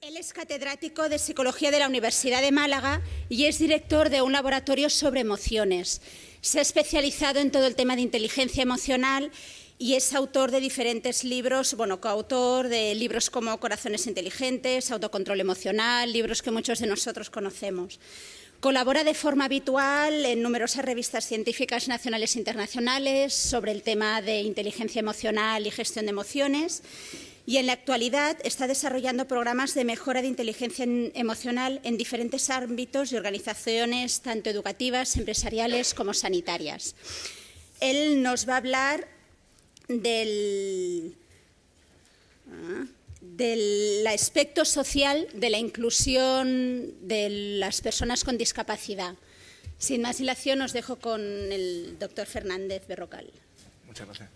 Él es catedrático de Psicología de la Universidad de Málaga y es director de un laboratorio sobre emociones. Se ha especializado en todo el tema de inteligencia emocional y es autor de diferentes libros, coautor de libros como Corazones inteligentes, Autocontrol emocional, libros que muchos de nosotros conocemos. Colabora de forma habitual en numerosas revistas científicas nacionales e internacionales sobre el tema de inteligencia emocional y gestión de emociones. Y en la actualidad está desarrollando programas de mejora de inteligencia emocional en diferentes ámbitos y organizaciones, tanto educativas, empresariales como sanitarias. Él nos va a hablar del aspecto social de la inclusión de las personas con discapacidad. Sin más dilación, os dejo con el doctor Fernández Berrocal. Muchas gracias.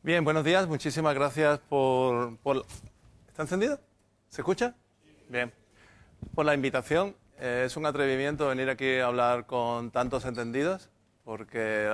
Bien, buenos días. Muchísimas gracias por... ¿Está encendido? ¿Se escucha? Bien. Por la invitación. Es un atrevimiento venir aquí a hablar con tantos entendidos, porque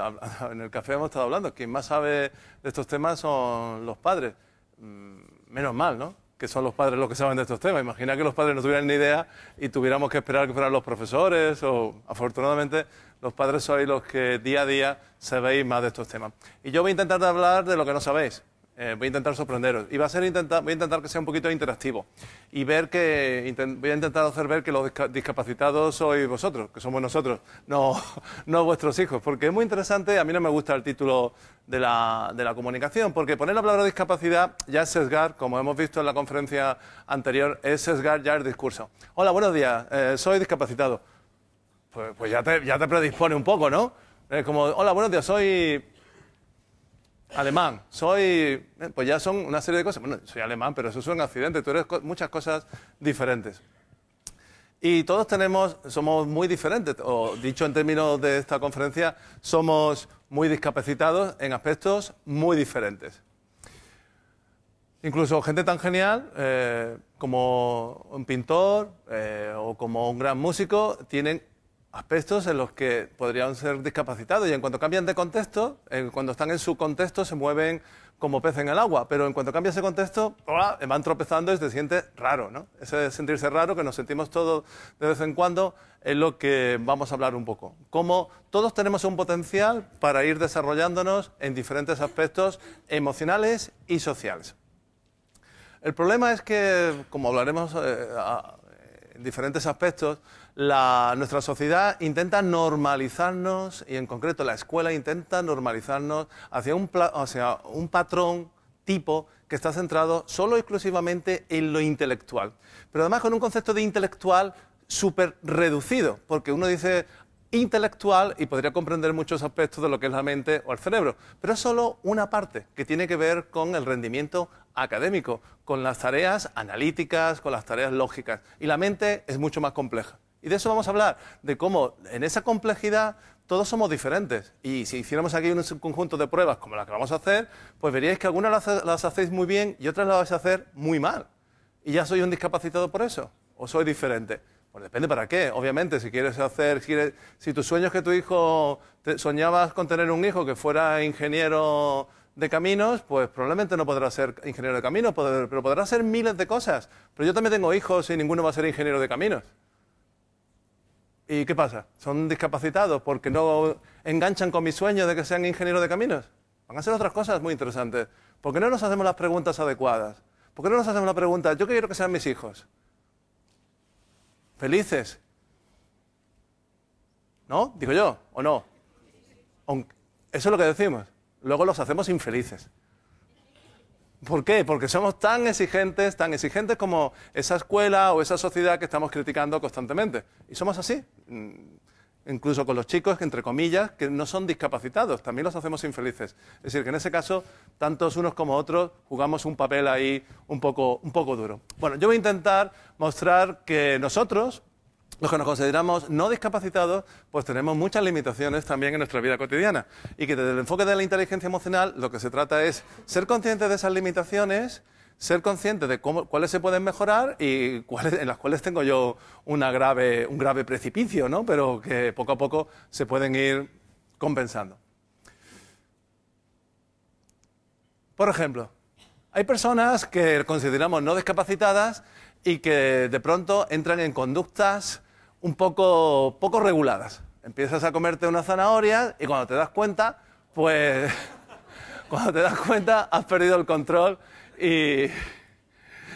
en el café hemos estado hablando. Quien más sabe de estos temas son los padres. Menos mal, ¿no?, que son los padres los que saben de estos temas. Imagina que los padres no tuvieran ni idea y tuviéramos que esperar que fueran los profesores afortunadamente, los padres sois los que día a día sabéis más de estos temas. Y yo voy a intentar voy de lo que no sabéis. Voy a intentar sorprenderos. Y voy a intentar que sea un poquito interactivo. Y voy a intentar hacer ver que los discapacitados sois vosotros, que somos nosotros, no vuestros hijos. Porque es muy interesante. A mí no me gusta el título de la comunicación, porque poner la palabra discapacidad ya es sesgar, como hemos visto en la conferencia anterior, es sesgar ya el discurso. Hola, buenos días, soy discapacitado. Pues ya te predispone un poco, ¿no? Como, hola, buenos días, soy alemán, pues ya son una serie de cosas. Bueno, soy alemán, pero eso es un accidente, tú eres muchas cosas diferentes. Y todos somos muy diferentes, o dicho en términos de esta conferencia, somos muy discapacitados en aspectos muy diferentes. Incluso gente tan genial como un pintor o como un gran músico tienen aspectos en los que podrían ser discapacitados, y en cuanto cambian de contexto, cuando están en su contexto se mueven como pez en el agua, pero en cuanto cambia ese contexto van tropezando y se siente raro, ¿no? Ese de sentirse raro, que nos sentimos todos de vez en cuando, es lo que vamos a hablar un poco. Cómo todos tenemos un potencial para ir desarrollándonos en diferentes aspectos emocionales y sociales. El problema es que, como hablaremos en diferentes aspectos, nuestra sociedad intenta normalizarnos, y en concreto la escuela intenta normalizarnos hacia un patrón tipo que está centrado solo y exclusivamente en lo intelectual. Pero además con un concepto de intelectual súper reducido, porque uno dice intelectual y podría comprender muchos aspectos de lo que es la mente o el cerebro, pero es solo una parte que tiene que ver con el rendimiento académico, con las tareas analíticas, con las tareas lógicas, y la mente es mucho más compleja. Y de eso vamos a hablar, de cómo en esa complejidad todos somos diferentes. Y si hiciéramos aquí un conjunto de pruebas como la que vamos a hacer, pues veríais que algunas las hacéis muy bien y otras las vais a hacer muy mal. ¿Y ya soy un discapacitado por eso? ¿O soy diferente? Pues depende para qué. Obviamente, si tu sueño es que tu hijo, soñabas con tener un hijo que fuera ingeniero de caminos, pues probablemente no podrá ser ingeniero de caminos, pero podrá ser miles de cosas. Pero yo también tengo hijos y ninguno va a ser ingeniero de caminos. ¿Y qué pasa? ¿Son discapacitados porque no enganchan con mi sueño de que sean ingenieros de caminos? Van a ser otras cosas muy interesantes. ¿Por qué no nos hacemos las preguntas adecuadas? ¿Por qué no nos hacemos la pregunta, yo quiero que sean mis hijos felices? ¿No? Digo yo, ¿o no? Eso es lo que decimos. Luego los hacemos infelices. ¿Por qué? Porque somos tan exigentes como esa escuela o esa sociedad que estamos criticando constantemente. Y somos así. Incluso con los chicos, que entre comillas, que no son discapacitados, también los hacemos infelices. Es decir, que en ese caso, tantos unos como otros jugamos un papel ahí un poco duro. Bueno, yo voy a intentar mostrar que nosotros, los que nos consideramos no discapacitados, pues tenemos muchas limitaciones también en nuestra vida cotidiana. Y que desde el enfoque de la inteligencia emocional lo que se trata es ser conscientes de esas limitaciones, ser consciente de cuáles se pueden mejorar y en las cuales tengo yo un grave precipicio, ¿no? Pero que poco a poco se pueden ir compensando. Por ejemplo, hay personas que consideramos no discapacitadas y que de pronto entran en conductas un poco reguladas. Empiezas a comerte una zanahoria y cuando te das cuenta, pues has perdido el control. Y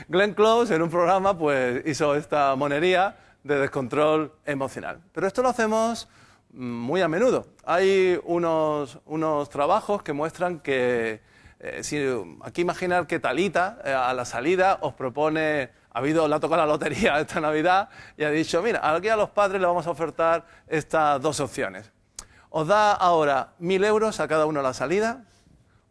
Glenn Close en un programa pues hizo esta monería de descontrol emocional. Pero esto lo hacemos muy a menudo. Hay unos trabajos que muestran que aquí imaginar que Talita a la salida os propone, le ha tocado la lotería esta Navidad y ha dicho, mira, aquí a los padres le vamos a ofertar estas dos opciones. Os da ahora 1.000 euros a cada uno a la salida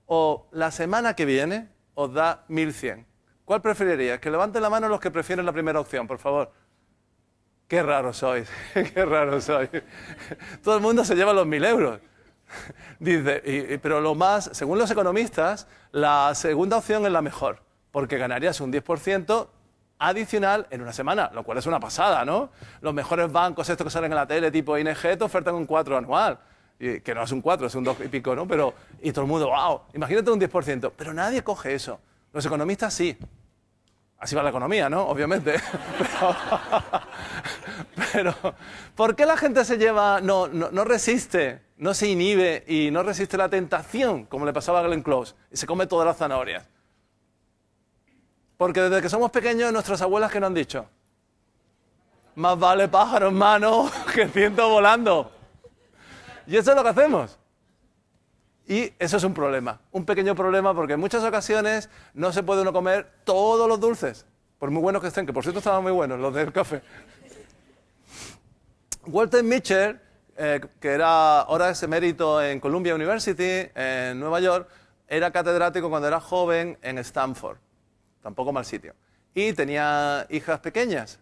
o la semana que viene os da 1.100. ¿Cuál preferiríais? Que levanten la mano los que prefieren la primera opción, por favor. Qué raros sois, qué raros sois. Todo el mundo se lleva los 1.000 euros. Dice, pero según los economistas, la segunda opción es la mejor, porque ganarías un 10% adicional en una semana, lo cual es una pasada, ¿no? Los mejores bancos, estos que salen en la tele, tipo ING, te ofertan un 4 anual. Que no es un 4, es un 2 y pico, ¿no? Y todo el mundo, wow, imagínate un 10%. Pero nadie coge eso. Los economistas sí. Así va la economía, ¿no? Obviamente. Pero ¿por qué la gente no resiste, no se inhibe y no resiste la tentación, como le pasaba a Glenn Close, y se come todas las zanahorias? Porque desde que somos pequeños, nuestras abuelas, ¿qué nos han dicho? Más vale pájaro en mano que ciento volando. Y eso es lo que hacemos. Y eso es un problema, un pequeño problema, porque en muchas ocasiones no se puede uno comer todos los dulces, por muy buenos que estén, que por cierto estaban muy buenos los del café. Walter Mitchell, que ahora es emérito en Columbia University, en Nueva York, era catedrático cuando era joven en Stanford, tampoco mal sitio, y tenía hijas pequeñas,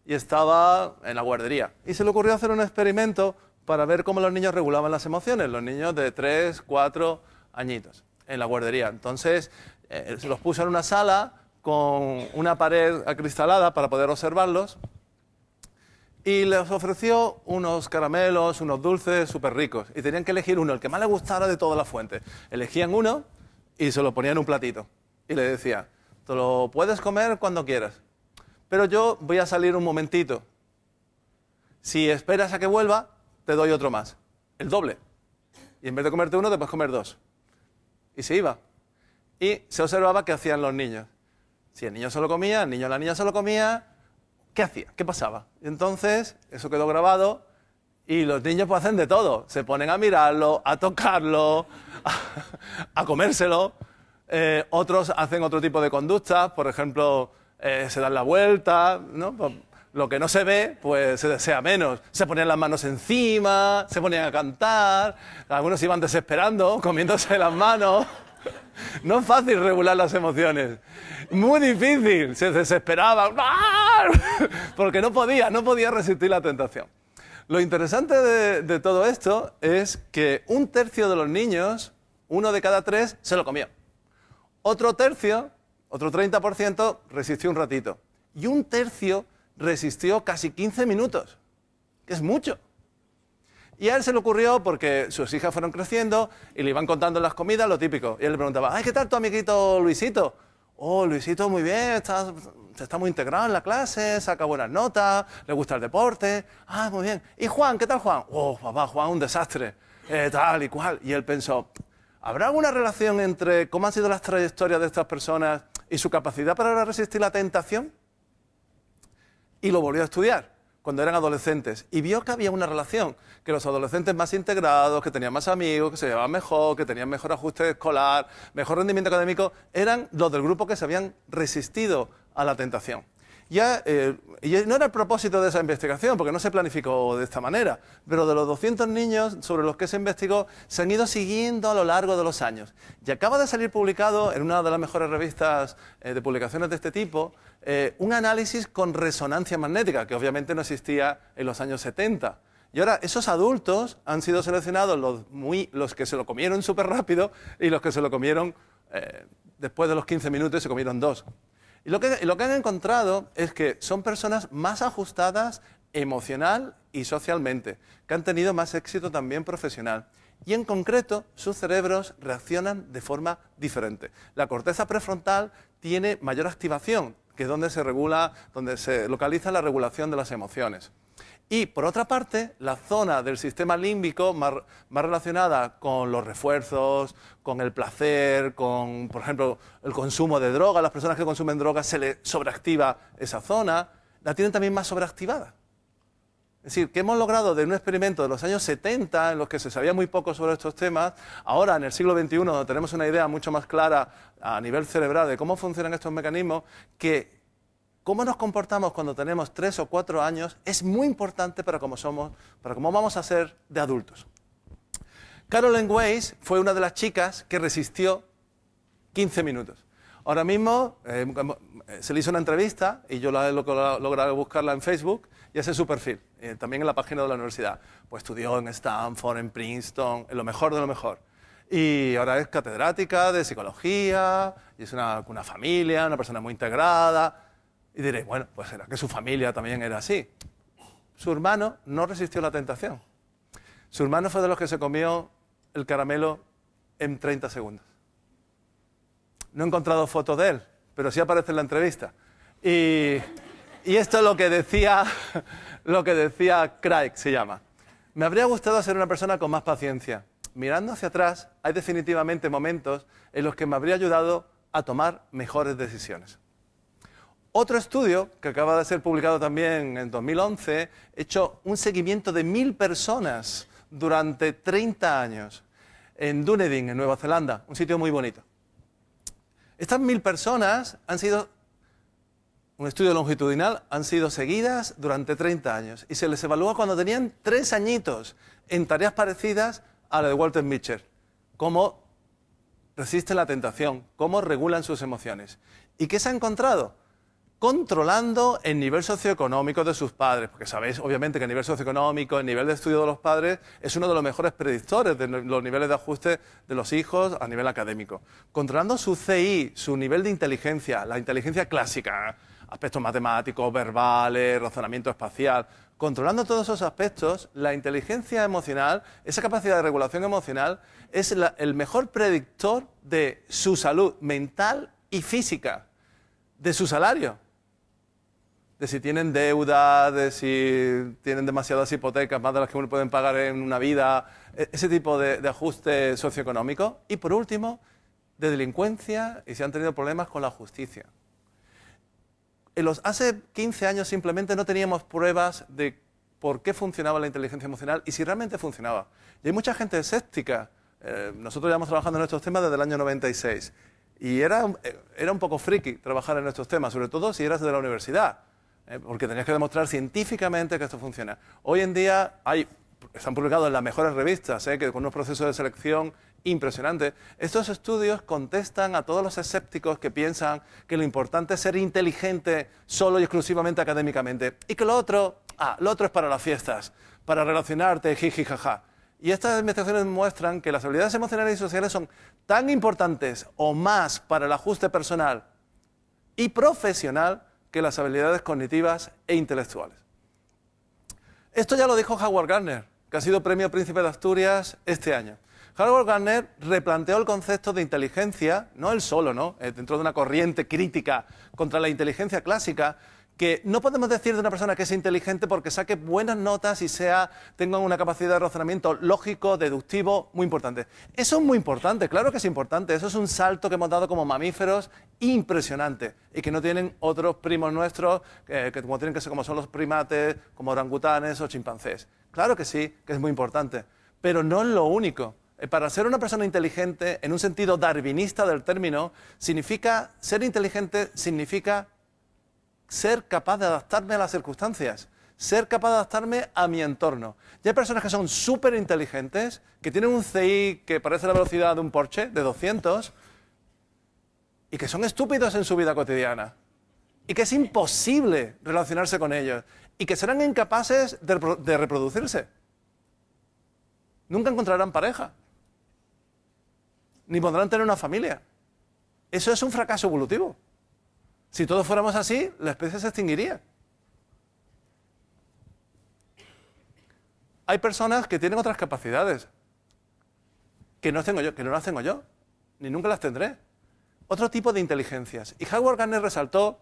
y estaba en la guardería. Y se le ocurrió hacer un experimento para ver cómo los niños regulaban las emociones, los niños de 3, 4 añitos, en la guardería. Entonces, se los puso en una sala con una pared acristalada para poder observarlos y les ofreció unos caramelos, unos dulces súper ricos. Y tenían que elegir uno, el que más les gustara de toda la fuente. Elegían uno y se lo ponían en un platito. Y le decía, te lo puedes comer cuando quieras, pero yo voy a salir un momentito. Si esperas a que vuelva, te doy otro más, el doble. Y en vez de comerte uno, te puedes comer 2. Y se iba. Y se observaba qué hacían los niños. Si el niño se lo comía, el niño o la niña se lo comía, ¿qué hacía? ¿Qué pasaba? Y entonces, eso quedó grabado y los niños pues hacen de todo. Se ponen a mirarlo, a tocarlo, a comérselo. Otros hacen otro tipo de conductas, por ejemplo, se dan la vuelta, ¿no? Lo que no se ve, pues se desea menos. Se ponían las manos encima, se ponían a cantar, algunos iban desesperando, comiéndose las manos. No es fácil regular las emociones, muy difícil, se desesperaba, porque no podía resistir la tentación. Lo interesante de todo esto es que 1/3 de los niños, 1 de cada 3, se lo comió. Otro tercio, otro 30%, resistió un ratito. Y 1/3 resistió casi 15 minutos, que es mucho. Y a él se le ocurrió porque sus hijas fueron creciendo y le iban contando las comidas, lo típico. Y él le preguntaba, ay, ¿qué tal tu amiguito Luisito? Oh, Luisito muy bien, está muy integrado en la clase, saca buenas notas, le gusta el deporte. Ah, muy bien. ¿Y Juan? ¿Qué tal Juan? Oh, papá, Juan, un desastre, tal y cual. Y él pensó, ¿habrá alguna relación entre cómo han sido las trayectorias de estas personas y su capacidad para resistir la tentación? Y lo volvió a estudiar cuando eran adolescentes y vio que había una relación, que los adolescentes más integrados, que tenían más amigos, que se llevaban mejor, que tenían mejor ajuste escolar, mejor rendimiento académico, eran los del grupo que se habían resistido a la tentación. Y no era el propósito de esa investigación, porque no se planificó de esta manera, pero de los 200 niños sobre los que se investigó, se han ido siguiendo a lo largo de los años. Y acaba de salir publicado en una de las mejores revistas de publicaciones de este tipo, un análisis con resonancia magnética, que obviamente no existía en los años 70. Y ahora esos adultos han sido seleccionados los que se lo comieron súper rápido y los que se lo comieron después de los 15 minutos se comieron 2. Y lo que han encontrado es que son personas más ajustadas emocional y socialmente, que han tenido más éxito también profesional. Y en concreto, sus cerebros reaccionan de forma diferente. La corteza prefrontal tiene mayor activación, que es donde se localiza la regulación de las emociones. Y, por otra parte, la zona del sistema límbico más relacionada con los refuerzos, con el placer, con, por ejemplo, el consumo de drogas, las personas que consumen drogas se les sobreactiva esa zona, la tienen también más sobreactivada. Es decir, que hemos logrado de un experimento de los años 70, en los que se sabía muy poco sobre estos temas, ahora en el siglo XXI, donde tenemos una idea mucho más clara a nivel cerebral de cómo funcionan estos mecanismos, que cómo nos comportamos cuando tenemos 3 o 4 años es muy importante para cómo somos, para cómo vamos a ser de adultos. Caroline Weiss fue una de las chicas que resistió 15 minutos. Ahora mismo se le hizo una entrevista y yo he logrado buscarla en Facebook y ese es su perfil, también en la página de la universidad. Pues estudió en Stanford, en Princeton, en lo mejor de lo mejor. Y ahora es catedrática de psicología, y es una familia, una persona muy integrada. Y diréis, bueno, pues será que su familia también era así. Su hermano no resistió la tentación. Su hermano fue de los que se comió el caramelo en 30 segundos. No he encontrado fotos de él, pero sí aparece en la entrevista. Y esto es lo que decía Craig, se llama. Me habría gustado ser una persona con más paciencia. Mirando hacia atrás, hay definitivamente momentos en los que me habría ayudado a tomar mejores decisiones. Otro estudio, que acaba de ser publicado también en 2011, hecho un seguimiento de 1000 personas durante 30 años en Dunedin, en Nueva Zelanda, un sitio muy bonito. Estas 1000 personas han sido, un estudio longitudinal, han sido seguidas durante 30 años y se les evalúa cuando tenían 3 añitos en tareas parecidas a la de Walter Mitchell. Cómo resisten la tentación, cómo regulan sus emociones. ¿Y qué se ha encontrado? Controlando el nivel socioeconómico de sus padres, porque sabéis obviamente que el nivel socioeconómico, el nivel de estudio de los padres es uno de los mejores predictores de los niveles de ajuste de los hijos a nivel académico. Controlando su CI, su nivel de inteligencia, la inteligencia clásica, aspectos matemáticos, verbales, razonamiento espacial, controlando todos esos aspectos, la inteligencia emocional, esa capacidad de regulación emocional, es el mejor predictor de su salud mental y física, de su salario. De si tienen deuda, de si tienen demasiadas hipotecas, más de las que uno pueden pagar en una vida, ese tipo de ajuste socioeconómico. Y por último, de delincuencia y si han tenido problemas con la justicia. Hace 15 años simplemente no teníamos pruebas de por qué funcionaba la inteligencia emocional y si realmente funcionaba. Y hay mucha gente escéptica. Nosotros llevamos trabajando en estos temas desde el año 96. Y era un poco friki trabajar en estos temas, sobre todo si eras de la universidad. Porque tenías que demostrar científicamente que esto funciona. Hoy en día están publicados en las mejores revistas, que con unos procesos de selección impresionantes. Estos estudios contestan a todos los escépticos que piensan que lo importante es ser inteligente solo y exclusivamente académicamente y que lo otro es para las fiestas, para relacionarte, jiji, jaja. Y estas investigaciones muestran que las habilidades emocionales y sociales son tan importantes o más para el ajuste personal y profesional que las habilidades cognitivas e intelectuales. Esto ya lo dijo Howard Gardner, que ha sido Premio Príncipe de Asturias este año. Howard Gardner replanteó el concepto de inteligencia, no él solo, ¿no? Dentro de una corriente crítica contra la inteligencia clásica, que no podemos decir de una persona que es inteligente porque saque buenas notas y tenga una capacidad de razonamiento lógico, deductivo, muy importante. Eso es muy importante, claro que es importante. Eso es un salto que hemos dado como mamíferos impresionante y que no tienen otros primos nuestros, como son los primates, como orangutanes o chimpancés. Claro que sí, que es muy importante, pero no es lo único. Para ser una persona inteligente, en un sentido darwinista del término, ser inteligente significa ser capaz de adaptarme a las circunstancias, ser capaz de adaptarme a mi entorno. Y hay personas que son súper inteligentes, que tienen un CI que parece la velocidad de un Porsche, de 200, y que son estúpidos en su vida cotidiana, y que es imposible relacionarse con ellos, y que serán incapaces de reproducirse. Nunca encontrarán pareja, ni podrán tener una familia. Eso es un fracaso evolutivo. Si todos fuéramos así, la especie se extinguiría. Hay personas que tienen otras capacidades que no tengo yo, que no las tengo yo, ni nunca las tendré. Otro tipo de inteligencias. Y Howard Gardner resaltó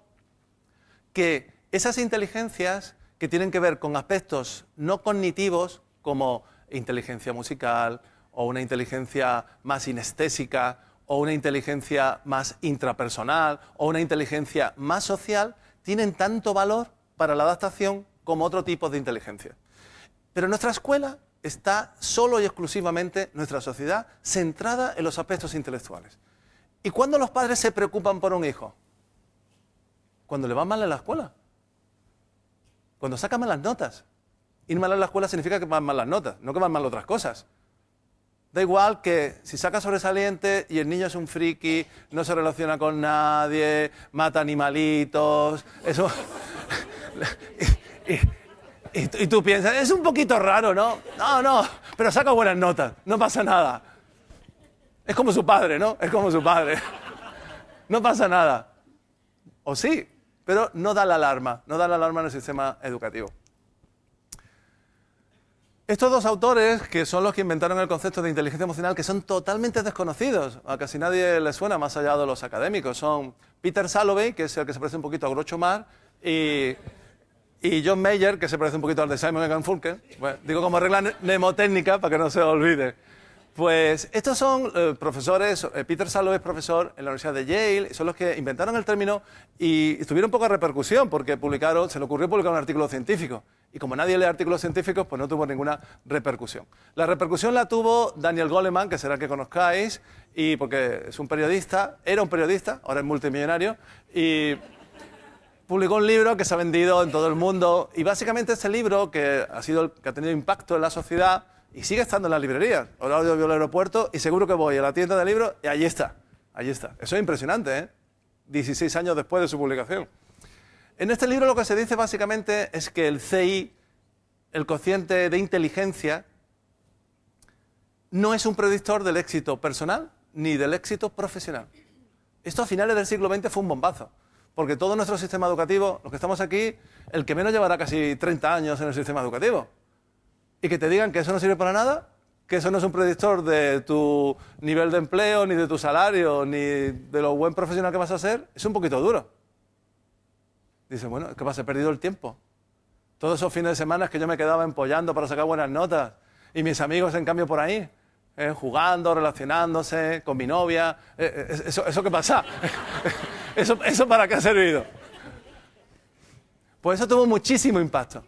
que esas inteligencias que tienen que ver con aspectos no cognitivos, como inteligencia musical, o una inteligencia más sinestésica, o una inteligencia más intrapersonal, o una inteligencia más social, tienen tanto valor para la adaptación como otro tipo de inteligencia. Pero nuestra escuela está solo y exclusivamente, nuestra sociedad, centrada en los aspectos intelectuales. ¿Y cuándo los padres se preocupan por un hijo? Cuando le va mal en la escuela. Cuando saca malas notas. Ir mal en la escuela significa que van mal las notas, no que van mal otras cosas. Da igual que si saca sobresaliente y el niño es un friki, no se relaciona con nadie, mata animalitos, eso... y tú piensas, es un poquito raro, ¿no? No, pero saca buenas notas, no pasa nada. Es como su padre, ¿no? Es como su padre. No pasa nada. O sí, pero no da la alarma en el sistema educativo. Estos dos autores, que son los que inventaron el concepto de inteligencia emocional, que son totalmente desconocidos, a casi nadie les suena más allá de los académicos, son Peter Salovey, que es el que se parece un poquito a Groucho Marx, y John Mayer, que se parece un poquito al de Simon Garfunkel. Bueno, digo como regla mnemotécnica para que no se olvide. Pues estos son profesores, Peter Salovey es profesor en la Universidad de Yale, son los que inventaron el término y tuvieron poca repercusión porque se le ocurrió publicar un artículo científico. Y como nadie lee artículos científicos, pues no tuvo ninguna repercusión. La repercusión la tuvo Daniel Goleman, que será que conozcáis, y porque es un periodista, era un periodista, ahora es multimillonario, y publicó un libro que se ha vendido en todo el mundo. Y básicamente este libro, que ha tenido impacto en la sociedad, y sigue estando en las librerías. Ahora yo voy al aeropuerto y seguro que voy a la tienda de libros y allí está. Allí está. Eso es impresionante, ¿eh? 16 años después de su publicación. En este libro lo que se dice básicamente es que el CI, el cociente de inteligencia, no es un predictor del éxito personal ni del éxito profesional. Esto a finales del siglo XX fue un bombazo. Porque todo nuestro sistema educativo, los que estamos aquí, el que menos llevará casi 30 años en el sistema educativo. Y que te digan que eso no sirve para nada, que eso no es un predictor de tu nivel de empleo, ni de tu salario, ni de lo buen profesional que vas a ser, es un poquito duro. Dice, bueno, ¿qué pasa? He perdido el tiempo. Todos esos fines de semana que yo me quedaba empollando para sacar buenas notas, y mis amigos, en cambio, por ahí, jugando, relacionándose con mi novia, ¿eso qué pasa? ¿Eso para qué ha servido? Pues eso tuvo muchísimo impacto.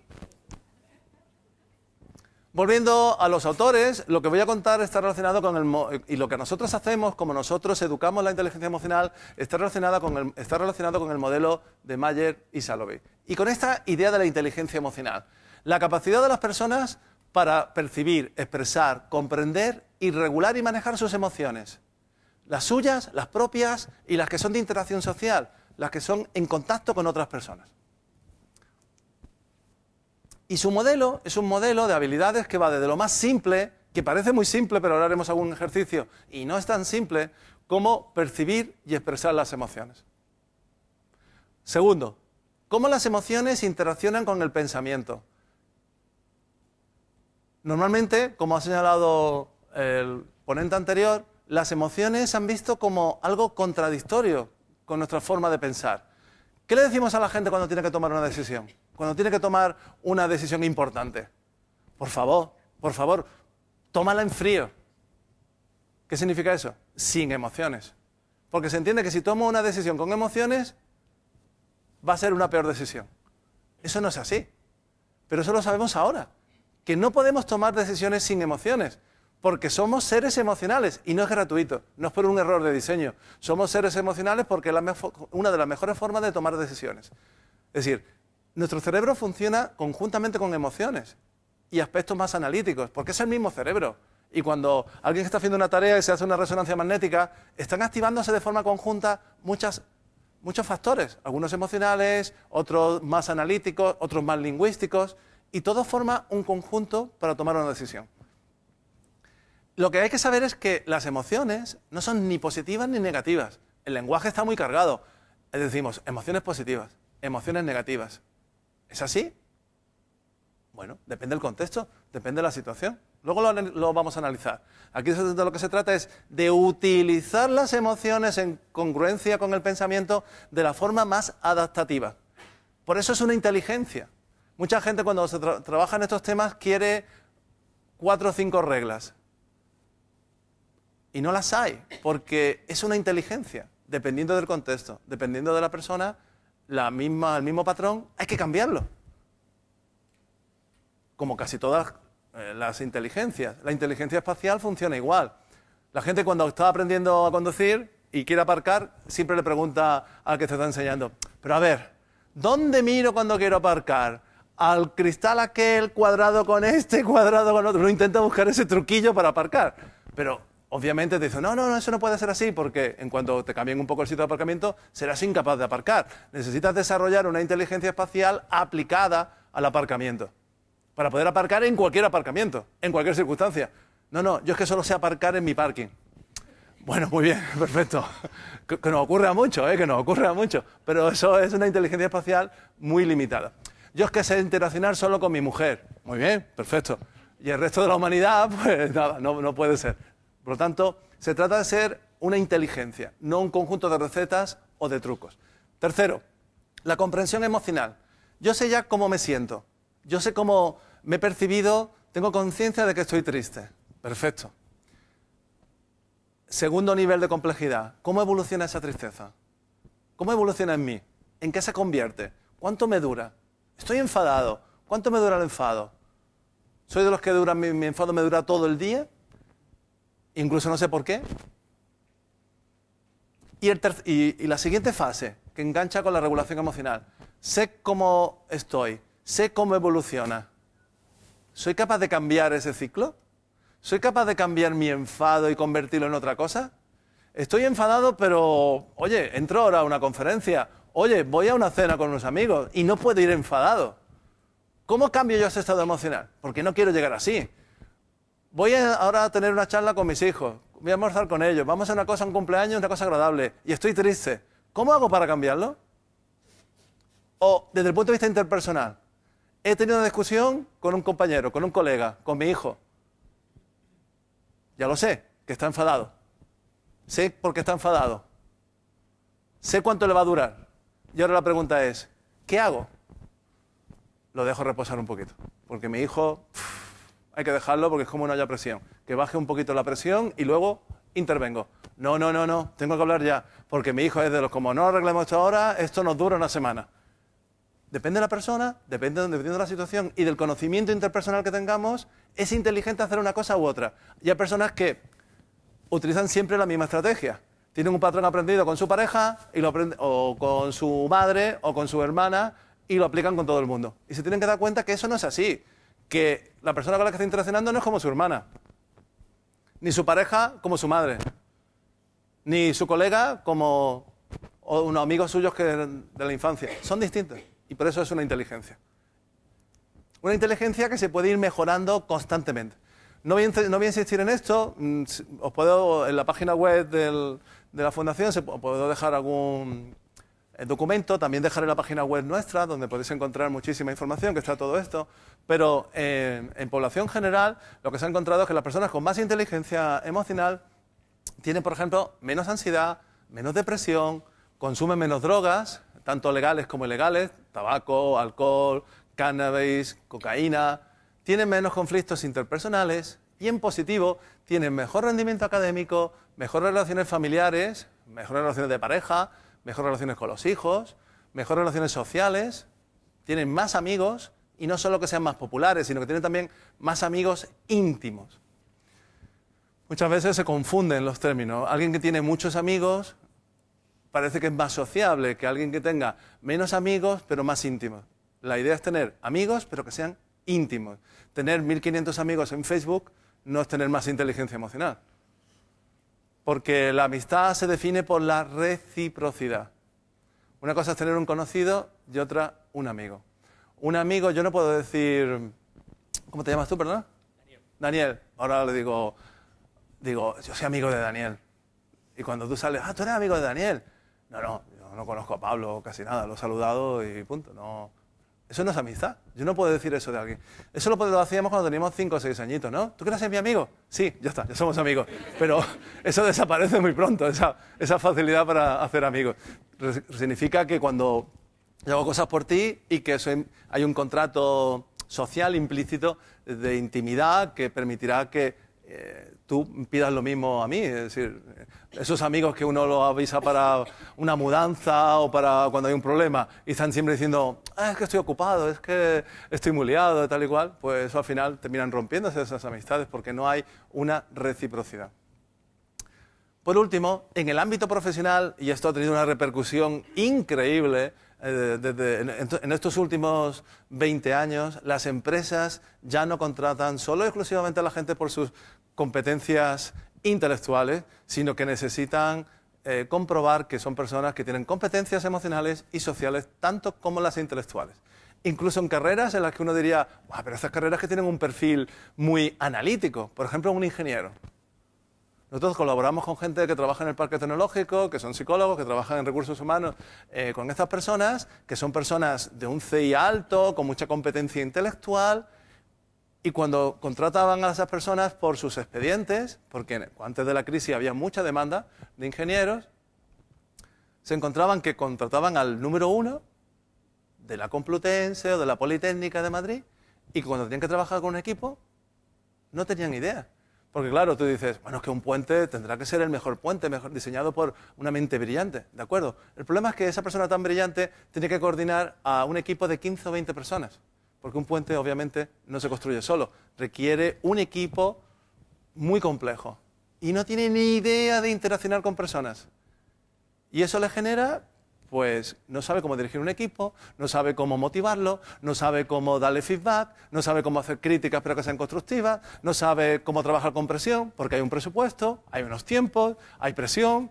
Volviendo a los autores, lo que voy a contar está relacionado con y lo que nosotros hacemos, como nosotros educamos la inteligencia emocional, está relacionado con el modelo de Mayer y Salovey. Y con esta idea de la inteligencia emocional, la capacidad de las personas para percibir, expresar, comprender y regular y manejar sus emociones. Las suyas, las propias y las que son de interacción social, las que son en contacto con otras personas. Y su modelo es un modelo de habilidades que va desde lo más simple, que parece muy simple, pero ahora haremos algún ejercicio, y no es tan simple, como percibir y expresar las emociones. Segundo, cómo las emociones interaccionan con el pensamiento. Normalmente, como ha señalado el ponente anterior, las emociones se han visto como algo contradictorio con nuestra forma de pensar. ¿Qué le decimos a la gente cuando tiene que tomar una decisión? Cuando tiene que tomar una decisión importante. Por favor, tómala en frío. ¿Qué significa eso? Sin emociones. Porque se entiende que si tomo una decisión con emociones, va a ser una peor decisión. Eso no es así. Pero eso lo sabemos ahora. Que no podemos tomar decisiones sin emociones. Porque somos seres emocionales y no es gratuito, no es por un error de diseño. Somos seres emocionales porque es una de las mejores formas de tomar decisiones. Es decir, nuestro cerebro funciona conjuntamente con emociones y aspectos más analíticos, porque es el mismo cerebro. Y cuando alguien está haciendo una tarea y se hace una resonancia magnética, están activándose de forma conjunta muchos factores, algunos emocionales, otros más analíticos, otros más lingüísticos, y todo forma un conjunto para tomar una decisión. Lo que hay que saber es que las emociones no son ni positivas ni negativas, el lenguaje está muy cargado. Decimos emociones positivas, emociones negativas. ¿Es así? Bueno, depende del contexto, depende de la situación. Luego lo vamos a analizar. Aquí de lo que se trata es de utilizar las emociones en congruencia con el pensamiento de la forma más adaptativa. Por eso es una inteligencia. Mucha gente cuando se trabaja en estos temas quiere 4 o 5 reglas. Y no las hay, porque es una inteligencia. Dependiendo del contexto, dependiendo de la persona, el mismo patrón, hay que cambiarlo. Como casi todas las inteligencias. La inteligencia espacial funciona igual. La gente cuando está aprendiendo a conducir y quiere aparcar, siempre le pregunta al que te está enseñando, pero a ver, ¿dónde miro cuando quiero aparcar? ¿Al cristal aquel cuadrado con este, cuadrado con otro? No intenta buscar ese truquillo para aparcar. Pero obviamente te dice, no, eso no puede ser así, porque en cuanto te cambien un poco el sitio de aparcamiento, serás incapaz de aparcar. Necesitas desarrollar una inteligencia espacial aplicada al aparcamiento, para poder aparcar en cualquier aparcamiento, en cualquier circunstancia. No, yo es que solo sé aparcar en mi parking. Bueno, muy bien, perfecto. Que nos ocurre a mucho, que nos ocurre a mucho. Pero eso es una inteligencia espacial muy limitada. Yo es que sé interaccionar solo con mi mujer. Muy bien, perfecto. Y el resto de la humanidad, pues nada, no puede ser. Por lo tanto, se trata de ser una inteligencia, no un conjunto de recetas o de trucos. Tercero, la comprensión emocional. Yo sé ya cómo me siento. Yo sé cómo me he percibido, tengo conciencia de que estoy triste. Perfecto. Segundo nivel de complejidad, ¿cómo evoluciona esa tristeza? ¿Cómo evoluciona en mí? ¿En qué se convierte? ¿Cuánto me dura? Estoy enfadado. ¿Cuánto me dura el enfado? ¿Soy de los que mi enfado me dura todo el día? Incluso no sé por qué. Y la siguiente fase, que engancha con la regulación emocional. Sé cómo estoy, sé cómo evoluciona. ¿Soy capaz de cambiar ese ciclo? ¿Soy capaz de cambiar mi enfado y convertirlo en otra cosa? Estoy enfadado, pero, oye, entro ahora a una conferencia, oye, voy a una cena con unos amigos y no puedo ir enfadado. ¿Cómo cambio yo ese estado emocional? Porque no quiero llegar así. Voy ahora a tener una charla con mis hijos, voy a almorzar con ellos, vamos a una cosa, un cumpleaños, una cosa agradable, y estoy triste. ¿Cómo hago para cambiarlo? O, desde el punto de vista interpersonal, he tenido una discusión con un compañero, con un colega, con mi hijo. Ya lo sé, que está enfadado. Sé por qué está enfadado. Sé cuánto le va a durar. Y ahora la pregunta es, ¿qué hago? Lo dejo reposar un poquito, porque mi hijo, hay que dejarlo porque es como una olla a presión. Que baje un poquito la presión y luego intervengo. No, tengo que hablar ya, porque mi hijo es de los, como no arreglemos esto ahora, esto nos dura una semana. Depende de la persona, depende de la situación y del conocimiento interpersonal que tengamos, es inteligente hacer una cosa u otra. Y hay personas que utilizan siempre la misma estrategia. Tienen un patrón aprendido con su pareja, o con su madre, o con su hermana, y lo aplican con todo el mundo. Y se tienen que dar cuenta que eso no es así. Que la persona con la que está interaccionando no es como su hermana, ni su pareja como su madre, ni su colega como unos amigos suyos de la infancia. Son distintos. Y por eso es una inteligencia. Una inteligencia que se puede ir mejorando constantemente. No voy a insistir en esto. Os puedo, en la página web de la Fundación, puedo dejar algún documento. También dejaré la página web nuestra, donde podéis encontrar muchísima información, que está todo esto. Pero en población general, lo que se ha encontrado es que las personas con más inteligencia emocional tienen, por ejemplo, menos ansiedad, menos depresión, consumen menos drogas, tanto legales como ilegales, tabaco, alcohol, cannabis, cocaína, tienen menos conflictos interpersonales y en positivo tienen mejor rendimiento académico, mejores relaciones familiares, mejores relaciones de pareja, mejores relaciones con los hijos, mejores relaciones sociales, tienen más amigos y no solo que sean más populares, sino que tienen también más amigos íntimos. Muchas veces se confunden los términos. Alguien que tiene muchos amigos parece que es más sociable que alguien que tenga menos amigos, pero más íntimos. La idea es tener amigos, pero que sean íntimos. Tener 1.500 amigos en Facebook no es tener más inteligencia emocional. Porque la amistad se define por la reciprocidad. Una cosa es tener un conocido y otra un amigo. Un amigo, yo no puedo decir... ¿Cómo te llamas tú, perdona? Daniel. Ahora le digo, yo soy amigo de Daniel. Y cuando tú sales, ah, tú eres amigo de Daniel. No, no, yo no conozco a Pablo casi nada, lo he saludado y punto. No, eso no es amistad. Yo no puedo decir eso de alguien. Eso lo hacíamos cuando teníamos 5 o 6 añitos, ¿no? ¿Tú quieres ser mi amigo? Sí, ya está, ya somos amigos. Pero eso desaparece muy pronto, esa facilidad para hacer amigos. Significa que cuando yo hago cosas por ti y que hay un contrato social implícito de intimidad que permitirá que tú pidas lo mismo a mí. Es decir, esos amigos que uno lo avisa para una mudanza o para cuando hay un problema y están siempre diciendo, es que estoy ocupado, es que estoy muy liado, tal y cual, pues eso al final terminan rompiéndose esas amistades porque no hay una reciprocidad. Por último, en el ámbito profesional, y esto ha tenido una repercusión increíble, en estos últimos 20 años, las empresas ya no contratan solo y exclusivamente a la gente por sus competencias intelectuales, sino que necesitan comprobar que son personas que tienen competencias emocionales y sociales tanto como las intelectuales. Incluso en carreras en las que uno diría, pero estas carreras que tienen un perfil muy analítico, por ejemplo, un ingeniero. Nosotros colaboramos con gente que trabaja en el parque tecnológico, que son psicólogos, que trabajan en recursos humanos, con estas personas, que son personas de un CI alto, con mucha competencia intelectual, y cuando contrataban a esas personas por sus expedientes, porque antes de la crisis había mucha demanda de ingenieros, se encontraban que contrataban al número 1 de la Complutense o de la Politécnica de Madrid, y cuando tenían que trabajar con un equipo, no tenían idea. Porque claro, tú dices, bueno, es que un puente tendrá que ser el mejor puente, mejor diseñado por una mente brillante, ¿de acuerdo? El problema es que esa persona tan brillante tiene que coordinar a un equipo de 15 o 20 personas, porque un puente obviamente no se construye solo, requiere un equipo muy complejo y no tiene ni idea de interaccionar con personas. Y eso le genera, pues, no sabe cómo dirigir un equipo, no sabe cómo motivarlo, no sabe cómo darle feedback, no sabe cómo hacer críticas pero que sean constructivas, no sabe cómo trabajar con presión, porque hay un presupuesto, hay unos tiempos, hay presión,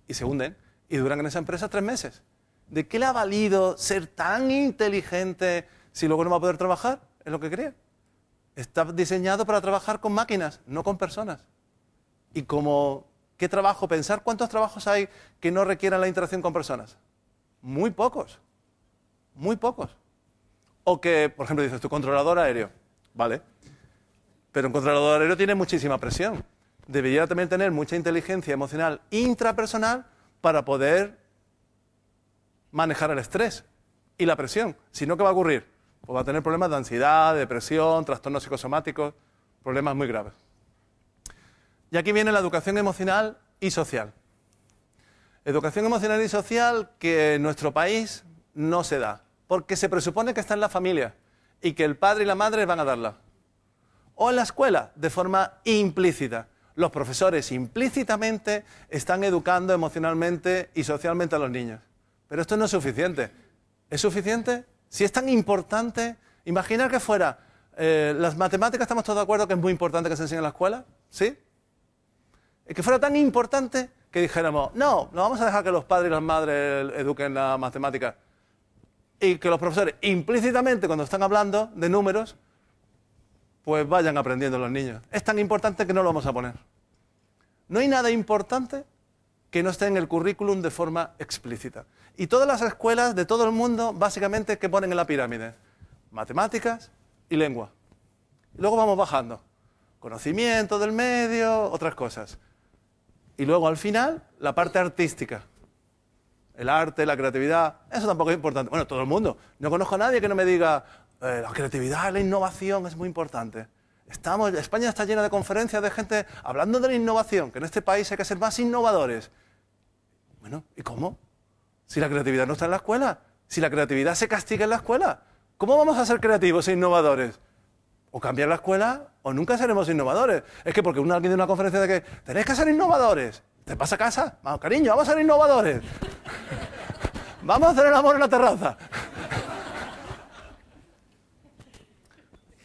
y se hunden, y duran en esa empresa 3 meses. ¿De qué le ha valido ser tan inteligente si luego no va a poder trabajar en lo que quería? Está diseñado para trabajar con máquinas, no con personas. Y como... ¿Qué trabajo? Pensar cuántos trabajos hay que no requieran la interacción con personas. Muy pocos. Muy pocos. O que, por ejemplo, dices, tu controlador aéreo. Vale. Pero un controlador aéreo tiene muchísima presión. Debería también tener mucha inteligencia emocional intrapersonal para poder manejar el estrés y la presión. Si no, ¿qué va a ocurrir? Pues va a tener problemas de ansiedad, depresión, trastornos psicosomáticos, problemas muy graves. Y aquí viene la educación emocional y social. Educación emocional y social que en nuestro país no se da, porque se presupone que está en la familia y que el padre y la madre van a darla. O en la escuela, de forma implícita. Los profesores implícitamente están educando emocionalmente y socialmente a los niños. Pero esto no es suficiente. ¿Es suficiente? Si es tan importante, imaginar que fuera las matemáticas, ¿estamos todos de acuerdo que es muy importante que se enseñe en la escuela? ¿Sí? Que fuera tan importante que dijéramos, no vamos a dejar que los padres y las madres eduquen la matemática. Y que los profesores, implícitamente, cuando están hablando de números, pues vayan aprendiendo los niños. Es tan importante que no lo vamos a poner. No hay nada importante que no esté en el currículum de forma explícita. Y todas las escuelas de todo el mundo, básicamente, ¿qué ponen en la pirámide? Matemáticas y lengua. Y luego vamos bajando. Conocimiento del medio, otras cosas. Y luego, al final, la parte artística. El arte, la creatividad, eso tampoco es importante. Bueno, todo el mundo. No conozco a nadie que no me diga la creatividad, la innovación es muy importante. España está llena de conferencias de gente hablando de la innovación, que en este país hay que ser más innovadores. Bueno, ¿y cómo? Si la creatividad no está en la escuela, si la creatividad se castiga en la escuela, ¿cómo vamos a ser creativos e innovadores? O cambiar la escuela o nunca seremos innovadores. Es que porque alguien de una conferencia de que tenéis que ser innovadores, ¿te vas a casa? Vamos, cariño, vamos a ser innovadores. Vamos a hacer el amor en la terraza.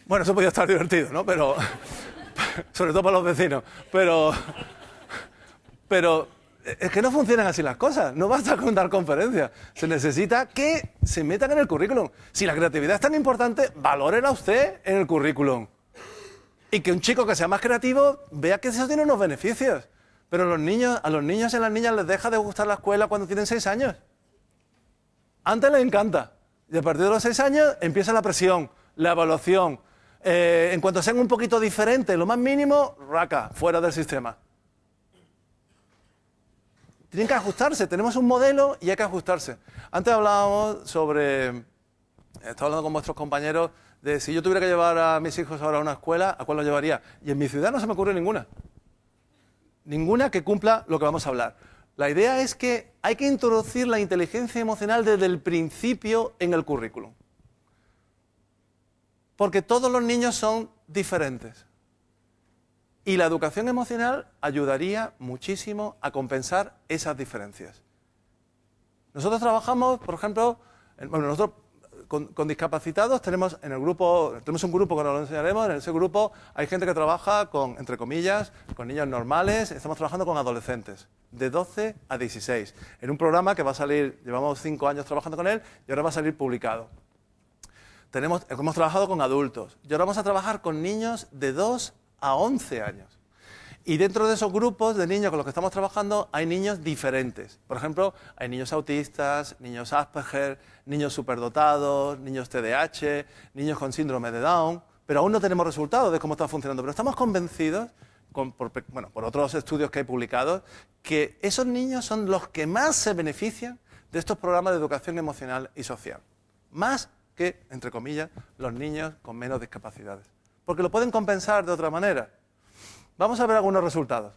Bueno, eso podría estar divertido, ¿no? Pero, sobre todo para los vecinos. Pero es que no funcionan así las cosas. No basta con dar conferencias. Se necesita que se metan en el currículum. Si la creatividad es tan importante, valórela usted en el currículum. Y que un chico que sea más creativo vea que eso tiene unos beneficios. Pero a los niños y a las niñas les deja de gustar la escuela cuando tienen 6 años. Antes les encanta. Y a partir de los 6 años empieza la presión, la evaluación. En cuanto sean un poquito diferentes, lo más mínimo, raca, fuera del sistema. Tienen que ajustarse. Tenemos un modelo y hay que ajustarse. Antes hablábamos sobre... Estaba hablando con vuestros compañeros de si yo tuviera que llevar a mis hijos ahora a una escuela, ¿a cuál los llevaría? Y en mi ciudad no se me ocurre ninguna. Ninguna que cumpla lo que vamos a hablar. La idea es que hay que introducir la inteligencia emocional desde el principio en el currículum. Porque todos los niños son diferentes. Y la educación emocional ayudaría muchísimo a compensar esas diferencias. Nosotros trabajamos, por ejemplo, nosotros con discapacitados tenemos un grupo que nos lo enseñaremos. En ese grupo hay gente que trabaja con, entre comillas, con niños normales. Estamos trabajando con adolescentes, de 12 a 16, en un programa que va a salir, llevamos 5 años trabajando con él y ahora va a salir publicado. Hemos trabajado con adultos y ahora vamos a trabajar con niños de 2 a 11 años. Y dentro de esos grupos de niños con los que estamos trabajando hay niños diferentes. Por ejemplo, hay niños autistas, niños Asperger, niños superdotados, niños TDAH, niños con síndrome de Down, pero aún no tenemos resultados de cómo está funcionando. Pero estamos convencidos, por otros estudios que hay publicados, que esos niños son los que más se benefician de estos programas de educación emocional y social. Más que, entre comillas, los niños con menos discapacidades. Porque lo pueden compensar de otra manera. Vamos a ver algunos resultados.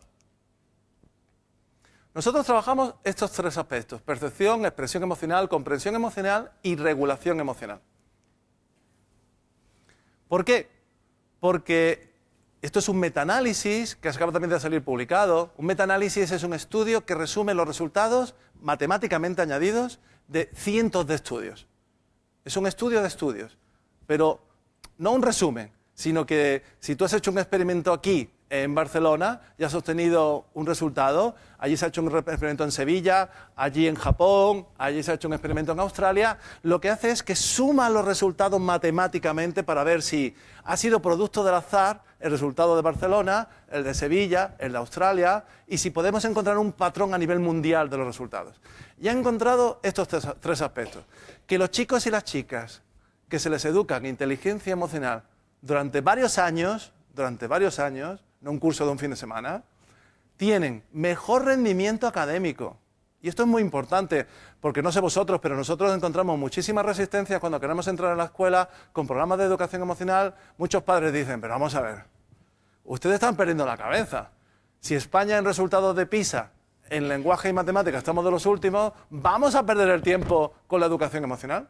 Nosotros trabajamos estos 3 aspectos: percepción, expresión emocional, comprensión emocional y regulación emocional. ¿Por qué? Porque esto es un metaanálisis que acaba también de salir publicado. Un metaanálisis es un estudio que resume los resultados matemáticamente añadidos de cientos de estudios. Es un estudio de estudios, pero no un resumen, sino que si tú has hecho un experimento aquí, en Barcelona, y has obtenido un resultado, allí se ha hecho un experimento en Sevilla, allí en Japón, allí se ha hecho un experimento en Australia, lo que hace es que suma los resultados matemáticamente para ver si ha sido producto del azar el resultado de Barcelona, el de Sevilla, el de Australia, y si podemos encontrar un patrón a nivel mundial de los resultados. Y ha encontrado estos 3 aspectos: que los chicos y las chicas que se les educa en inteligencia emocional durante varios años, no un curso de un fin de semana, tienen mejor rendimiento académico. Y esto es muy importante, porque no sé vosotros, pero nosotros encontramos muchísimas resistencias cuando queremos entrar en la escuela con programas de educación emocional. Muchos padres dicen, pero vamos a ver, ustedes están perdiendo la cabeza. Si España en resultados de PISA, en lenguaje y matemáticas, estamos de los últimos, ¿vamos a perder el tiempo con la educación emocional?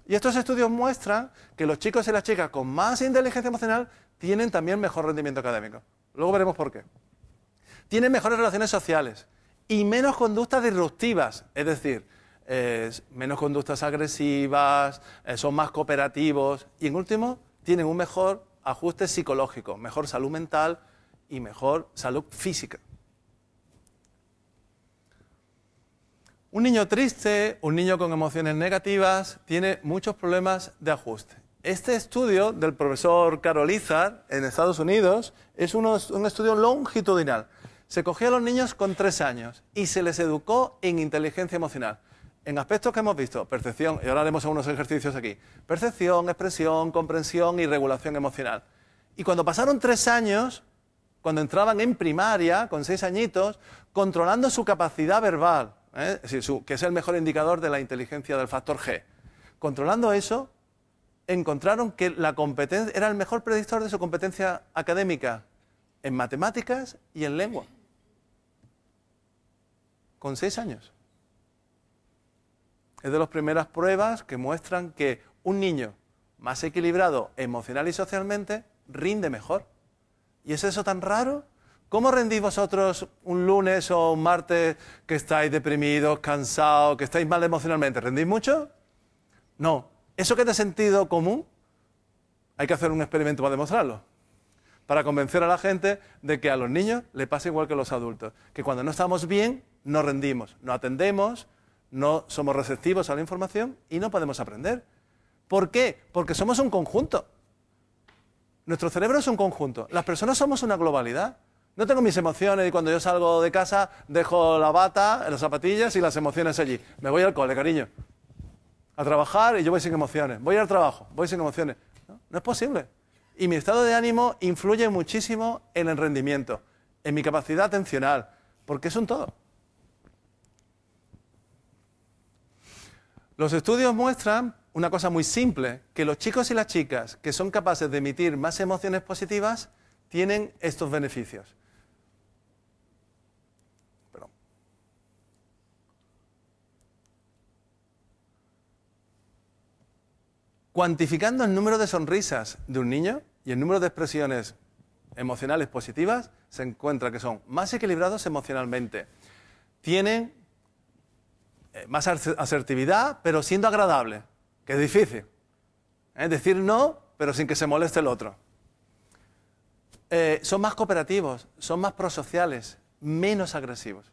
Y estos estudios muestran que los chicos y las chicas con más inteligencia emocional tienen también mejor rendimiento académico. Luego veremos por qué. Tienen mejores relaciones sociales y menos conductas disruptivas, es decir, menos conductas agresivas, son más cooperativos y, en último, tienen un mejor ajuste psicológico, mejor salud mental y mejor salud física. Un niño triste, un niño con emociones negativas, tiene muchos problemas de ajuste. Este estudio del profesor Carol Izard en Estados Unidos es un estudio longitudinal. Se cogió a los niños con 3 años y se les educó en inteligencia emocional, en aspectos que hemos visto: percepción, y ahora haremos algunos ejercicios aquí, percepción, expresión, comprensión y regulación emocional. Y cuando pasaron 3 años, cuando entraban en primaria, con 6 añitos, controlando su capacidad verbal, es decir, que es el mejor indicador de la inteligencia del factor G, controlando eso, encontraron que la competencia era el mejor predictor de su competencia académica en matemáticas y en lengua. Con 6 años. Es de las primeras pruebas que muestran que un niño más equilibrado emocional y socialmente rinde mejor. ¿Y es eso tan raro? ¿Cómo rendís vosotros un lunes o un martes que estáis deprimidos, cansados, que estáis mal emocionalmente? ¿Rendís mucho? No. Eso que es de sentido común, hay que hacer un experimento para demostrarlo. Para convencer a la gente de que a los niños les pasa igual que a los adultos. Que cuando no estamos bien, no rendimos, no atendemos, no somos receptivos a la información y no podemos aprender. ¿Por qué? Porque somos un conjunto. Nuestro cerebro es un conjunto. Las personas somos una globalidad. No tengo mis emociones y cuando yo salgo de casa dejo la bata, las zapatillas y las emociones allí. Me voy al cole, cariño. A trabajar y yo voy sin emociones. Voy al trabajo, voy sin emociones. No es posible. Y mi estado de ánimo influye muchísimo en el rendimiento, en mi capacidad atencional, porque es un todo. Los estudios muestran una cosa muy simple, que los chicos y las chicas que son capaces de emitir más emociones positivas tienen estos beneficios. Perdón. Cuantificando el número de sonrisas de un niño y el número de expresiones emocionales positivas, se encuentra que son más equilibrados emocionalmente. Tienen más asertividad, pero siendo agradable, que es difícil. Decir no, pero sin que se moleste el otro. Son más cooperativos, son más prosociales, menos agresivos.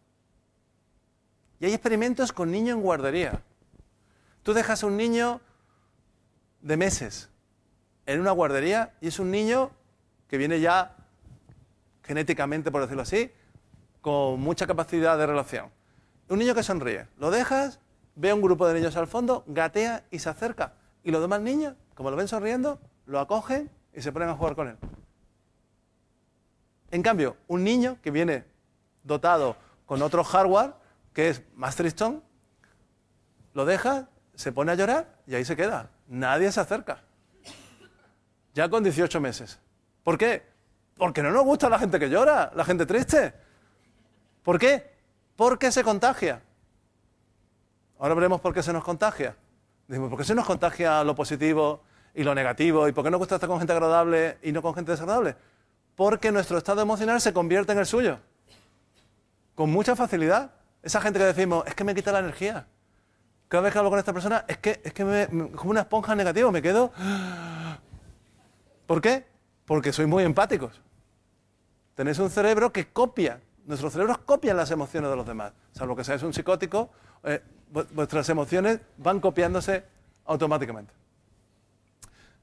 Y hay experimentos con niños en guardería. Tú dejas a un niño de meses en una guardería y es un niño que viene ya genéticamente, por decirlo así, con mucha capacidad de relación. Un niño que sonríe, lo dejas, ve a un grupo de niños al fondo, gatea y se acerca. Y los demás niños, como lo ven sonriendo, lo acogen y se ponen a jugar con él. En cambio, un niño que viene dotado con otro hardware, que es más tristón, lo deja, se pone a llorar y ahí se queda. Nadie se acerca. Ya con 18 meses. ¿Por qué? Porque no nos gusta la gente que llora, la gente triste. ¿Por qué? Porque se contagia. Ahora veremos por qué se nos contagia. Decimos, ¿por qué se nos contagia lo positivo y lo negativo? ¿Y por qué nos gusta estar con gente agradable y no con gente desagradable? Porque nuestro estado emocional se convierte en el suyo. Con mucha facilidad. Esa gente que decimos, es que me quita la energía. Cada vez que hablo con esta persona, es que como una esponja negativa, me quedo... ¿Por qué? Porque sois muy empáticos. Tenéis un cerebro que copia. Nuestros cerebros copian las emociones de los demás. Salvo que seáis un psicótico, vuestras emociones van copiándose automáticamente.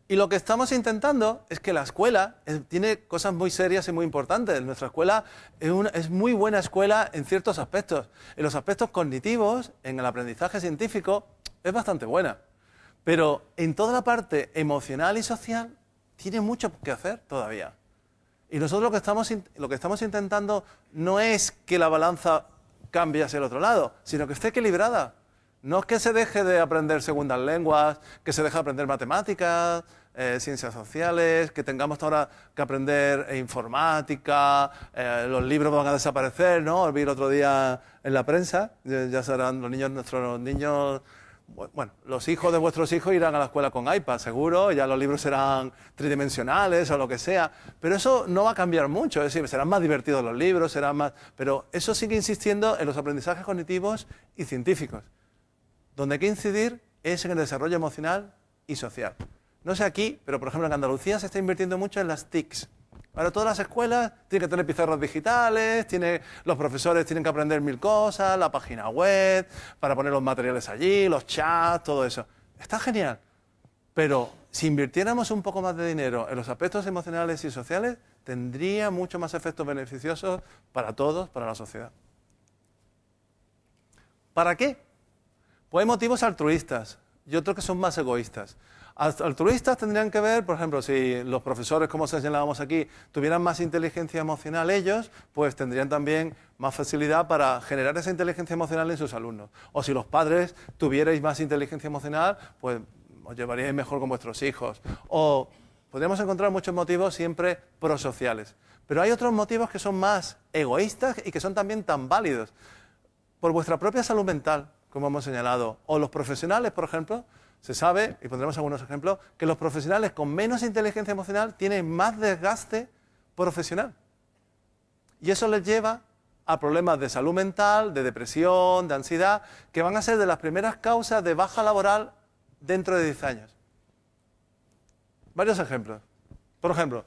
Y lo que estamos intentando es que la escuela tiene cosas muy serias y muy importantes. Nuestra escuela es muy buena escuela en ciertos aspectos. En los aspectos cognitivos, en el aprendizaje científico, es bastante buena. Pero en toda la parte emocional y social, tiene mucho que hacer todavía. Y nosotros lo que estamos intentando no es que la balanza cambie hacia el otro lado, sino que esté equilibrada. No es que se deje de aprender segundas lenguas, que se deje de aprender matemáticas, ciencias sociales, que tengamos ahora que aprender informática, los libros van a desaparecer, ¿no? Vi el otro día en la prensa, ya serán los niños, nuestros niños... Bueno, los hijos de vuestros hijos irán a la escuela con iPad, seguro, ya los libros serán tridimensionales o lo que sea, pero eso no va a cambiar mucho, es decir, serán más divertidos los libros, serán más... Pero eso sigue insistiendo en los aprendizajes cognitivos y científicos. Donde hay que incidir es en el desarrollo emocional y social. No sé aquí, pero por ejemplo en Andalucía se está invirtiendo mucho en las TICs. Ahora todas las escuelas tienen que tener pizarras digitales, los profesores tienen que aprender 1000 cosas, la página web, para poner los materiales allí, los chats, todo eso. Está genial. Pero si invirtiéramos un poco más de dinero en los aspectos emocionales y sociales, tendría mucho más efectos beneficiosos para todos, para la sociedad. ¿Para qué? Pues hay motivos altruistas y otros que son más egoístas. Altruistas tendrían que ver, por ejemplo, si los profesores, como señalábamos aquí, tuvieran más inteligencia emocional ellos, pues tendrían también más facilidad para generar esa inteligencia emocional en sus alumnos. O si los padres tuvierais más inteligencia emocional, pues os llevaríais mejor con vuestros hijos. O podríamos encontrar muchos motivos siempre prosociales. Pero hay otros motivos que son más egoístas y que son también tan válidos. Por vuestra propia salud mental, como hemos señalado. O los profesionales, por ejemplo. Se sabe, y pondremos algunos ejemplos, que los profesionales con menos inteligencia emocional tienen más desgaste profesional. Y eso les lleva a problemas de salud mental, de depresión, de ansiedad, que van a ser de las primeras causas de baja laboral dentro de 10 años. Varios ejemplos. Por ejemplo,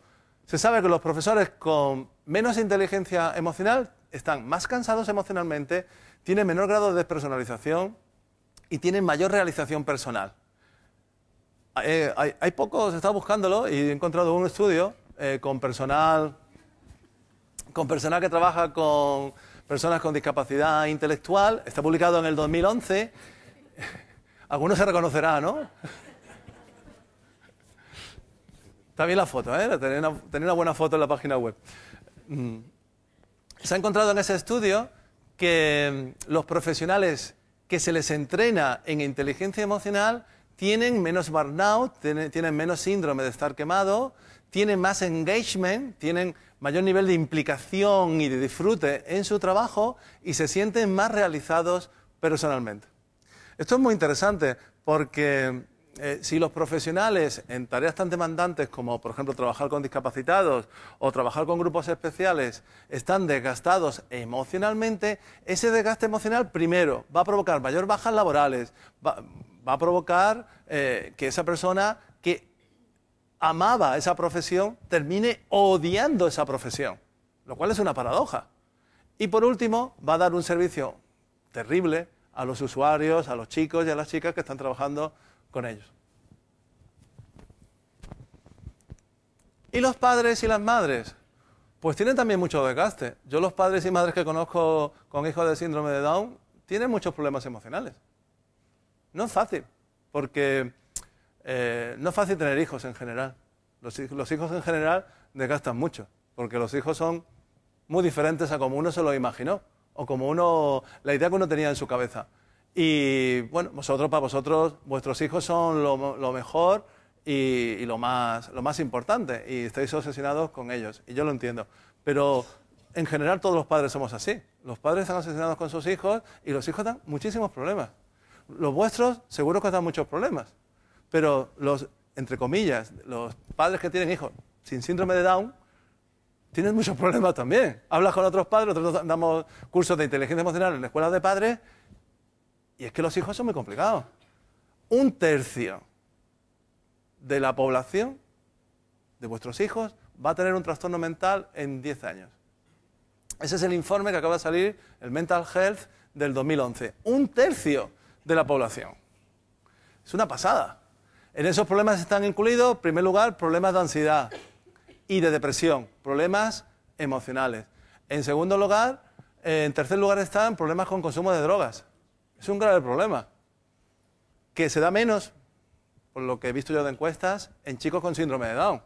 se sabe que los profesores con menos inteligencia emocional están más cansados emocionalmente, tienen menor grado de despersonalización y tienen mayor realización personal. Hay poco, se está buscándolo y he encontrado un estudio con personal con personal que trabaja con personas con discapacidad intelectual. Está publicado en el 2011. Algunos se reconocerán, ¿no? Está bien la foto, ¿eh? Tener una buena foto en la página web. Se ha encontrado en ese estudio que los profesionales que se les entrena en inteligencia emocional tienen menos burnout, tienen menos síndrome de estar quemado, tienen más engagement, tienen mayor nivel de implicación y de disfrute en su trabajo y se sienten más realizados personalmente. Esto es muy interesante porque si los profesionales en tareas tan demandantes como, por ejemplo, trabajar con discapacitados o trabajar con grupos especiales están desgastados emocionalmente, ese desgaste emocional primero va a provocar mayor bajas laborales, va a provocar que esa persona que amaba esa profesión termine odiando esa profesión, lo cual es una paradoja. Y por último, va a dar un servicio terrible a los usuarios, a los chicos y a las chicas que están trabajando con ellos. ¿Y los padres y las madres? Pues tienen también mucho desgaste. Yo los padres y madres que conozco con hijos de síndrome de Down tienen muchos problemas emocionales. No es fácil, porque no es fácil tener hijos en general. Los hijos en general desgastan mucho, porque los hijos son muy diferentes a como uno se lo imaginó, o como la idea que uno tenía en su cabeza. Y bueno, para vosotros, vuestros hijos son lo mejor y lo más importante, y estáis obsesionados con ellos, y yo lo entiendo. Pero en general todos los padres somos así. Los padres están obsesionados con sus hijos y los hijos dan muchísimos problemas. Los vuestros seguro que os dan muchos problemas, pero entre comillas, los padres que tienen hijos sin síndrome de Down tienen muchos problemas también. Hablas con otros padres, nosotros damos cursos de inteligencia emocional en escuelas de padres, y es que los hijos son muy complicados. 1/3 de la población de vuestros hijos va a tener un trastorno mental en 10 años. Ese es el informe que acaba de salir, el Mental Health del 2011. 1/3 de la población. Es una pasada. En esos problemas están incluidos, en primer lugar, problemas de ansiedad y de depresión, problemas emocionales. En segundo lugar, en tercer lugar están problemas con consumo de drogas. Es un grave problema, que se da menos, por lo que he visto yo de encuestas, en chicos con síndrome de Down.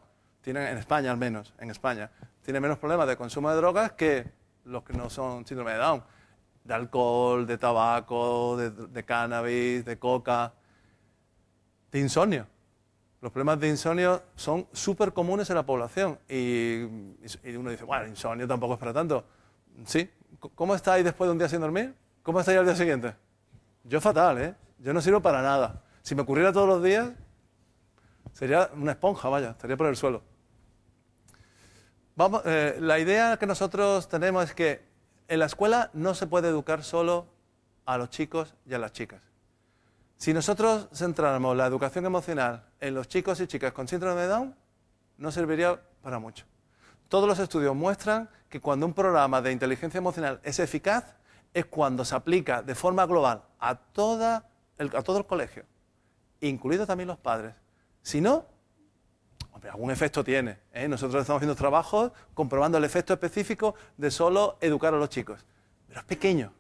En España al menos, en España. Tienen menos problemas de consumo de drogas que los que no son síndrome de Down. De alcohol, de tabaco, de cannabis, de coca, de insomnio. Los problemas de insomnio son súper comunes en la población. Y uno dice, bueno, el insomnio tampoco es para tanto. Sí. ¿Cómo estáis después de un día sin dormir? ¿Cómo estáis al día siguiente? Yo fatal, ¿eh? Yo no sirvo para nada. Si me ocurriera todos los días, sería una esponja, vaya, estaría por el suelo. La idea que nosotros tenemos es que en la escuela no se puede educar solo a los chicos y a las chicas. Si nosotros centráramos la educación emocional en los chicos y chicas con síndrome de Down, no serviría para mucho. Todos los estudios muestran que cuando un programa de inteligencia emocional es eficaz, es cuando se aplica de forma global a todo el colegio, incluidos también los padres. Si no, hombre, algún efecto tiene, ¿eh? Nosotros estamos haciendo trabajos comprobando el efecto específico de solo educar a los chicos, pero es pequeño.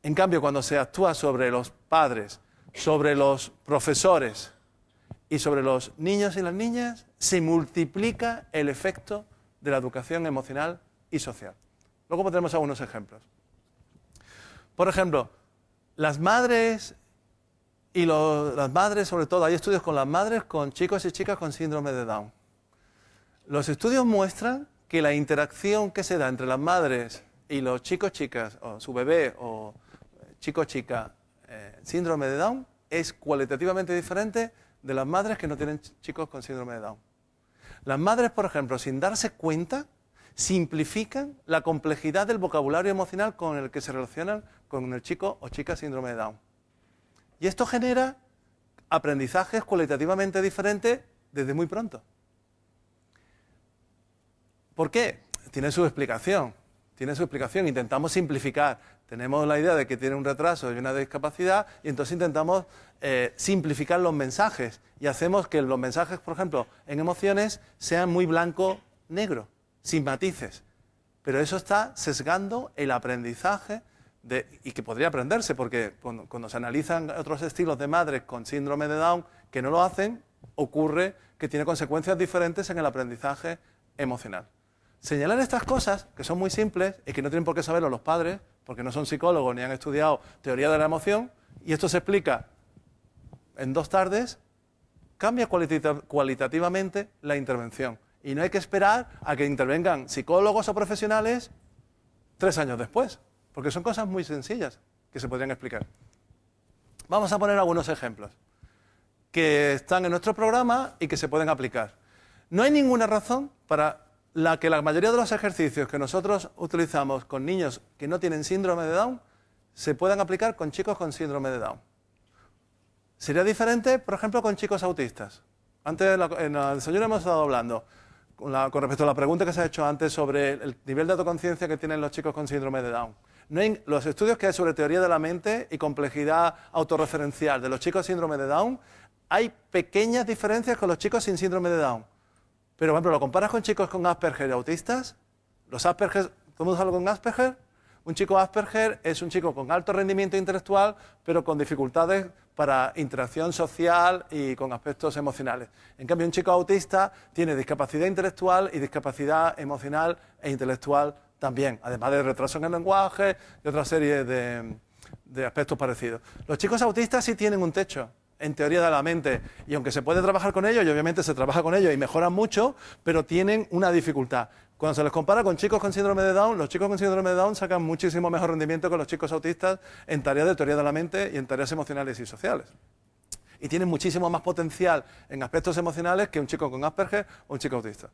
En cambio, cuando se actúa sobre los padres, sobre los profesores y sobre los niños y las niñas, se multiplica el efecto de la educación emocional y social. Luego pondremos algunos ejemplos. Por ejemplo, las madres sobre todo, hay estudios con las madres con chicos y chicas con síndrome de Down. Los estudios muestran que la interacción que se da entre las madres y los chicos, chicas, o su bebé o chico, chica, síndrome de Down, es cualitativamente diferente de las madres que no tienen chicos con síndrome de Down. Las madres, por ejemplo, sin darse cuenta, simplifican la complejidad del vocabulario emocional con el que se relacionan con el chico o chica síndrome de Down. Y esto genera aprendizajes cualitativamente diferentes desde muy pronto. ¿Por qué? Tiene su explicación. Intentamos simplificar. Tenemos la idea de que tiene un retraso y una discapacidad y entonces intentamos simplificar los mensajes y hacemos que los mensajes, por ejemplo, en emociones sean muy blanco-negro, sin matices. pero eso está sesgando el aprendizaje y que podría aprenderse, porque cuando se analizan otros estilos de madres con síndrome de Down que no lo hacen, ocurre que tiene consecuencias diferentes en el aprendizaje emocional. Señalar estas cosas, que son muy simples y que no tienen por qué saberlo los padres, porque no son psicólogos ni han estudiado teoría de la emoción, y esto se explica en 2 tardes, cambia cualitativamente la intervención. Y no hay que esperar a que intervengan psicólogos o profesionales 3 años después, porque son cosas muy sencillas que se podrían explicar. Vamos a poner algunos ejemplos que están en nuestro programa y que se pueden aplicar. No hay ninguna razón para que la mayoría de los ejercicios que nosotros utilizamos con niños que no tienen síndrome de Down se puedan aplicar con chicos con síndrome de Down. Sería diferente, por ejemplo, con chicos autistas. Antes en el desayuno hemos estado hablando con respecto a la pregunta que se ha hecho antes sobre el nivel de autoconciencia que tienen los chicos con síndrome de Down. Los estudios que hay sobre teoría de la mente y complejidad autorreferencial de los chicos con síndrome de Down, hay pequeñas diferencias con los chicos sin síndrome de Down. Pero, por ejemplo, lo comparas con chicos con Asperger y autistas. Los Asperger, ¿todo el mundo sabe con Asperger? Un chico Asperger es un chico con alto rendimiento intelectual, pero con dificultades para interacción social y con aspectos emocionales. En cambio, un chico autista tiene discapacidad intelectual y discapacidad emocional e intelectual también, además de retraso en el lenguaje y otra serie de aspectos parecidos. Los chicos autistas sí tienen un techo en teoría de la mente, y aunque se puede trabajar con ellos, y obviamente se trabaja con ellos y mejoran mucho, pero tienen una dificultad. Cuando se les compara con chicos con síndrome de Down, los chicos con síndrome de Down sacan muchísimo mejor rendimiento que los chicos autistas en tareas de teoría de la mente y en tareas emocionales y sociales. Y tienen muchísimo más potencial en aspectos emocionales que un chico con Asperger o un chico autista.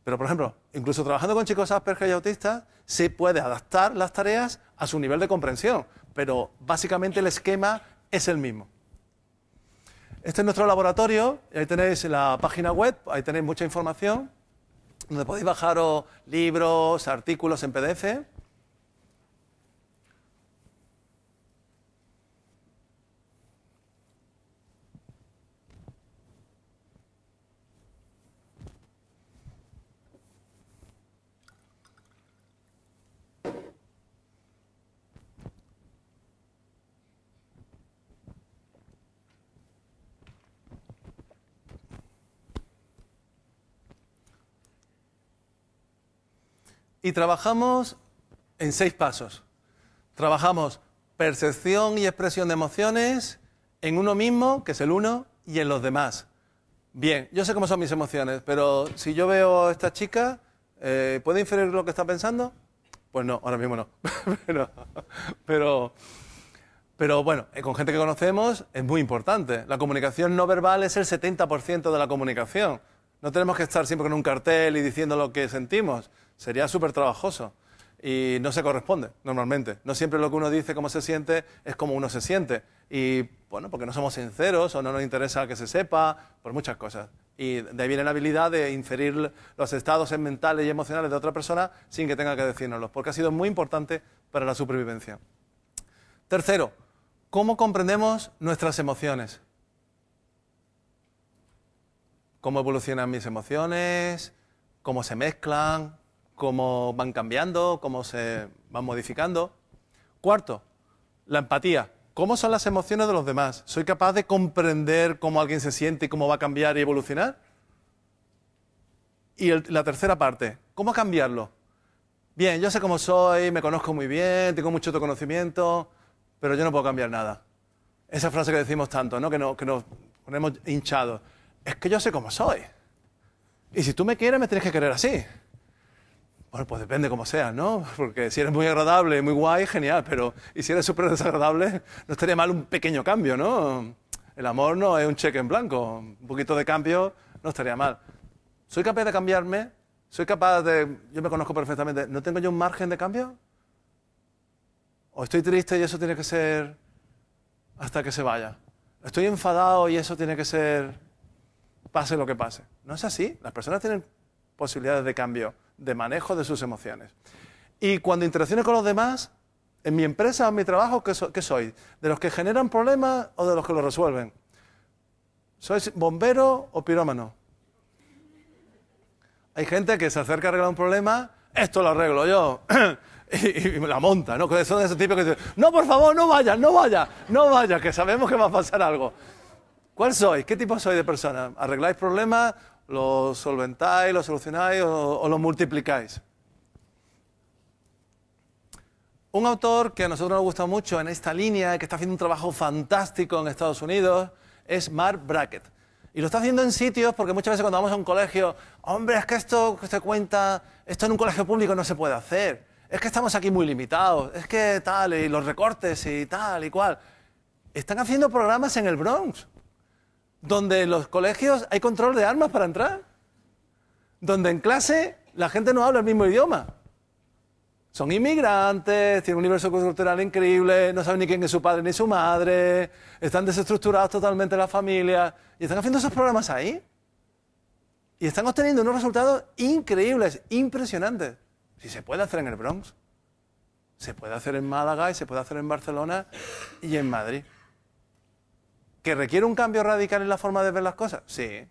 Pero, por ejemplo, incluso trabajando con chicos Asperger y autistas, se puede adaptar las tareas a su nivel de comprensión, pero básicamente el esquema es el mismo. Este es nuestro laboratorio, y ahí tenéis la página web, ahí tenéis mucha información, donde podéis bajaros libros, artículos en PDF. Y trabajamos en 6 pasos. Trabajamos percepción y expresión de emociones en uno mismo, que es el uno, y en los demás. Bien, yo sé cómo son mis emociones, pero si yo veo a esta chica, ¿puede inferir lo que está pensando? Pues no, ahora mismo no. pero bueno, con gente que conocemos es muy importante. La comunicación no verbal es el 70% de la comunicación. No tenemos que estar siempre con un cartel y diciendo lo que sentimos. Sería súper trabajoso y no se corresponde normalmente. No siempre lo que uno dice, cómo se siente, es como uno se siente. Y bueno, porque no somos sinceros o no nos interesa que se sepa, por muchas cosas. Y de ahí viene la habilidad de inferir los estados mentales y emocionales de otra persona sin que tenga que decírnoslos, porque ha sido muy importante para la supervivencia. Tercero, ¿cómo comprendemos nuestras emociones? ¿Cómo evolucionan mis emociones? ¿Cómo se mezclan? ¿Cómo van cambiando? ¿Cómo se van modificando? Cuarto, la empatía. ¿Cómo son las emociones de los demás? ¿Soy capaz de comprender cómo alguien se siente y cómo va a cambiar y evolucionar? Y la tercera parte, ¿cómo cambiarlo? Bien, yo sé cómo soy, me conozco muy bien, tengo mucho autoconocimiento, pero yo no puedo cambiar nada. Esa frase que decimos tanto, ¿no? Que nos ponemos hinchados. Es que yo sé cómo soy. Y si tú me quieres, me tienes que querer así. Bueno, pues depende cómo seas, ¿no? Porque si eres muy agradable, muy guay, genial, pero y si eres súper desagradable, no estaría mal un pequeño cambio, ¿no? El amor no es un cheque en blanco, un poquito de cambio no estaría mal. ¿Soy capaz de cambiarme? ¿Soy capaz de...? Yo me conozco perfectamente. ¿No tengo yo un margen de cambio? ¿O estoy triste y eso tiene que ser hasta que se vaya? ¿Estoy enfadado y eso tiene que ser pase lo que pase? No es así. Las personas tienen posibilidades de cambio, de manejo de sus emociones. Y cuando interacciono con los demás, en mi empresa o en mi trabajo, ¿qué soy? ¿De los que generan problemas o de los que los resuelven? ¿Sois bombero o pirómano? Hay gente que se acerca a arreglar un problema esto lo arreglo yo. Y me la monta, ¿no? Que son esos tipos que dicen, no, por favor, no vayas, no vayas, no vayas, que sabemos que va a pasar algo. ¿Cuál sois? ¿Qué tipo sois de persona? ¿Arregláis problemas, los solventáis, los solucionáis o los multiplicáis? Un autor que a nosotros nos gusta mucho en esta línea, que está haciendo un trabajo fantástico en Estados Unidos, es Mark Brackett. Y lo está haciendo en sitios porque muchas veces cuando vamos a un colegio, hombre, es que esto que usted cuenta, esto en un colegio público no se puede hacer. Es que estamos aquí muy limitados, es que tal, y los recortes y tal y cual. Están haciendo programas en el Bronx, donde en los colegios hay control de armas para entrar, donde en clase la gente no habla el mismo idioma. Son inmigrantes, tienen un universo cultural increíble, no saben ni quién es su padre ni su madre, están desestructurados totalmente la familia, y están haciendo esos programas ahí. Y están obteniendo unos resultados increíbles, impresionantes. Si se puede hacer en el Bronx, se puede hacer en Málaga y se puede hacer en Barcelona y en Madrid. ¿Que requiere un cambio radical en la forma de ver las cosas? Sí.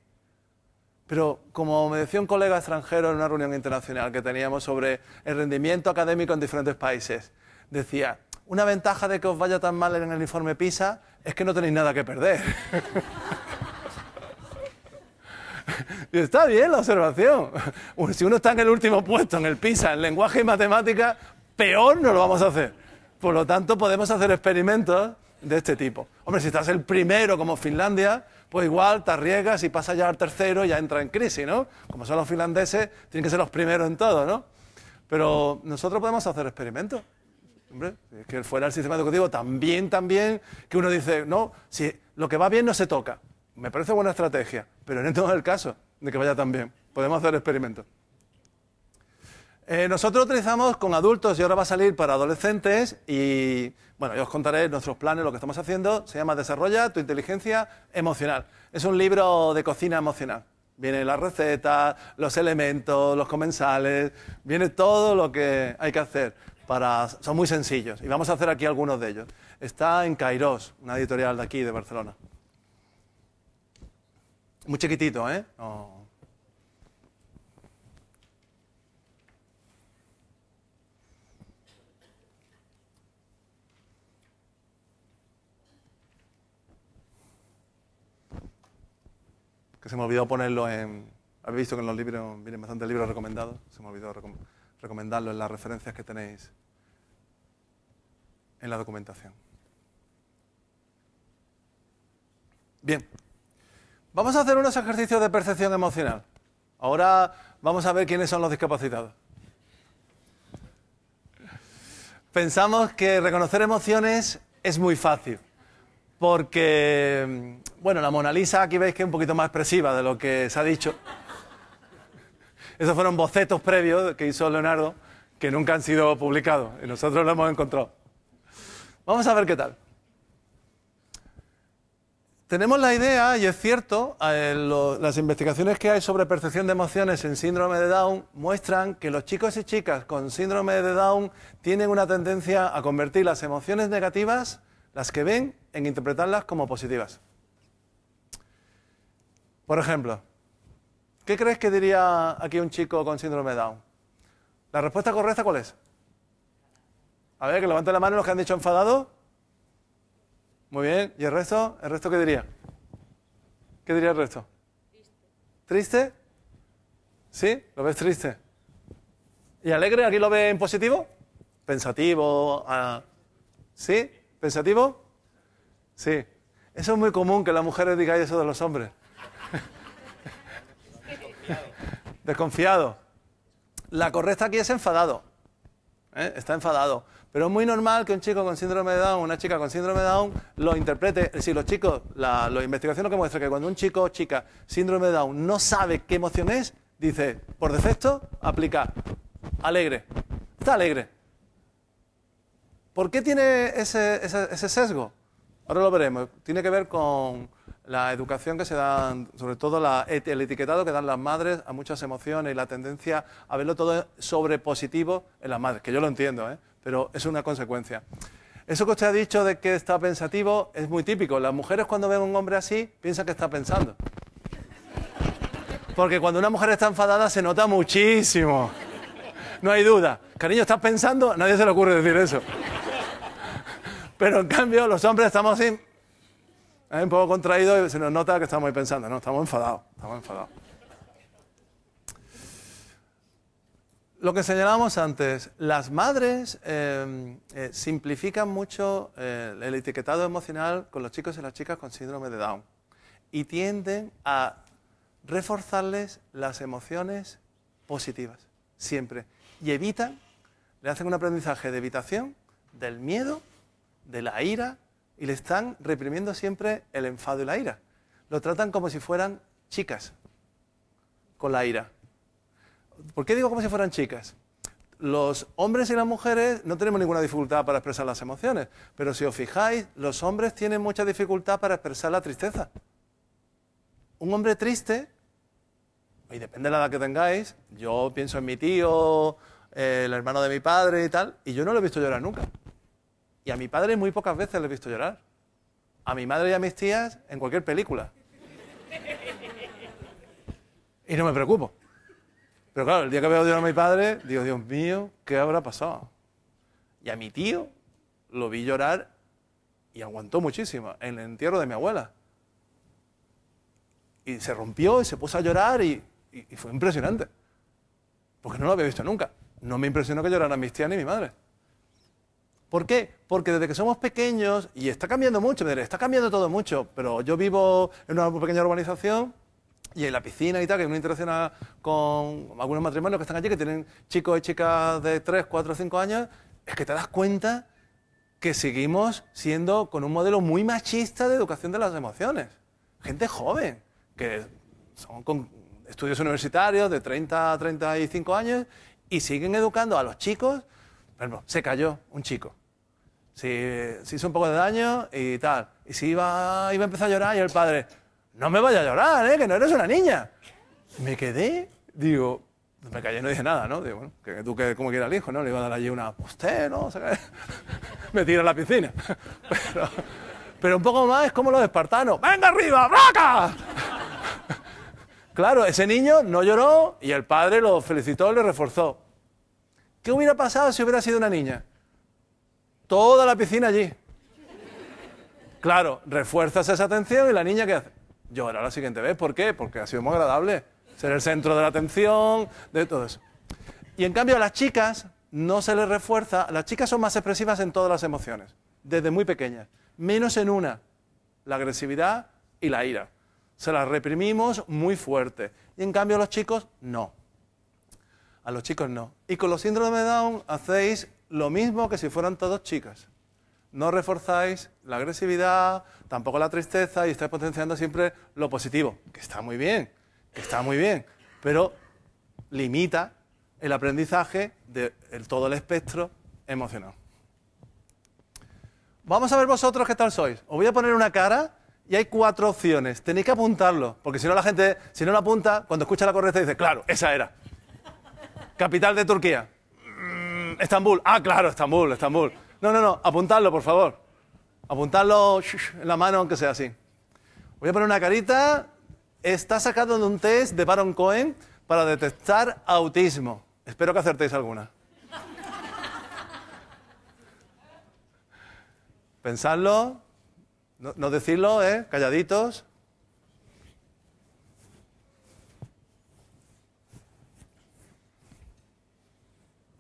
Pero como me decía un colega extranjero en una reunión internacional que teníamos sobre el rendimiento académico en diferentes países, decía, una ventaja de que os vaya tan mal en el informe PISA es que no tenéis nada que perder. Y está bien la observación. Si uno está en el último puesto en el PISA, en lenguaje y matemática, peor no lo vamos a hacer. Por lo tanto, podemos hacer experimentos de este tipo. Hombre, si estás el primero como Finlandia, pues igual te arriesgas y pasas ya al tercero y ya entra en crisis, ¿no? Como son los finlandeses, tienen que ser los primeros en todo, ¿no? Pero nosotros podemos hacer experimentos. Hombre, si es que fuera el sistema educativo también, que uno dice, no, si lo que va bien no se toca. Me parece buena estrategia, pero no es el caso de que vaya tan bien. Podemos hacer experimentos. Nosotros utilizamos con adultos y ahora va a salir para adolescentes y, bueno, yo os contaré nuestros planes, lo que estamos haciendo. Se llama Desarrolla tu inteligencia emocional. Es un libro de cocina emocional. Vienen las recetas, los elementos, los comensales, viene todo lo que hay que hacer. Son muy sencillos y vamos a hacer aquí algunos de ellos. Está en Kairos, una editorial de aquí, de Barcelona. Muy chiquitito, ¿eh? No. Que se me olvidó ponerlo en... Habéis visto que en los libros vienen bastantes libros recomendados. Se me olvidó recomendarlo en las referencias que tenéis en la documentación. Bien. Vamos a hacer unos ejercicios de percepción emocional. Ahora vamos a ver quiénes son los discapacitados. Pensamos que reconocer emociones es muy fácil. Porque, bueno, la Mona Lisa aquí veis que es un poquito más expresiva de lo que se ha dicho. Esos fueron bocetos previos que hizo Leonardo, que nunca han sido publicados, y nosotros lo hemos encontrado. Vamos a ver qué tal. Tenemos la idea, y es cierto, las investigaciones que hay sobre percepción de emociones en síndrome de Down muestran que los chicos y chicas con síndrome de Down tienen una tendencia a convertir las emociones negativas, las que ven, en interpretarlas como positivas. Por ejemplo, ¿qué crees que diría aquí un chico con síndrome de Down? ¿La respuesta correcta cuál es? A ver, que levanten la mano los que han dicho enfadado. Muy bien. ¿Y el resto? ¿El resto qué diría? ¿Qué diría el resto? ¿Triste? ¿Sí? ¿Lo ves triste? ¿Y alegre? ¿Aquí lo ves en positivo? ¿Pensativo? ¿Sí? ¿Pensativo? Sí. Eso es muy común que las mujeres digáis eso de los hombres. Desconfiado. La correcta aquí es enfadado. Está enfadado. Pero es muy normal que un chico con síndrome de Down, una chica con síndrome de Down, lo interprete. Es decir, los chicos, la investigación lo que muestra es que cuando un chico o chica síndrome de Down no sabe qué emoción es, dice, por defecto, aplica alegre. Está alegre. ¿Por qué tiene ese sesgo? Ahora lo veremos. Tiene que ver con la educación que se da, sobre todo el etiquetado que dan las madres a muchas emociones y la tendencia a verlo todo sobre positivo en las madres, que yo lo entiendo, pero es una consecuencia. Eso que usted ha dicho de que está pensativo es muy típico. Las mujeres cuando ven a un hombre así piensan que está pensando. Porque cuando una mujer está enfadada se nota muchísimo. no hay duda. Cariño, ¿estás pensando? A nadie se le ocurre decir eso. Pero en cambio, los hombres estamos así, un poco contraídos y se nos nota que estamos ahí pensando. No, estamos enfadados, estamos enfadados. Lo que señalábamos antes, las madres simplifican mucho el etiquetado emocional con los chicos y las chicas con síndrome de Down y tienden a reforzarles las emociones positivas, siempre. Y evitan, le hacen un aprendizaje de evitación del miedo, de la ira, y le están reprimiendo siempre el enfado y la ira. Lo tratan como si fueran chicas con la ira. ¿Por qué digo como si fueran chicas? Los hombres y las mujeres no tenemos ninguna dificultad para expresar las emociones, pero si os fijáis, los hombres tienen mucha dificultad para expresar la tristeza. Un hombre triste, y depende de la edad que tengáis, yo pienso en mi tío, el hermano de mi padre y tal, y yo no lo he visto llorar nunca. Y a mi padre muy pocas veces le he visto llorar. A mi madre y a mis tías en cualquier película. Y no me preocupo. Pero claro, el día que veo llorar a mi padre, digo, Dios mío, ¿qué habrá pasado? Y a mi tío lo vi llorar y aguantó muchísimo en el entierro de mi abuela. Y se rompió y se puso a llorar y fue impresionante. Porque no lo había visto nunca. No me impresionó que lloraran mis tías ni mi madre. ¿Por qué? Porque desde que somos pequeños, y está cambiando mucho, está cambiando todo mucho, pero yo vivo en una pequeña urbanización y en la piscina y tal, que uno interacciona con algunos matrimonios que están allí, que tienen chicos y chicas de 3, 4, 5 años, es que te das cuenta que seguimos siendo con un modelo muy machista de educación de las emociones. Gente joven, que son con estudios universitarios de 30 a 35 años y siguen educando a los chicos. Por ejemplo, se cayó un chico. Se hizo un poco de daño y tal. Y si iba a empezar a llorar y el padre, no me vaya a llorar, que no eres una niña. Me quedé, digo, me callé, no dije nada, ¿no? Digo, bueno, que tú que como quieras el hijo, ¿no? Le iba a dar allí una, usted, ¿no? O sea, me tira a la piscina. Pero un poco más es como los espartanos. ¡Venga arriba, braca! Claro, ese niño no lloró y el padre lo felicitó y le reforzó. ¿Qué hubiera pasado si hubiera sido una niña? Toda la piscina allí. Claro, refuerzas esa atención y la niña ¿qué hace? Llora la siguiente vez. ¿Por qué? Porque ha sido muy agradable ser el centro de la atención, de todo eso. Y en cambio a las chicas no se les refuerza. Las chicas son más expresivas en todas las emociones, desde muy pequeñas. Menos en una, la agresividad y la ira. Se las reprimimos muy fuerte. Y en cambio a los chicos, no. A los chicos no. Y con los síndromes de Down hacéis lo mismo que si fueran todos chicas. No reforzáis la agresividad, tampoco la tristeza y estáis potenciando siempre lo positivo, que está muy bien, pero limita el aprendizaje de todo el espectro emocional. Vamos a ver vosotros qué tal sois. Os voy a poner una cara y hay 4 opciones. Tenéis que apuntarlo, porque si no la gente, si no lo apunta, cuando escucha la correcta dice, claro, esa era. Capital de Turquía. Estambul. Ah, claro, Estambul. No, apuntadlo, por favor. Apuntadlo en la mano, aunque sea así. Voy a poner una carita. Está sacado de un test de Baron Cohen para detectar autismo. Espero que acertéis alguna. Pensadlo. No decirlo, calladitos.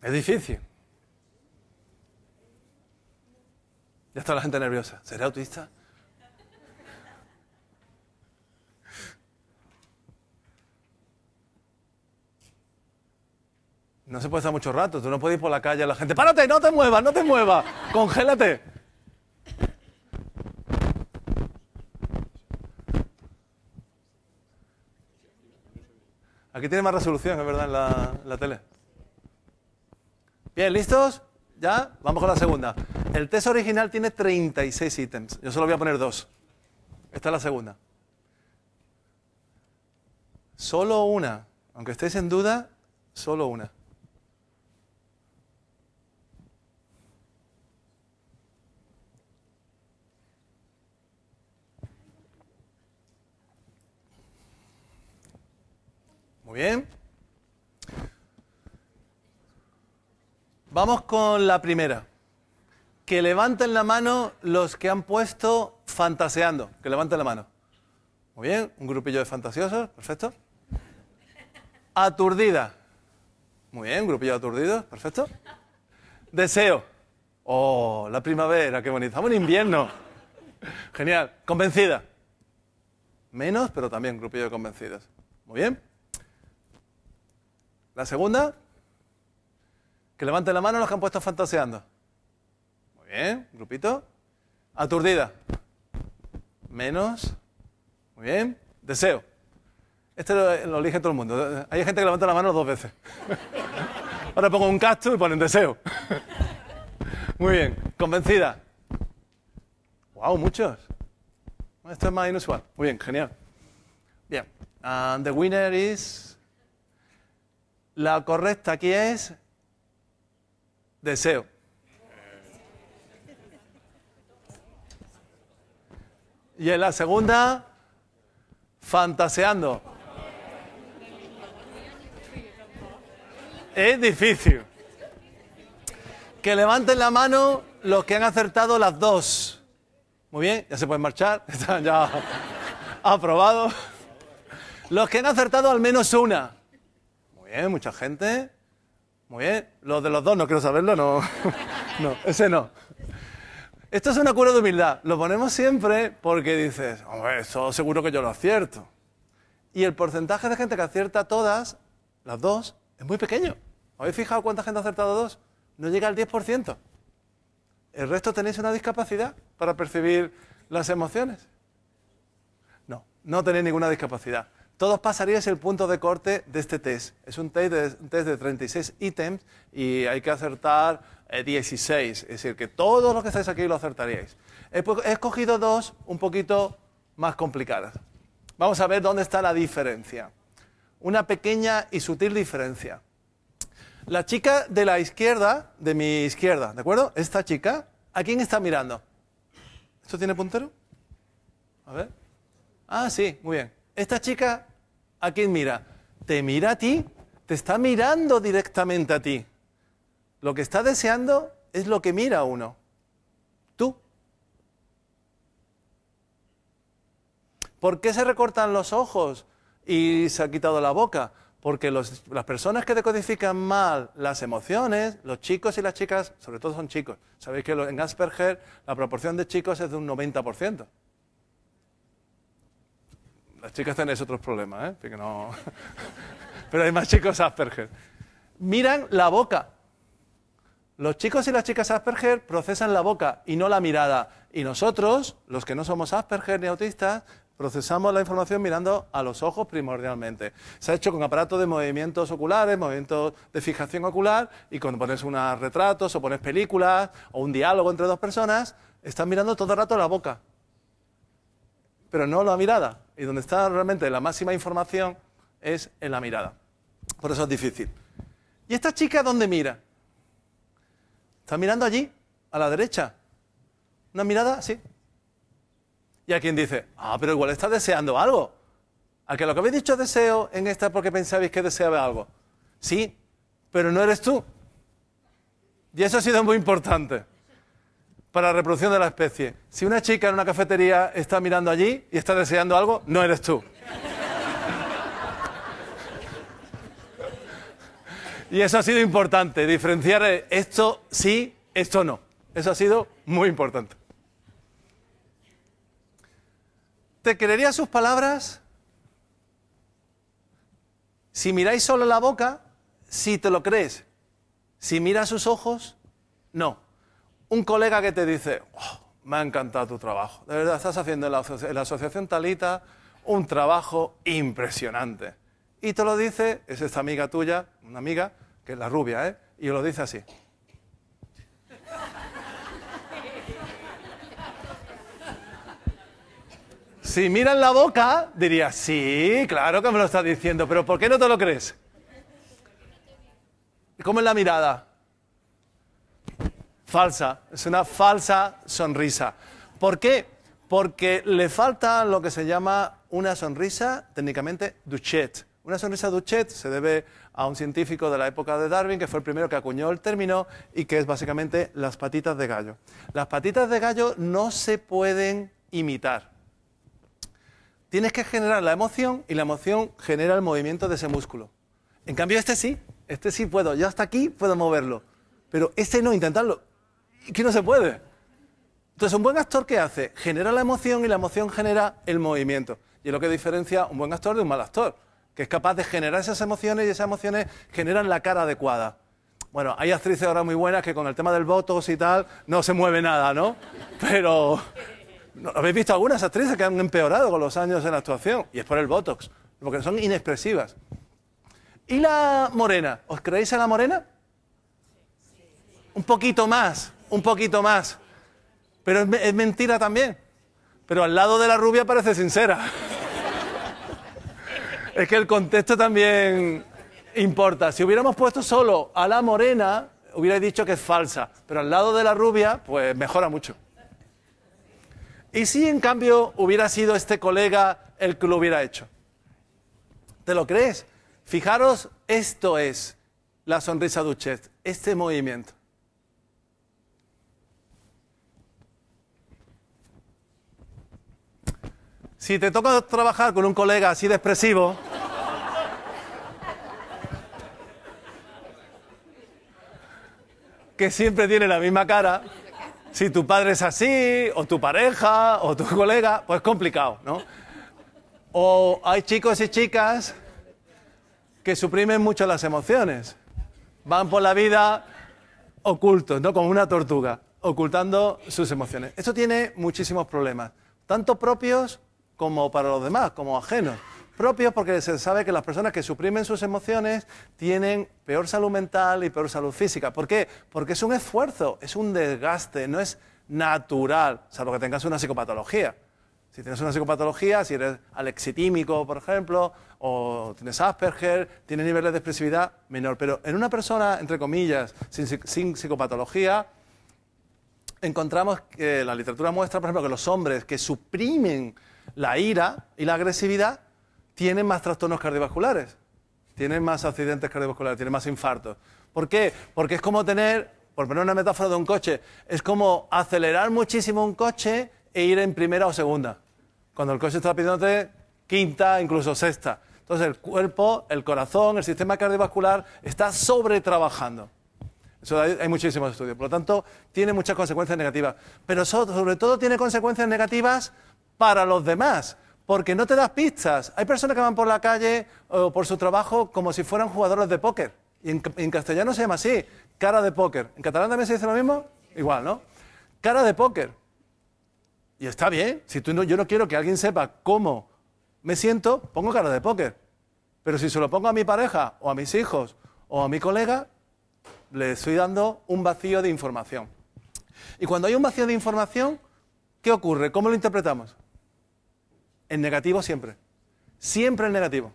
Es difícil. Ya está la gente nerviosa. ¿Seré autista? No se puede estar mucho rato. Tú no puedes ir por la calle a la gente. ¡Párate! ¡No te muevas! ¡No te muevas! ¡Congélate! Aquí tiene más resolución, es verdad, en la tele. Bien, ¿listos? ¿Ya? Vamos con la segunda. El test original tiene 36 ítems. Yo solo voy a poner 2. Esta es la segunda. Solo una. Aunque estéis en duda, solo una. Muy bien. Vamos con la primera. Que levanten la mano los que han puesto fantaseando. Que levanten la mano. Muy bien, un grupillo de fantasiosos, perfecto. Aturdida. Muy bien, un grupillo de aturdidos, perfecto. Deseo. Oh, la primavera, qué bonito. Estamos en invierno. Genial. Convencida. Menos, pero también grupillo de convencidos. Muy bien. La segunda. Que levanten la mano los que han puesto fantaseando. Muy bien, grupito. Aturdida. Menos. Muy bien. Deseo. Este lo elige todo el mundo. Hay gente que levanta la mano 2 veces. Ahora pongo un cactus y ponen deseo. Muy bien. Convencida. Wow, muchos. Esto es más inusual. Muy bien, genial. Bien. And the winner is... La correcta aquí es... Deseo. Y en la segunda... Fantaseando. Es difícil. Que levanten la mano los que han acertado las dos. Muy bien, ya se pueden marchar. Están ya aprobados. Los que han acertado al menos una. Muy bien, mucha gente. Muy bien. Los de los dos no quiero saberlo, no. No, ese no. Esto es una cura de humildad. Lo ponemos siempre porque dices, hombre, eso seguro que yo lo acierto. Y el porcentaje de gente que acierta todas, las dos, es muy pequeño. ¿Habéis fijado cuánta gente ha acertado dos? No llega al 10%. ¿El resto tenéis una discapacidad para percibir las emociones? No, no tenéis ninguna discapacidad. Todos pasaríais el punto de corte de este test. Es un test de 36 ítems y hay que acertar 16. Es decir, que todos los que estáis aquí lo acertaríais. He escogido dos un poquito más complicadas. Vamos a ver dónde está la diferencia. Una pequeña y sutil diferencia. La chica de la izquierda, de mi izquierda, ¿de acuerdo? Esta chica, ¿a quién está mirando? ¿Esto tiene puntero? A ver. Ah, sí, muy bien. Esta chica, ¿a quién mira? Te mira a ti, te está mirando directamente a ti. Lo que está deseando es lo que mira a uno. Tú. ¿Por qué se recortan los ojos y se ha quitado la boca? Porque las personas que decodifican mal las emociones, los chicos y las chicas, sobre todo son chicos. Sabéis que en Asperger la proporción de chicos es de un 90%. Las chicas tenéis otros problemas, ¿eh? Así que no... Pero hay más chicos Asperger. Miran la boca. Los chicos y las chicas Asperger procesan la boca y no la mirada. Y nosotros, los que no somos Asperger ni autistas, procesamos la información mirando a los ojos primordialmente. Se ha hecho con aparatos de movimientos oculares, movimientos de fijación ocular, y cuando pones unos retratos o pones películas o un diálogo entre dos personas, están mirando todo el rato la boca. Pero no la mirada. Y donde está realmente la máxima información es en la mirada. Por eso es difícil. ¿Y esta chica dónde mira? Está mirando allí, a la derecha. Una mirada así. Y a quien dice, pero igual está deseando algo. A que lo que habéis dicho deseo en esta porque pensabais que deseaba algo. Sí, pero no eres tú. Y eso ha sido muy importante para la reproducción de la especie. Si una chica en una cafetería está mirando allí y está deseando algo, no eres tú. Y eso ha sido importante, diferenciar esto sí, esto no. Eso ha sido muy importante. ¿Te creerías sus palabras? Si miráis solo la boca, sí te lo crees. Si miras sus ojos, no. Un colega que te dice, me ha encantado tu trabajo. De verdad, estás haciendo en la Asociación Talita un trabajo impresionante. Y te lo dice, es esta amiga tuya, una amiga, que es la rubia, ¿eh? Y lo dice así. Si miras la boca, dirías, sí, claro que me lo estás diciendo, pero ¿por qué no te lo crees? ¿Cómo es la mirada? Falsa, es una falsa sonrisa. ¿Por qué? Porque le falta lo que se llama una sonrisa técnicamente Duchet, Una sonrisa Duchenne se debe a un científico de la época de Darwin, que fue el primero que acuñó el término, y que es básicamente las patitas de gallo. Las patitas de gallo no se pueden imitar. Tienes que generar la emoción, y la emoción genera el movimiento de ese músculo. En cambio, este sí puedo. Yo hasta aquí puedo moverlo. Pero este no, intentarlo. Que no se puede. Entonces, un buen actor, ¿qué hace? Genera la emoción y la emoción genera el movimiento. Y es lo que diferencia un buen actor de un mal actor, que es capaz de generar esas emociones y esas emociones generan la cara adecuada. Bueno, hay actrices ahora muy buenas que con el tema del botox y tal no se mueve nada, ¿no? Pero ¿habéis visto algunas actrices que han empeorado con los años en la actuación? Y es por el botox, porque son inexpresivas. ¿Y la morena? ¿Os creéis en la morena? Un poquito más, un poquito más. Pero es mentira también. Pero al lado de la rubia parece sincera. Es que el contexto también importa. Si hubiéramos puesto solo a la morena, hubiera dicho que es falsa. Pero al lado de la rubia, pues mejora mucho. ¿Y si en cambio hubiera sido este colega el que lo hubiera hecho? ¿Te lo crees? Fijaros, esto es la sonrisa Duchenne, este movimiento. Si te toca trabajar con un colega así de expresivo, que siempre tiene la misma cara, si tu padre es así, o tu pareja, o tu colega, pues complicado, ¿no? O hay chicos y chicas que suprimen mucho las emociones. Van por la vida ocultos, ¿no? Como una tortuga, ocultando sus emociones. Esto tiene muchísimos problemas, tanto propios como para los demás, como ajenos. Propios porque se sabe que las personas que suprimen sus emociones tienen peor salud mental y peor salud física. ¿Por qué? Porque es un esfuerzo, es un desgaste, no es natural, salvo que tengas una psicopatología. Si tienes una psicopatología, si eres alexitímico, por ejemplo, o tienes Asperger, tienes niveles de expresividad menor. Pero en una persona, entre comillas, sin psicopatología, encontramos que la literatura muestra, por ejemplo, que los hombres que suprimen la ira y la agresividad tienen más trastornos cardiovasculares, tienen más accidentes cardiovasculares, tienen más infartos. ¿Por qué? Porque es como tener, por poner una metáfora de un coche, es como acelerar muchísimo un coche e ir en primera o segunda, cuando el coche está pidiéndote quinta, incluso sexta. Entonces el cuerpo, el corazón, el sistema cardiovascular está sobretrabajando. Eso hay muchísimos estudios. Por lo tanto, tiene muchas consecuencias negativas. Pero sobre todo tiene consecuencias negativas para los demás, porque no te das pistas. Hay personas que van por la calle o por su trabajo como si fueran jugadores de póker. Y en castellano se llama así, cara de póker. ¿En catalán también se dice lo mismo? Igual, ¿no? Cara de póker. Y está bien. Si yo no quiero que alguien sepa cómo me siento, pongo cara de póker. Pero si se lo pongo a mi pareja, o a mis hijos, o a mi colega, le estoy dando un vacío de información. Y cuando hay un vacío de información, ¿qué ocurre? ¿Cómo lo interpretamos? En negativo siempre. Siempre en negativo.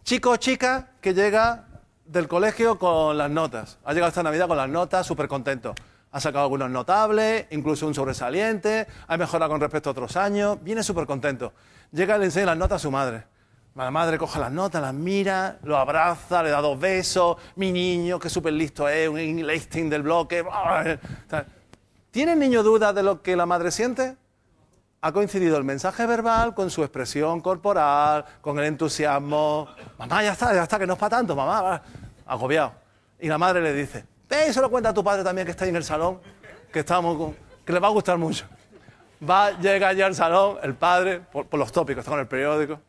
Chico o chica que llega del colegio con las notas. Ha llegado esta Navidad con las notas, súper contento. Ha sacado algunos notables, incluso un sobresaliente, ha mejorado con respecto a otros años, viene súper contento. Llega y le enseña las notas a su madre. La madre coge las notas, las mira, lo abraza, le da 2 besos. Mi niño, que súper listo es, un listing del bloque. ¿Tiene el niño dudas de lo que la madre siente? Ha coincidido el mensaje verbal con su expresión corporal, con el entusiasmo. Mamá, ya está, que no es para tanto, mamá. Agobiado. Y la madre le dice, ve y se lo cuenta a tu padre también que está ahí en el salón, que le va a gustar mucho. Llega allá al salón, el padre, por los tópicos, está con el periódico,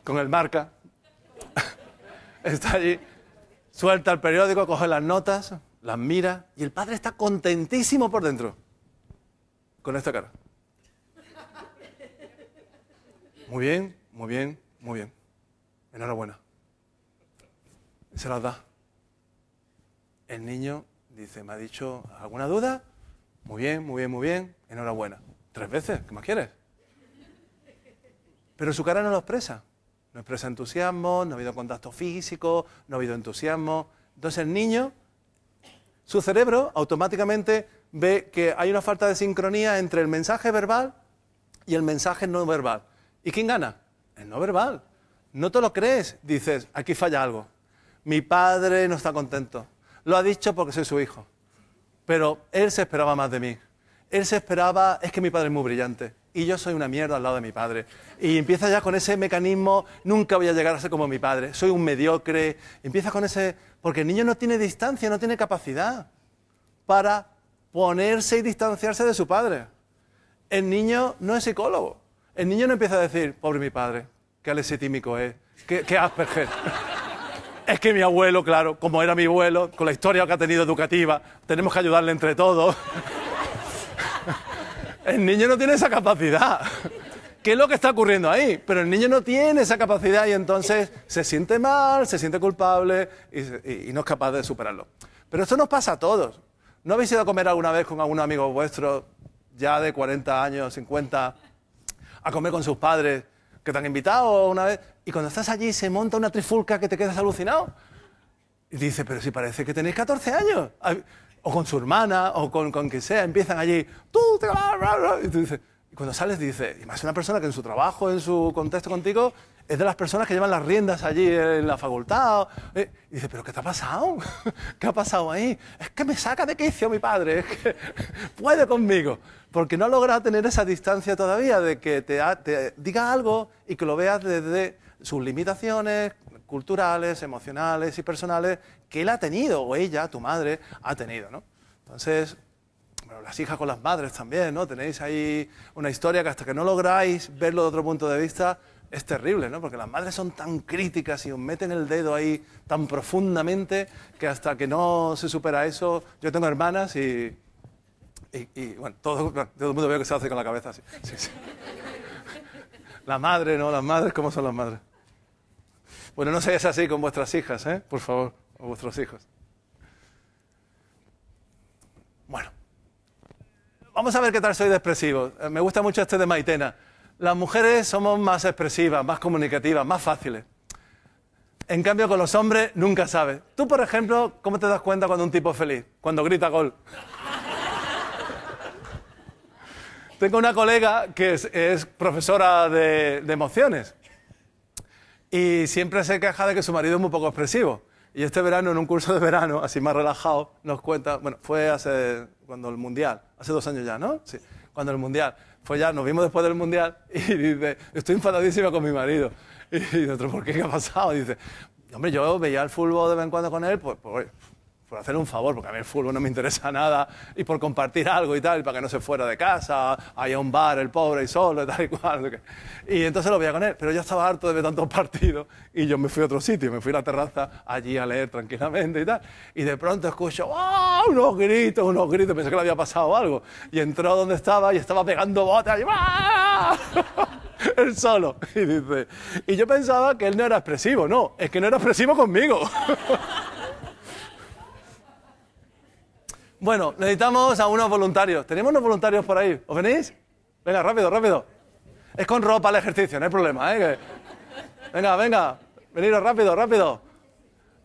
con el Marca. Está allí, suelta el periódico, coge las notas, las mira, y el padre está contentísimo por dentro, con esta cara. Muy bien, muy bien, muy bien. Enhorabuena. Y se las da. El niño dice, ¿me ha dicho alguna duda? Muy bien, muy bien, muy bien. Enhorabuena. 3 veces, ¿qué más quieres? Pero su cara no lo expresa. No expresa entusiasmo, no ha habido contacto físico, no ha habido entusiasmo. Entonces el niño, su cerebro automáticamente ve que hay una falta de sincronía entre el mensaje verbal y el mensaje no verbal. ¿Y quién gana? El no verbal. no te lo crees. Dices, aquí falla algo. Mi padre no está contento. Lo ha dicho porque soy su hijo. Pero él se esperaba más de mí. Él se esperaba, es que mi padre es muy brillante. Y yo soy una mierda al lado de mi padre. Y empieza ya con ese mecanismo, nunca voy a llegar a ser como mi padre. Soy un mediocre. Empieza con ese... Porque el niño no tiene distancia, no tiene capacidad para ponerse y distanciarse de su padre. El niño no es psicólogo. El niño no empieza a decir, pobre mi padre, qué alesetímico es, qué Asperger. Es que mi abuelo, claro, como era mi abuelo, con la historia que ha tenido educativa, tenemos que ayudarle entre todos. El niño no tiene esa capacidad. ¿Qué es lo que está ocurriendo ahí? Pero el niño no tiene esa capacidad y entonces se siente mal, se siente culpable y no es capaz de superarlo. Pero esto nos pasa a todos. ¿No habéis ido a comer alguna vez con algún amigo vuestro, ya de 40 años, 50, a comer con sus padres, que te han invitado una vez, y cuando estás allí se monta una trifulca que te quedas alucinado? Y dice, pero si parece que tenéis 14 años. O con su hermana, o con quien sea, empiezan allí, tú te vas, y tú dices, y cuando sales dices, y más una persona que en su trabajo, en su contexto contigo, es de las personas que llevan las riendas allí en la facultad. Y dice, ¿pero qué te ha pasado? ¿Qué ha pasado ahí? Es que me saca de quicio mi padre, es que puede conmigo. Porque no ha logrado tener esa distancia todavía de que te diga algo y que lo veas desde sus limitaciones culturales, emocionales y personales que él ha tenido, o ella, tu madre, ha tenido, ¿no? Entonces, bueno, las hijas con las madres también, ¿no? Tenéis ahí una historia que hasta que no lográis verlo de otro punto de vista, es terrible, ¿no? Porque las madres son tan críticas y os meten el dedo ahí tan profundamente que hasta que no se supera eso... Yo tengo hermanas y bueno, todo el mundo veo que se hace con la cabeza así. Sí, sí. La madre, ¿no? Las madres, ¿cómo son las madres? Bueno, no seáis así con vuestras hijas, ¿eh? Por favor, o vuestros hijos. Bueno, vamos a ver qué tal soy de expresivo. Me gusta mucho este de Maitena. Las mujeres somos más expresivas, más comunicativas, más fáciles. En cambio, con los hombres nunca sabes. Tú, por ejemplo, ¿cómo te das cuenta cuando un tipo es feliz? Cuando grita gol. Tengo una colega que es profesora de emociones y siempre se queja de que su marido es muy poco expresivo. Y este verano, en un curso de verano, así más relajado, nos cuenta... Bueno, fue cuando el Mundial, hace 2 años ya, ¿no? Sí, cuando el Mundial. Fue ya, nos vimos después del Mundial y dice, estoy enfadadísima con mi marido. Y nosotros, ¿por qué? ¿Qué ha pasado? Y dice, hombre, yo veía el fútbol de vez en cuando con él, pues por hacerle un favor, porque a mí el fútbol no me interesa nada, y por compartir algo y tal, para que no se fuera de casa, ahí a un bar, el pobre y solo, y tal y cual. Y entonces lo veía con él, pero yo estaba harto de ver tantos partidos, y yo me fui a otro sitio, me fui a la terraza, allí a leer tranquilamente y tal, y de pronto escucho, ¡oh! unos gritos, pensé que le había pasado algo, y entró donde estaba, y estaba pegando botas, y ¡ah! Él solo, y yo pensaba que él no era expresivo, no, es que no era expresivo conmigo. Bueno, necesitamos a unos voluntarios. ¿Tenemos unos voluntarios por ahí? ¿Os venís? Venga, rápido, rápido. Es con ropa el ejercicio, no hay problema, ¿eh? Venga, veniros rápido, rápido.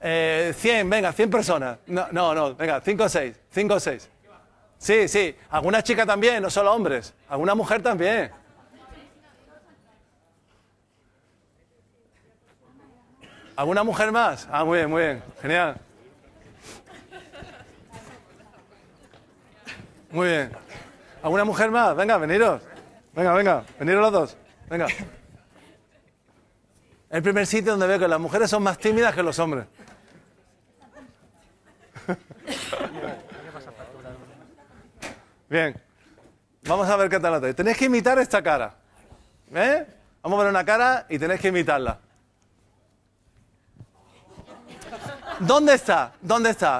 100, venga, 100 personas. No, venga, 5 o 6. Sí. Alguna chica también, no solo hombres. Alguna mujer también. ¿Alguna mujer más? Ah, muy bien, genial. Muy bien. ¿Alguna mujer más? Venga, veniros. Venga, veniros los dos. Venga. El primer sitio donde veo que las mujeres son más tímidas que los hombres. Bien. Vamos a ver qué tal la tenéis. Tenéis que imitar esta cara. ¿Eh? Vamos a ver una cara y tenéis que imitarla. ¿Dónde está?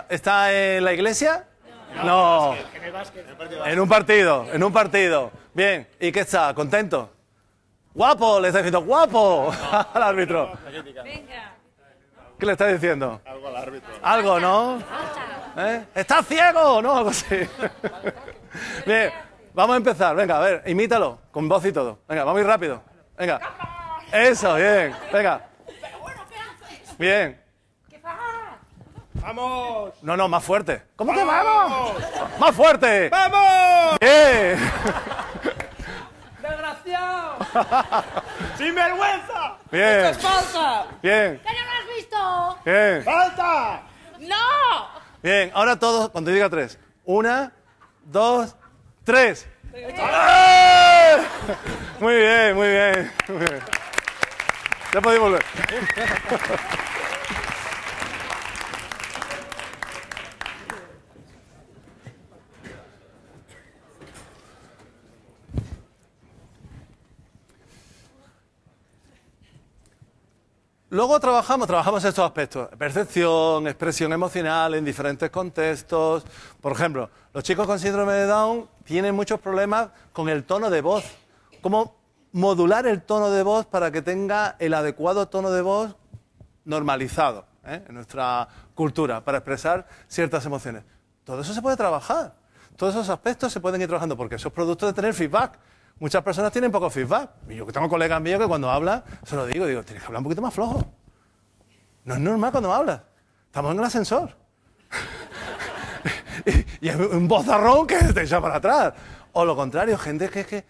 ¿Está en la iglesia? No. En un partido. Bien. ¿Y qué está? ¿Contento? ¡Guapo! Le está diciendo ¡guapo! Al árbitro. ¿Qué le está diciendo? Algo al árbitro. Algo, ¿no? ¿Estás ciego? ¿No? Algo así. Bien. Vamos a empezar. Venga, a ver, imítalo. Con voz y todo. Venga, vamos a ir rápido. Venga. Eso, bien. Venga. Bien. ¡Vamos! No, más fuerte. ¿Cómo que vamos? ¡Más fuerte! ¡Vamos! ¡Bien! ¡Desgraciado! ¡Callao! ¡Sin vergüenza! Bien. ¡Esto es falta! Bien, ¿Que no lo has visto? bien. ¡Falta! ¡No! Bien, ahora todos, cuando diga 3. 1, 2, 3. ¡Eh! Muy bien, muy bien, muy bien. Ya podéis volver. Luego trabajamos estos aspectos, percepción, expresión emocional en diferentes contextos. Por ejemplo, los chicos con síndrome de Down tienen muchos problemas con el tono de voz. Cómo modular el tono de voz para que tenga el adecuado tono de voz normalizado en nuestra cultura, para expresar ciertas emociones. Todo eso se puede trabajar. Todos esos aspectos se pueden ir trabajando porque eso es producto de tener feedback. Muchas personas tienen poco feedback. Y yo que tengo colegas míos que cuando hablan, se lo digo, tienes que hablar un poquito más flojo. No es normal cuando hablas. Estamos en el ascensor. y es un bozarrón que te echa para atrás. O lo contrario, gente que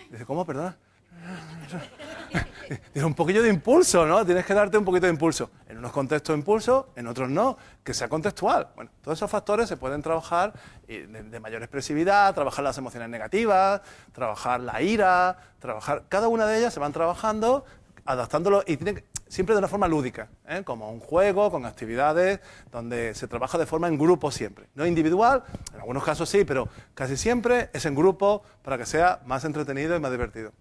dice, ¿cómo? Perdona. Tiene un poquillo de impulso, ¿no? Tienes que darte un poquito de impulso. En unos contextos impulso, en otros no, que sea contextual. Bueno, todos esos factores se pueden trabajar de mayor expresividad, trabajar las emociones negativas, trabajar la ira, cada una de ellas se van trabajando, adaptándolo y siempre de una forma lúdica, como un juego, con actividades, donde se trabaja de forma en grupo siempre. No individual, en algunos casos sí, pero casi siempre es en grupo para que sea más entretenido y más divertido.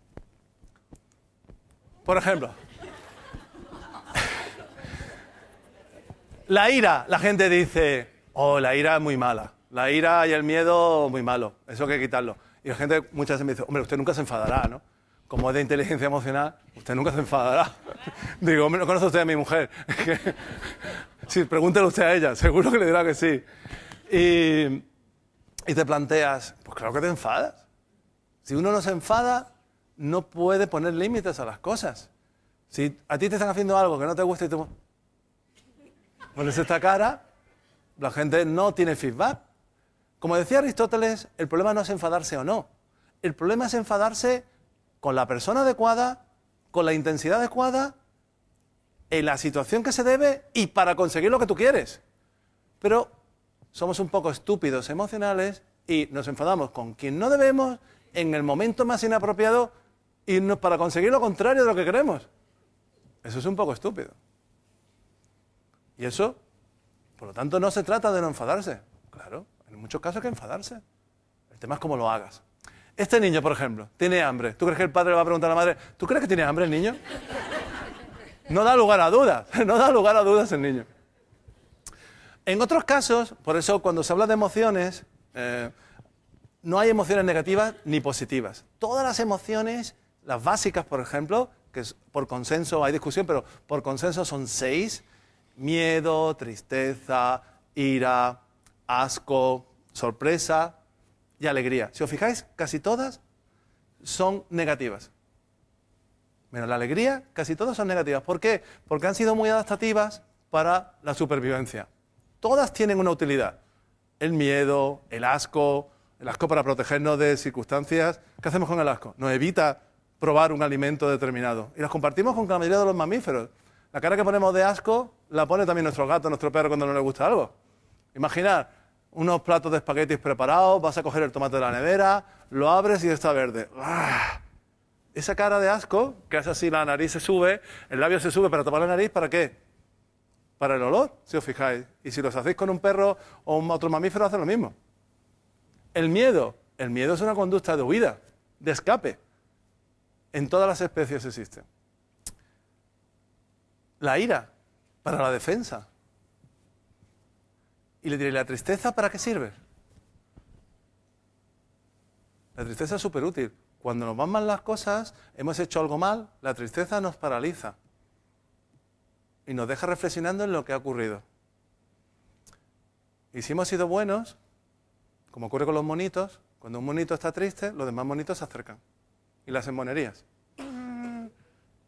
Por ejemplo, la ira, la gente dice, oh, la ira es muy mala, la ira y el miedo muy malo, eso hay que quitarlo. Y la gente muchas veces me dice, hombre, usted nunca se enfadará, ¿no? Como es de inteligencia emocional, usted nunca se enfadará. Digo, hombre, ¿no conoce usted a mi mujer? Sí, pregúntele usted a ella, seguro que le dirá que sí. Y te planteas, pues claro que te enfadas. Si uno no se enfada, no puede poner límites a las cosas. Si a ti te están haciendo algo que no te gusta y tú pones esta cara, la gente no tiene feedback. Como decía Aristóteles, el problema no es enfadarse o no. El problema es enfadarse con la persona adecuada, con la intensidad adecuada, en la situación que se debe y para conseguir lo que tú quieres. Pero somos un poco estúpidos emocionales y nos enfadamos con quien no debemos en el momento más inapropiado y para conseguir lo contrario de lo que queremos. Eso es un poco estúpido. Y eso, por lo tanto, no se trata de no enfadarse. Claro, en muchos casos hay que enfadarse. El tema es cómo lo hagas. Este niño, por ejemplo, tiene hambre. ¿Tú crees que el padre le va a preguntar a la madre, ¿tú crees que tiene hambre el niño? No da lugar a dudas, no da lugar a dudas el niño. En otros casos, por eso cuando se habla de emociones, no hay emociones negativas ni positivas. Todas las emociones, las básicas, por ejemplo, que es por consenso, hay discusión, pero por consenso son 6. Miedo, tristeza, ira, asco, sorpresa y alegría. Si os fijáis, casi todas son negativas. Menos la alegría, casi todas son negativas. ¿Por qué? Porque han sido muy adaptativas para la supervivencia. Todas tienen una utilidad. El miedo, el asco para protegernos de circunstancias. ¿Qué hacemos con el asco? Nos evita probar un alimento determinado. Y las compartimos con la mayoría de los mamíferos. La cara que ponemos de asco la pone también nuestro gato, nuestro perro cuando no le gusta algo. Imaginad unos platos de espaguetis preparados, vas a coger el tomate de la nevera, lo abres y está verde. ¡Ah! Esa cara de asco, que hace así, la nariz se sube, el labio se sube para tapar la nariz, ¿para qué? Para el olor, si os fijáis. Y si los hacéis con un perro o otro mamífero, hacen lo mismo. El miedo es una conducta de huida, de escape. En todas las especies existe. La ira, para la defensa. Y le diré, ¿la tristeza para qué sirve? La tristeza es súper útil. Cuando nos van mal las cosas, hemos hecho algo mal, la tristeza nos paraliza. Y nos deja reflexionando en lo que ha ocurrido. Y si hemos sido buenos, como ocurre con los monitos, cuando un monito está triste, los demás monitos se acercan. Y le hacen monerías.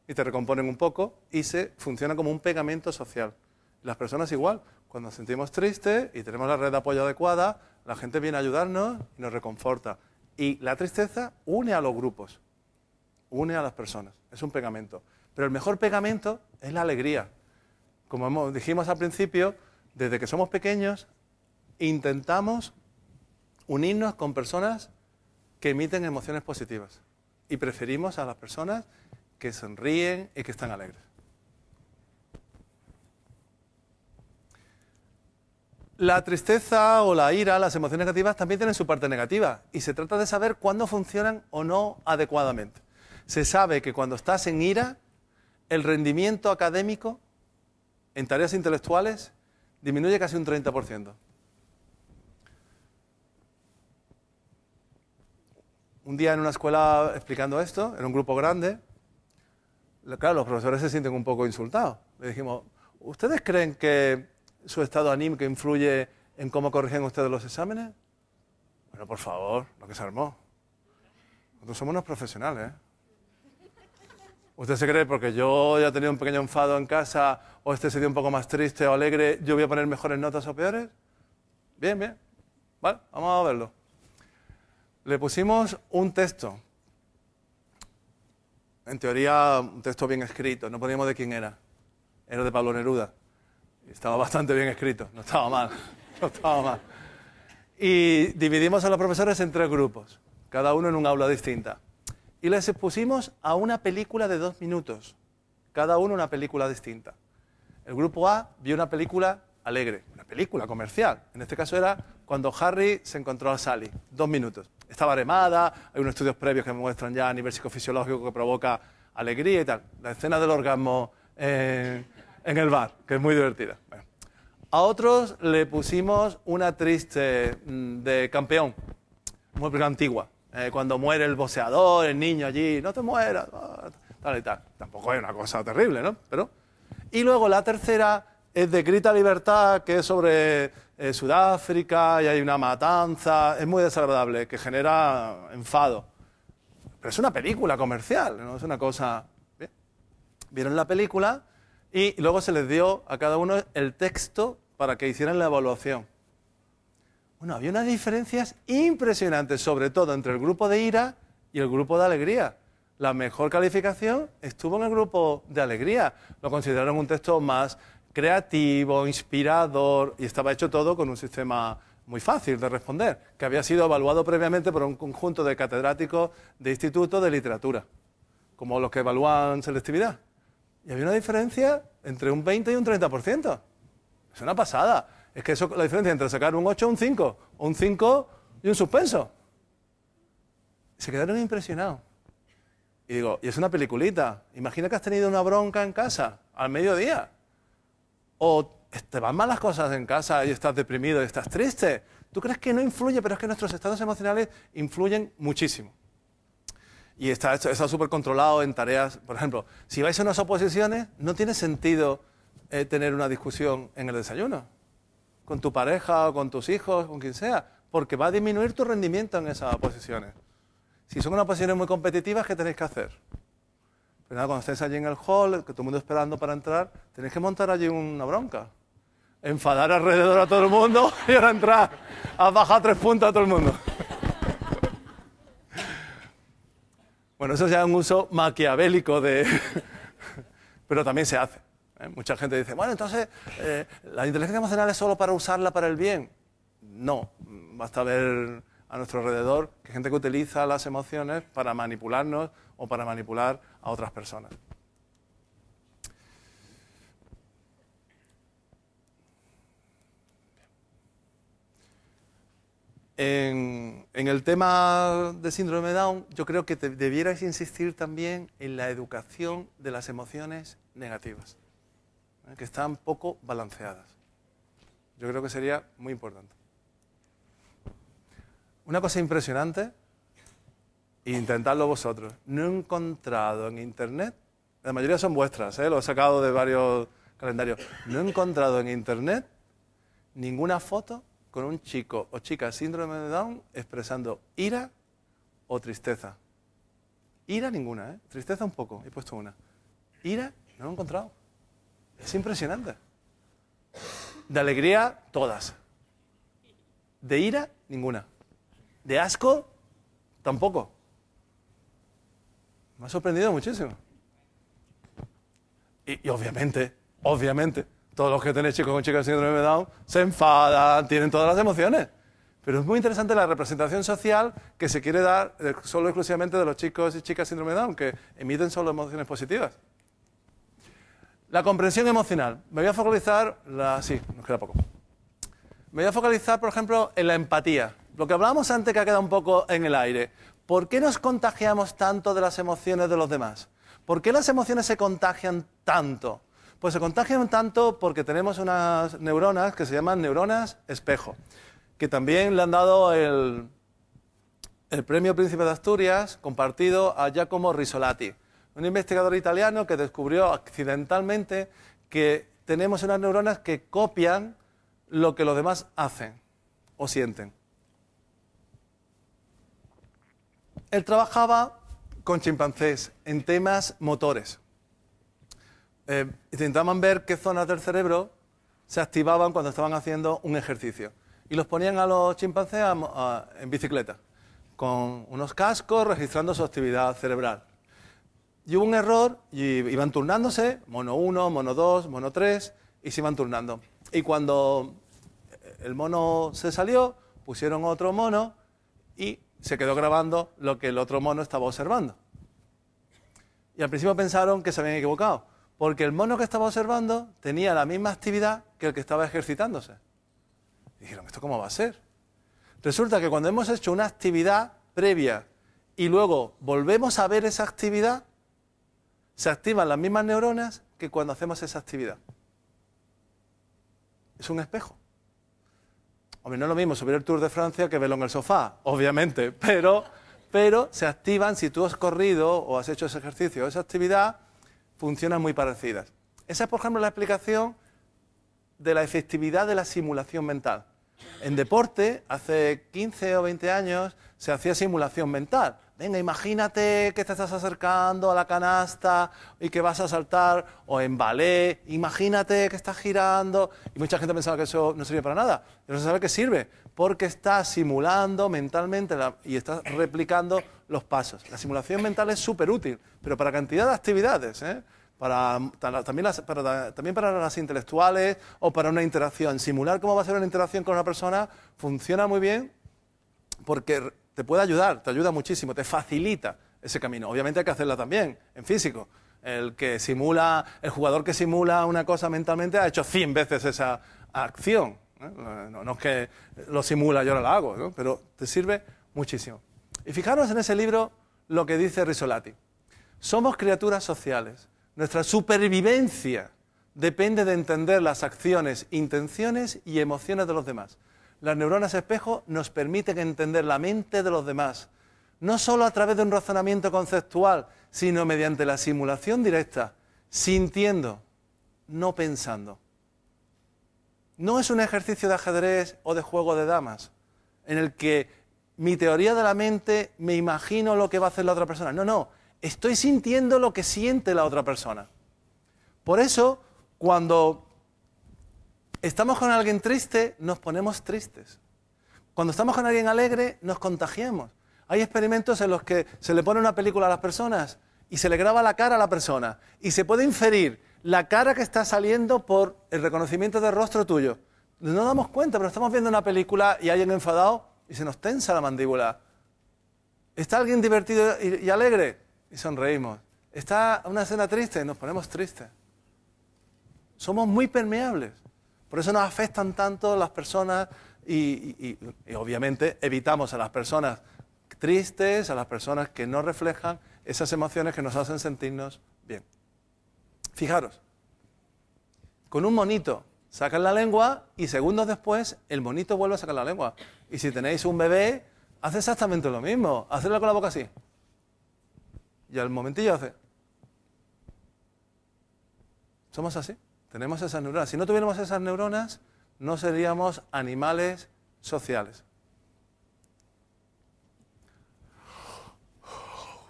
Y te recomponen un poco y funciona como un pegamento social. Las personas igual. Cuando nos sentimos tristes y tenemos la red de apoyo adecuada, la gente viene a ayudarnos y nos reconforta. Y la tristeza une a los grupos, une a las personas, es un pegamento. Pero el mejor pegamento es la alegría. Como dijimos al principio, desde que somos pequeños intentamos unirnos con personas que emiten emociones positivas y preferimos a las personas que sonríen y que están alegres. La tristeza o la ira, las emociones negativas, también tienen su parte negativa y se trata de saber cuándo funcionan o no adecuadamente. Se sabe que cuando estás en ira, el rendimiento académico en tareas intelectuales disminuye casi un 30%. Un día en una escuela explicando esto, en un grupo grande, claro, los profesores se sienten un poco insultados. Le dijimos, ¿ustedes creen que su estado anímico influye en cómo corrigen ustedes los exámenes? Bueno, por favor, lo que se armó. Nosotros somos unos profesionales, ¿eh? ¿Usted se cree porque yo ya he tenido un pequeño enfado en casa o este se dio un poco más triste o alegre, yo voy a poner mejores notas o peores? Bien, bien. Vale, vamos a verlo. Le pusimos un texto. En teoría, un texto bien escrito. No poníamos de quién era. Era de Pablo Neruda. Y estaba bastante bien escrito. No estaba mal. No estaba mal. Y dividimos a los profesores en 3 grupos. Cada uno en un aula distinta. Y les expusimos a una película de 2 minutos. Cada uno una película distinta. El grupo A vio una película alegre. Una película comercial. En este caso era cuando Harry se encontró a Sally. 2 minutos. Estaba remada, hay unos estudios previos que me muestran ya a nivel psicofisiológico que provoca alegría y tal. La escena del orgasmo en el bar, que es muy divertida. Bueno. A otros le pusimos una triste de Campeón, muy antigua. Cuando muere el boxeador, el niño allí, no te mueras, tal y tal. Tampoco es una cosa terrible, ¿no? Pero... Y luego la tercera es de Grita Libertad, que es sobre Sudáfrica y hay una matanza. Es muy desagradable, que genera enfado. Pero es una película comercial, no es una cosa... Bien. Vieron la película y luego se les dio a cada uno el texto para que hicieran la evaluación. Bueno, había unas diferencias impresionantes, sobre todo entre el grupo de ira y el grupo de alegría. La mejor calificación estuvo en el grupo de alegría. Lo consideraron un texto más creativo, inspirador, y estaba hecho todo con un sistema muy fácil de responder, que había sido evaluado previamente por un conjunto de catedráticos de instituto de literatura, como los que evalúan selectividad. Y había una diferencia entre un 20 y un 30%. Es una pasada. Es que eso, la diferencia entre sacar un 8 o un 5, o un 5 y un suspenso. Se quedaron impresionados. Y digo, y es una peliculita. Imagina que has tenido una bronca en casa, al mediodía. O te van mal las cosas en casa y estás deprimido y estás triste. ¿Tú crees que no influye? Pero es que nuestros estados emocionales influyen muchísimo. Y está súper controlado en tareas. Por ejemplo, si vais a unas oposiciones, no tiene sentido tener una discusión en el desayuno. Con tu pareja o con tus hijos, con quien sea. Porque va a disminuir tu rendimiento en esas oposiciones. Si son unas oposiciones muy competitivas, ¿qué tenéis que hacer? Pero nada, cuando estéis allí en el hall, que todo el mundo esperando para entrar, tenéis que montar allí una bronca. Enfadar alrededor a todo el mundo y ahora entrar. Has bajado 3 puntos a todo el mundo. Bueno, eso ya es un uso maquiavélico de... Pero también se hace. Mucha gente dice, bueno, entonces, ¿la inteligencia emocional es solo para usarla para el bien? No, basta ver a nuestro alrededor que hay gente que utiliza las emociones para manipularnos o para manipular a otras personas. En el tema de síndrome de Down, yo creo que debierais insistir también en la educación de las emociones negativas, que están poco balanceadas. Yo creo que sería muy importante. Una cosa impresionante, intentadlo vosotros. No he encontrado en Internet, la mayoría son vuestras, lo he sacado de varios calendarios, no he encontrado en Internet ninguna foto con un chico o chica síndrome de Down expresando ira o tristeza. Ira ninguna, tristeza un poco, he puesto una. Ira no lo he encontrado. Es impresionante. De alegría, todas. De ira, ninguna. De asco, tampoco. Me ha sorprendido muchísimo. Y obviamente, todos los que tenéis chicos con chicas con síndrome de Down se enfadan, tienen todas las emociones. Pero es muy interesante la representación social que se quiere dar solo exclusivamente de los chicos y chicas síndrome de Down, que emiten solo emociones positivas. La comprensión emocional. Me voy a focalizar, sí, nos queda poco. Me voy a focalizar, por ejemplo, en la empatía. Lo que hablábamos antes que ha quedado un poco en el aire. ¿Por qué nos contagiamos tanto de las emociones de los demás? ¿Por qué las emociones se contagian tanto? Pues se contagian tanto porque tenemos unas neuronas que se llaman neuronas espejo, que también le han dado el premio Príncipe de Asturias compartido a Giacomo Risolati, un investigador italiano que descubrió accidentalmente que tenemos unas neuronas que copian lo que los demás hacen o sienten. Él trabajaba con chimpancés en temas motores. Intentaban ver qué zonas del cerebro se activaban cuando estaban haciendo un ejercicio. Y los ponían a los chimpancés en bicicleta, con unos cascos registrando su actividad cerebral. Y hubo un error y iban turnándose, mono 1, mono 2, mono 3, y se iban turnando. Y cuando el mono se salió, pusieron otro mono y se quedó grabando lo que el otro mono estaba observando. Y al principio pensaron que se habían equivocado, porque el mono que estaba observando tenía la misma actividad que el que estaba ejercitándose. Y dijeron, ¿esto cómo va a ser? Resulta que cuando hemos hecho una actividad previa y luego volvemos a ver esa actividad, se activan las mismas neuronas que cuando hacemos esa actividad. Es un espejo. Hombre, no es lo mismo subir el Tour de Francia que verlo en el sofá, obviamente, pero se activan, si tú has corrido o has hecho ese ejercicio o esa actividad, funcionan muy parecidas. Esa es, por ejemplo, la explicación de la efectividad de la simulación mental. En deporte, hace 15 o 20 años, se hacía simulación mental. Venga, imagínate que te estás acercando a la canasta y que vas a saltar, o en ballet, imagínate que estás girando. Y mucha gente pensaba que eso no servía para nada. Pero se sabe que sirve, porque estás simulando mentalmente y estás replicando los pasos. La simulación mental es súper útil, pero para cantidad de actividades, también para las intelectuales o para una interacción. Simular cómo va a ser una interacción con una persona funciona muy bien porque te puede ayudar, te ayuda muchísimo, te facilita ese camino. Obviamente hay que hacerla también en físico. El jugador que simula una cosa mentalmente ha hecho 100 veces esa acción. No es que lo simula y ahora la hago, ¿no? Pero te sirve muchísimo. Y fijaros en ese libro lo que dice Risolati. Somos criaturas sociales. Nuestra supervivencia depende de entender las acciones, intenciones y emociones de los demás. Las neuronas espejo nos permiten entender la mente de los demás, no solo a través de un razonamiento conceptual, sino mediante la simulación directa, sintiendo, no pensando. No es un ejercicio de ajedrez o de juego de damas, en el que mi teoría de la mente me imagino lo que va a hacer la otra persona. No, estoy sintiendo lo que siente la otra persona. Por eso, cuando estamos con alguien triste, nos ponemos tristes. Cuando estamos con alguien alegre, nos contagiamos. Hay experimentos en los que se le pone una película a las personas y se le graba la cara a la persona y se puede inferir la cara que está saliendo por el reconocimiento del rostro tuyo. No nos damos cuenta, pero estamos viendo una película y hay alguien enfadado y se nos tensa la mandíbula. ¿Está alguien divertido y alegre? Y sonreímos. ¿Está una escena triste? Y nos ponemos tristes. Somos muy permeables. Por eso nos afectan tanto las personas y obviamente evitamos a las personas tristes, a las personas que no reflejan esas emociones que nos hacen sentirnos bien. Fijaros, con un monito sacan la lengua y segundos después el monito vuelve a sacar la lengua. Y si tenéis un bebé, hace exactamente lo mismo. Hacerlo con la boca así. Y al momentillo hace. Somos así. Tenemos esas neuronas. Si no tuviéramos esas neuronas, no seríamos animales sociales.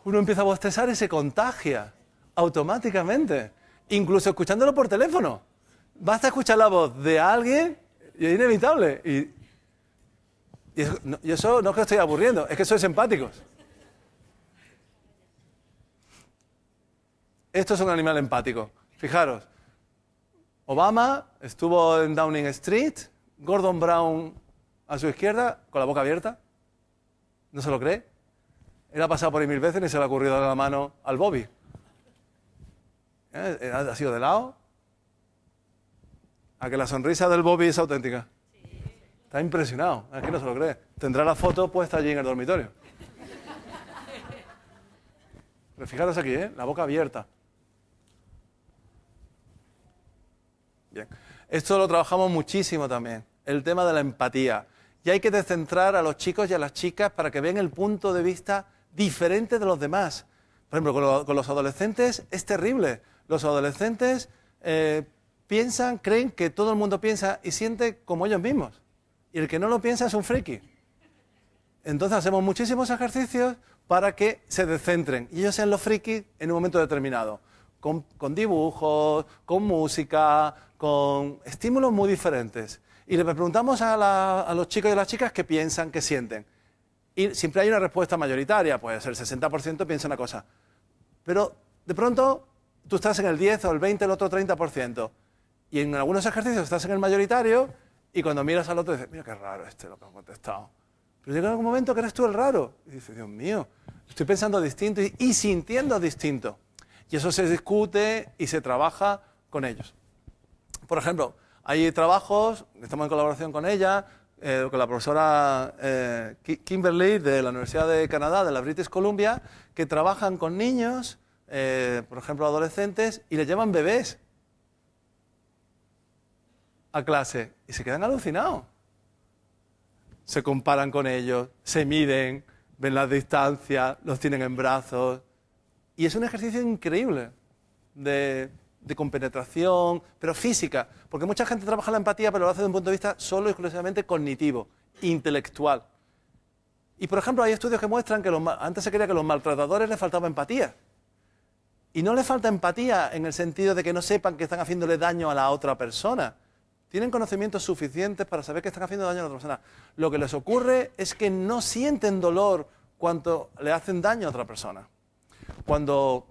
Uno empieza a bostezar y se contagia automáticamente, incluso escuchándolo por teléfono. Basta escuchar la voz de alguien y es inevitable. Y eso no es que estoy aburriendo, es que sois empáticos. Esto es un animal empático. Fijaros, Obama estuvo en Downing Street, Gordon Brown a su izquierda, con la boca abierta. ¿No se lo cree? Él ha pasado por ahí 1000 veces y se le ha ocurrido dar la mano al Bobby. ¿Ha sido de lado? ¿A que la sonrisa del Bobby es auténtica? Está impresionado, es que no se lo cree. Tendrá la foto puesta allí en el dormitorio. Pero fijaros aquí, la boca abierta. Bien. Esto lo trabajamos muchísimo también, el tema de la empatía. Y hay que descentrar a los chicos y a las chicas para que vean el punto de vista diferente de los demás. Por ejemplo, con los adolescentes es terrible. Los adolescentes creen que todo el mundo piensa y siente como ellos mismos. Y el que no lo piensa es un friki. Entonces hacemos muchísimos ejercicios para que se descentren y ellos sean los frikis en un momento determinado. Con dibujos, con música, con estímulos muy diferentes. Y le preguntamos a los chicos y a las chicas qué piensan, qué sienten. Y siempre hay una respuesta mayoritaria, pues el 60% piensa una cosa. Pero de pronto tú estás en el 10 o el 20, el otro 30%. Y en algunos ejercicios estás en el mayoritario y cuando miras al otro dices, mira qué raro lo que han contestado. Pero llega algún momento que eres tú el raro. Y dices, Dios mío, estoy pensando distinto y sintiendo distinto. Y eso se discute y se trabaja con ellos. Por ejemplo, hay trabajos, estamos en colaboración con ella, con la profesora Kimberly de la Universidad de Canadá, de la British Columbia, que trabajan con niños, por ejemplo adolescentes, y les llevan bebés a clase y se quedan alucinados. Se comparan con ellos, se miden, ven las distancias, los tienen en brazos. Y es un ejercicio increíble de compenetración, pero física. Porque mucha gente trabaja la empatía, pero lo hace desde un punto de vista solo y exclusivamente cognitivo, intelectual. Y, por ejemplo, hay estudios que muestran que antes se creía que a los maltratadores les faltaba empatía. Y no les falta empatía en el sentido de que no sepan que están haciéndole daño a la otra persona. Tienen conocimientos suficientes para saber que están haciendo daño a la otra persona. Lo que les ocurre es que no sienten dolor cuando le hacen daño a otra persona. Cuando,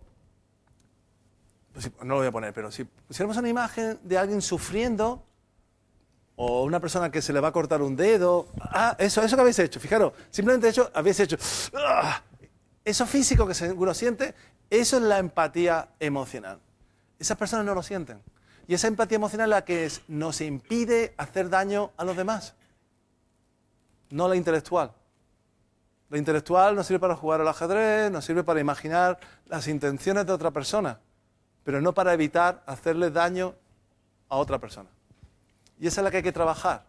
pues no lo voy a poner, pero si pusiéramos una imagen de alguien sufriendo, o una persona que se le va a cortar un dedo, eso que habéis hecho, fijaros, simplemente habéis hecho, eso físico que uno siente, eso es la empatía emocional. Esas personas no lo sienten. Y esa empatía emocional es la que nos impide hacer daño a los demás, no la intelectual. La intelectual nos sirve para jugar al ajedrez, nos sirve para imaginar las intenciones de otra persona, pero no para evitar hacerle daño a otra persona. Y esa es la que hay que trabajar.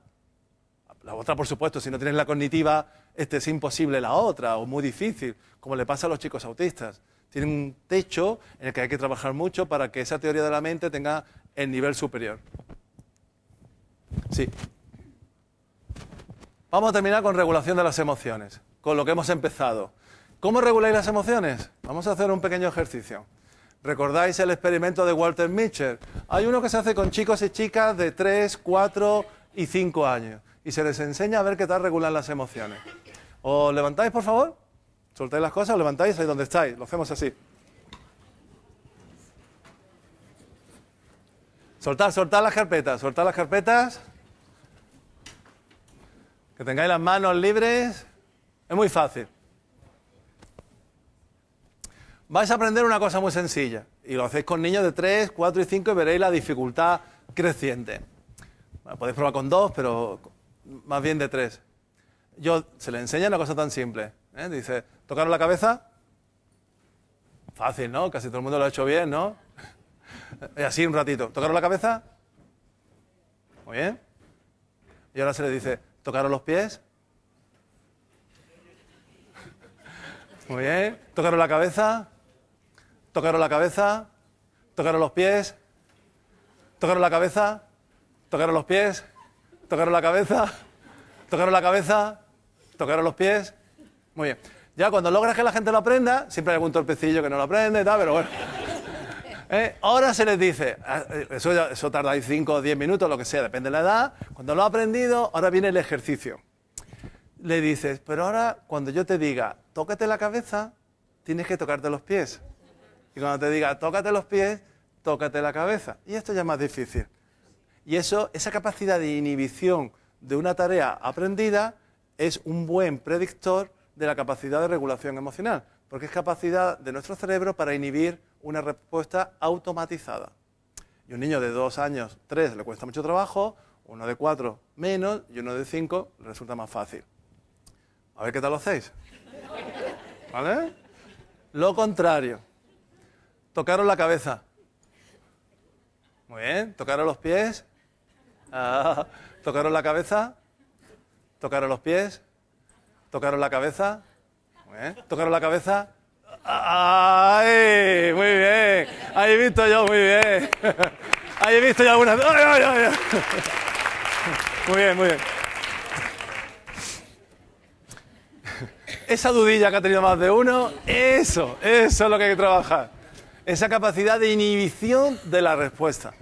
La otra, por supuesto, si no tienes la cognitiva, es imposible la otra, o muy difícil, como le pasa a los chicos autistas. Tienen un techo en el que hay que trabajar mucho para que esa teoría de la mente tenga el nivel superior. Sí. Vamos a terminar con regulación de las emociones, con lo que hemos empezado. ¿Cómo reguláis las emociones? Vamos a hacer un pequeño ejercicio. ¿Recordáis el experimento de Walter Mitchell? Hay uno que se hace con chicos y chicas de 3, 4 y 5 años. Y se les enseña a ver qué tal regulan las emociones. ¿Os levantáis, por favor? Soltáis las cosas, os levantáis ahí donde estáis. Lo hacemos así. Soltad las carpetas, soltad las carpetas. Que tengáis las manos libres. Es muy fácil. Vais a aprender una cosa muy sencilla. Y lo hacéis con niños de 3, 4 y 5 y veréis la dificultad creciente. Bueno, podéis probar con 2, pero más bien de 3. Se le enseña una cosa tan simple. Dice, ¿tocaros la cabeza? Fácil, ¿no? Casi todo el mundo lo ha hecho bien, ¿no? Y así un ratito. ¿Tocaros la cabeza? Muy bien. Y ahora se le dice, ¿tocaros los pies? Muy bien. ¿Tocaros la cabeza? ¿Tocaros la cabeza? ¿Tocaros los pies? ¿Tocaros la cabeza? ¿Tocaros los pies? ¿Tocaros la cabeza? ¿Tocaros la cabeza? ¿Tocaros los pies? Muy bien. Ya cuando logras que la gente lo aprenda, siempre hay algún torpecillo que no lo aprende y tal, pero bueno. Ahora se les dice, eso tarda 5 o 10 minutos, lo que sea, depende de la edad. Cuando lo ha aprendido, ahora viene el ejercicio. Le dices, pero ahora cuando yo te diga, tócate la cabeza, tienes que tocarte los pies. Y cuando te diga, tócate los pies, tócate la cabeza. Y esto ya es más difícil. Y eso, esa capacidad de inhibición de una tarea aprendida es un buen predictor de la capacidad de regulación emocional, porque es capacidad de nuestro cerebro para inhibir una respuesta automatizada. Y un niño de 2 años, 3, le cuesta mucho trabajo, uno de 4 menos y uno de 5 le resulta más fácil. A ver qué tal lo hacéis. ¿Vale? Lo contrario. Tocaros la cabeza. Muy bien. Tocaros los pies. Tocaros la cabeza. Tocaros los pies. Tocaros la cabeza. Muy bien. Tocaros la cabeza. ¡Ay! Muy bien. Ahí he visto yo, muy bien. Ahí he visto ya algunas. ¡Ay, ay, ay! Muy bien, muy bien. Esa dudilla que ha tenido más de uno, eso es lo que hay que trabajar. Esa capacidad de inhibición de la respuesta.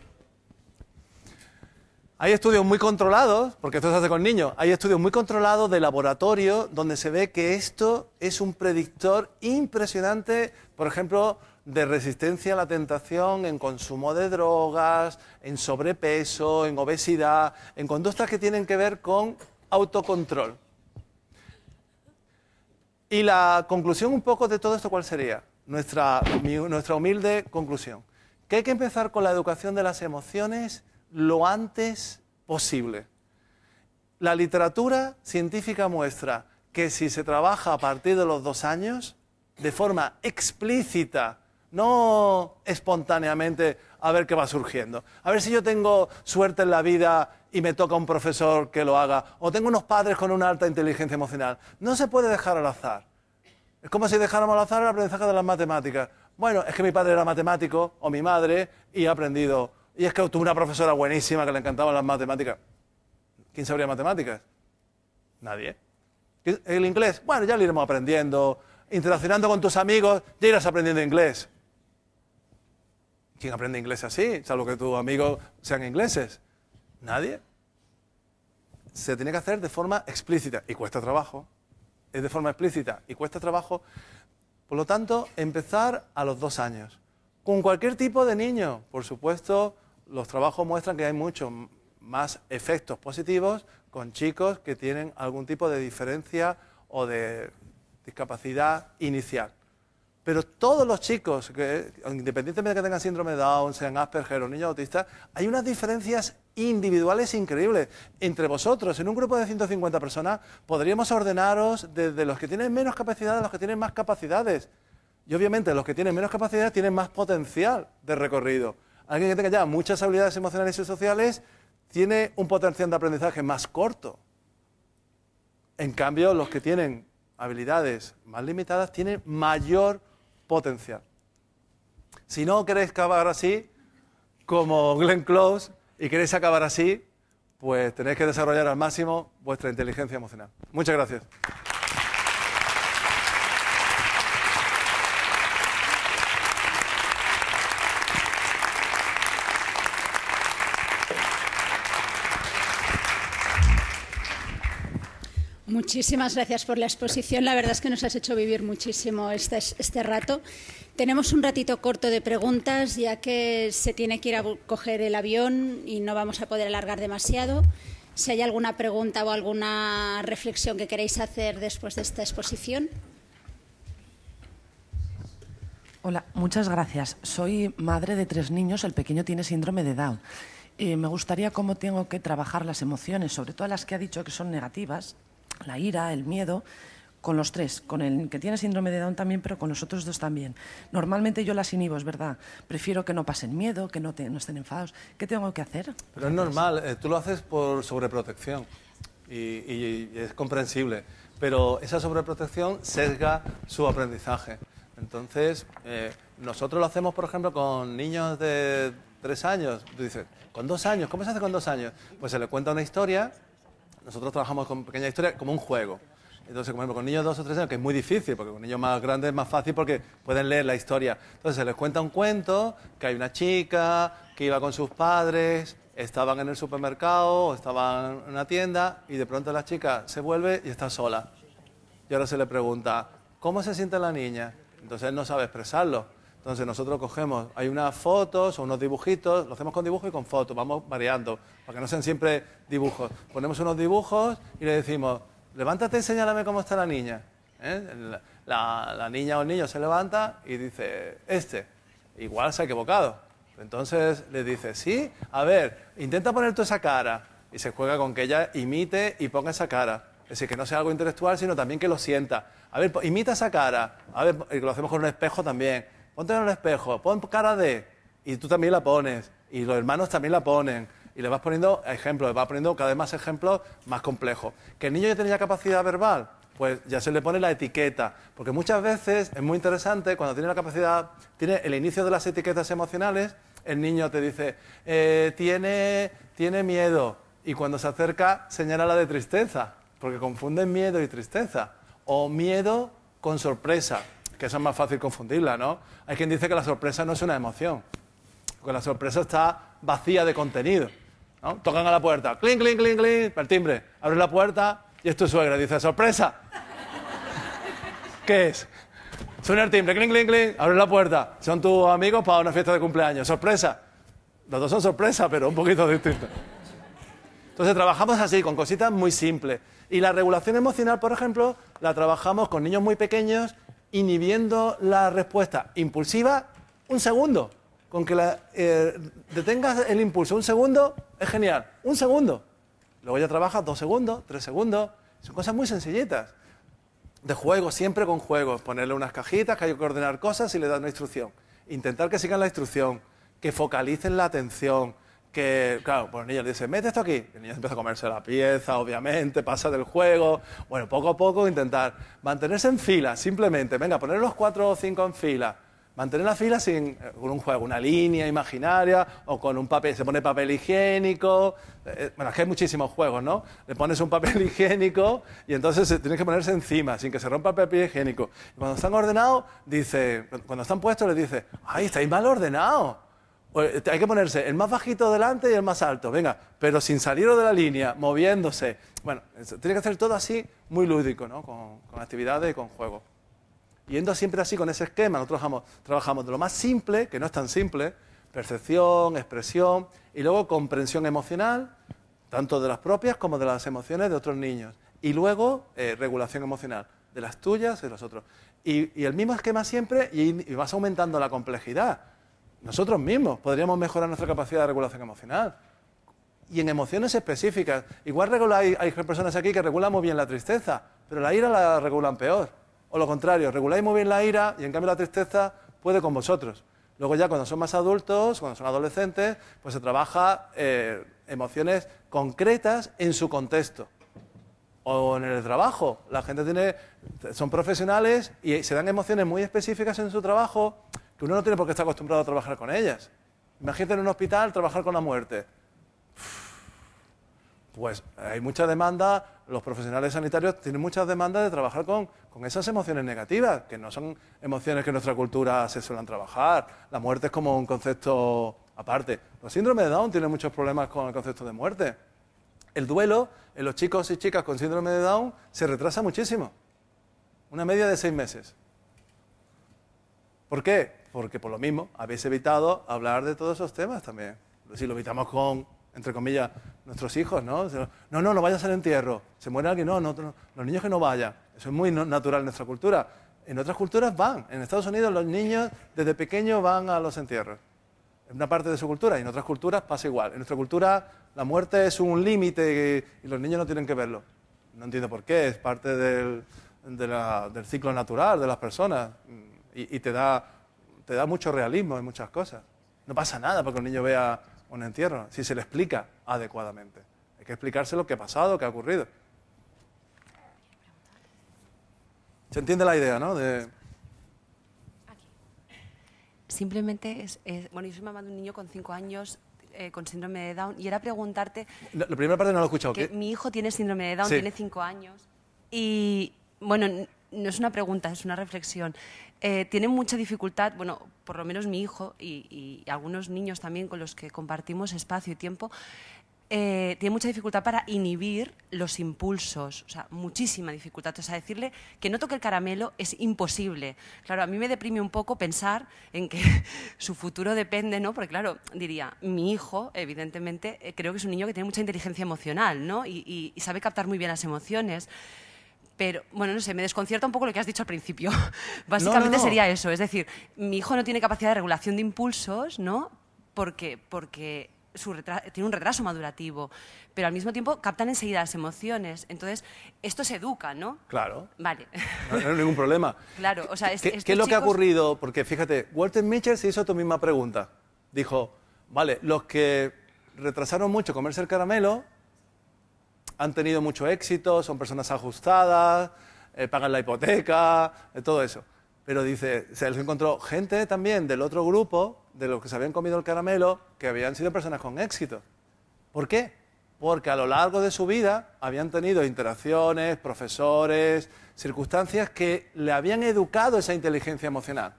Hay estudios muy controlados, porque esto se hace con niños, hay estudios muy controlados de laboratorio donde se ve que esto es un predictor impresionante, por ejemplo, de resistencia a la tentación en consumo de drogas, en sobrepeso, en obesidad, en conductas que tienen que ver con autocontrol. Y la conclusión un poco de todo esto, ¿cuál sería? Nuestra humilde conclusión. Que hay que empezar con la educación de las emociones lo antes posible. La literatura científica muestra que si se trabaja a partir de los 2 años, de forma explícita, no espontáneamente, a ver qué va surgiendo. A ver si yo tengo suerte en la vida y me toca un profesor que lo haga, o tengo unos padres con una alta inteligencia emocional. No se puede dejar al azar. Es como si dejáramos al azar el aprendizaje de las matemáticas. Bueno, es que mi padre era matemático, o mi madre, y he aprendido. Y es que tuve una profesora buenísima que le encantaban las matemáticas. ¿Quién sabría matemáticas? Nadie. ¿El inglés? Bueno, ya lo iremos aprendiendo. Interaccionando con tus amigos, ya irás aprendiendo inglés. ¿Quién aprende inglés así? Salvo que tus amigos sean ingleses. Nadie. Se tiene que hacer de forma explícita y cuesta trabajo. Es de forma explícita y cuesta trabajo. Por lo tanto, empezar a los 2 años. Con cualquier tipo de niño. Por supuesto, los trabajos muestran que hay muchos más efectos positivos con chicos que tienen algún tipo de diferencia o de discapacidad inicial. Pero todos los chicos, independientemente de que tengan síndrome de Down, sean Asperger o niños autistas, hay unas diferencias individuales increíbles. Entre vosotros, en un grupo de 150 personas, podríamos ordenaros desde los que tienen menos capacidades a los que tienen más capacidades. Y obviamente los que tienen menos capacidades tienen más potencial de recorrido. Alguien que tenga ya muchas habilidades emocionales y sociales tiene un potencial de aprendizaje más corto. En cambio, los que tienen habilidades más limitadas tienen mayor potencial. Si no queréis acabar así, como Glenn Close, y queréis acabar así, pues tenéis que desarrollar al máximo vuestra inteligencia emocional. Muchas gracias. Muchísimas gracias por la exposición. La verdad es que nos has hecho vivir muchísimo este rato. Tenemos un ratito corto de preguntas, ya que se tiene que ir a coger el avión y no vamos a poder alargar demasiado. Si hay alguna pregunta o alguna reflexión que queréis hacer después de esta exposición. Hola, muchas gracias. Soy madre de 3 niños, el pequeño tiene síndrome de Down. Me gustaría cómo tengo que trabajar las emociones, sobre todo las que ha dicho que son negativas, la ira, el miedo, con los 3, con el que tiene síndrome de Down también, pero con los otros 2 también. Normalmente yo las inhibo, es verdad. Prefiero que no pasen miedo, que no estén enfadados. ¿Qué tengo que hacer? Pero es normal, tú lo haces por sobreprotección y es comprensible, pero esa sobreprotección sesga su aprendizaje. Entonces, nosotros lo hacemos, por ejemplo, con niños de 3 años. Tú dices, ¿con 2 años? ¿Cómo se hace con 2 años? Pues se le cuenta una historia. Nosotros trabajamos con pequeña historia como un juego. Entonces, por ejemplo, con niños de 2 o 3 años, que es muy difícil, porque con niños más grandes es más fácil porque pueden leer la historia. Entonces, se les cuenta un cuento, que hay una chica que iba con sus padres, estaban en el supermercado o estaban en una tienda y de pronto la chica se vuelve y está sola. Y ahora se le pregunta, ¿cómo se siente la niña? Entonces él no sabe expresarlo. Entonces nosotros cogemos, hay unas fotos o unos dibujitos, lo hacemos con dibujos y con fotos, vamos variando, para que no sean siempre dibujos. Ponemos unos dibujos y le decimos, levántate y señálame cómo está la niña. La niña o el niño se levanta y dice, igual se ha equivocado. Entonces le dice, sí, a ver, intenta poner tú esa cara. Y se juega con que ella imite y ponga esa cara. Es decir, que no sea algo intelectual, sino también que lo sienta. A ver, imita esa cara. A ver, y lo hacemos con un espejo también. Ponte en el espejo, pon cara de... Y tú también la pones. Y los hermanos también la ponen. Y le vas poniendo ejemplos, le vas poniendo cada vez más ejemplos más complejos. ¿Que el niño ya tenía capacidad verbal? Pues ya se le pone la etiqueta. Porque muchas veces es muy interesante, cuando tiene la capacidad, tiene el inicio de las etiquetas emocionales, el niño te dice, tiene miedo. Y cuando se acerca, señala la de tristeza. Porque confunden miedo y tristeza. O miedo con sorpresa, que eso es más fácil confundirla, ¿no? Hay quien dice que la sorpresa no es una emoción, porque la sorpresa está vacía de contenido, ¿no? Tocan a la puerta, clink, clink, clink, clink, el timbre, abres la puerta y es tu suegra, dice, ¡sorpresa! ¿Qué es? Suena el timbre, clink, clink, clink, abres la puerta, son tus amigos para una fiesta de cumpleaños, ¡sorpresa! Los dos son sorpresa, pero un poquito distintos. Entonces trabajamos así, con cositas muy simples. Y la regulación emocional, por ejemplo, la trabajamos con niños muy pequeños, inhibiendo la respuesta impulsiva un segundo. Con que detengas el impulso un segundo, es genial. Un segundo. Luego ya trabajas 2 segundos, 3 segundos. Son cosas muy sencillitas. De juego, siempre con juegos. Ponerle unas cajitas, que hay que ordenar cosas y le das una instrucción. Intentar que sigan la instrucción, que focalicen la atención. Que, claro, pues el niño le dice, mete esto aquí. El niño empieza a comerse la pieza, obviamente, pasa del juego. Bueno, poco a poco intentar mantenerse en fila, simplemente. Venga, poner los 4 o 5 en fila. Mantener la fila con un juego, una línea imaginaria o con un papel, se pone papel higiénico. Bueno, es que hay muchísimos juegos, ¿no? Le pones un papel higiénico y entonces tienes que ponerse encima, sin que se rompa el papel higiénico. Y cuando están ordenados, cuando están puestos, les dice, ¡ay, estáis mal ordenados! Hay que ponerse el más bajito delante y el más alto, venga, pero sin salir de la línea, moviéndose. Bueno, tiene que hacer todo así, muy lúdico, ¿no? Con actividades y con juegos. Yendo siempre así con ese esquema, nosotros trabajamos de lo más simple, que no es tan simple, percepción, expresión, y luego comprensión emocional, tanto de las propias como de las emociones de otros niños. Y luego regulación emocional, de las tuyas y de los otros. Y el mismo esquema siempre, y vas aumentando la complejidad. Nosotros mismos podríamos mejorar nuestra capacidad de regulación emocional. Y en emociones específicas. Igual hay personas aquí que regulan muy bien la tristeza, pero la ira la regulan peor. O lo contrario, reguláis muy bien la ira y en cambio la tristeza puede con vosotros. Luego ya cuando son más adultos, cuando son adolescentes, pues se trabaja emociones concretas en su contexto. O en el trabajo. La gente son profesionales y se dan emociones muy específicas en su trabajo que uno no tiene por qué estar acostumbrado a trabajar con ellas. Imagínate en un hospital trabajar con la muerte. Pues hay mucha demanda, los profesionales sanitarios tienen muchas demandas de trabajar con esas emociones negativas, que no son emociones que en nuestra cultura se suelen trabajar. La muerte es como un concepto aparte. Los síndromes de Down tienen muchos problemas con el concepto de muerte. El duelo en los chicos y chicas con síndrome de Down se retrasa muchísimo. Una media de 6 meses. ¿Por qué? Porque por lo mismo habéis evitado hablar de todos esos temas también. Si lo evitamos con, entre comillas, nuestros hijos, ¿no? No vayas al entierro. Se muere alguien, no, los niños que no vayan. Eso es muy natural en nuestra cultura. En otras culturas van. En Estados Unidos los niños desde pequeños van a los entierros. Es una parte de su cultura y en otras culturas pasa igual. En nuestra cultura la muerte es un límite y los niños no tienen que verlo. No entiendo por qué, es parte del ciclo natural de las personas y te da mucho realismo en muchas cosas. No pasa nada porque un niño vea un entierro, si se le explica adecuadamente. Hay que explicarse lo que ha pasado, qué ha ocurrido. ¿Se entiende la idea, no? Simplemente bueno, yo soy mamá de un niño con 5 años con síndrome de Down y era preguntarte... La primera parte no lo he escuchado. Que mi hijo tiene síndrome de Down, sí. Tiene 5 años y, bueno, no es una pregunta, es una reflexión. Tiene mucha dificultad, bueno, por lo menos mi hijo y algunos niños también con los que compartimos espacio y tiempo, tiene mucha dificultad para inhibir los impulsos, o sea, muchísima dificultad. O sea, decirle que no toque el caramelo es imposible. Claro, a mí me deprime un poco pensar en que su futuro depende, ¿no? Porque, claro, diría, mi hijo, evidentemente, creo que es un niño que tiene mucha inteligencia emocional, ¿no? Y sabe captar muy bien las emociones. Pero, bueno, no sé, me desconcierta un poco lo que has dicho al principio. Básicamente sería eso, es decir, mi hijo no tiene capacidad de regulación de impulsos, ¿no? Porque tiene un retraso madurativo, pero al mismo tiempo captan enseguida las emociones. Entonces, esto se educa, ¿no? Claro. Vale. No hay ningún problema. Claro, o sea, ¿Qué es lo que ha ocurrido? Porque fíjate, Walter Mitchell se hizo tu misma pregunta. Dijo, vale, los que retrasaron mucho comerse el caramelo han tenido mucho éxito, son personas ajustadas, pagan la hipoteca, todo eso. Pero dice, se les encontró gente también del otro grupo, de los que se habían comido el caramelo, que habían sido personas con éxito. ¿Por qué? Porque a lo largo de su vida habían tenido interacciones, profesores, circunstancias que le habían educado esa inteligencia emocional.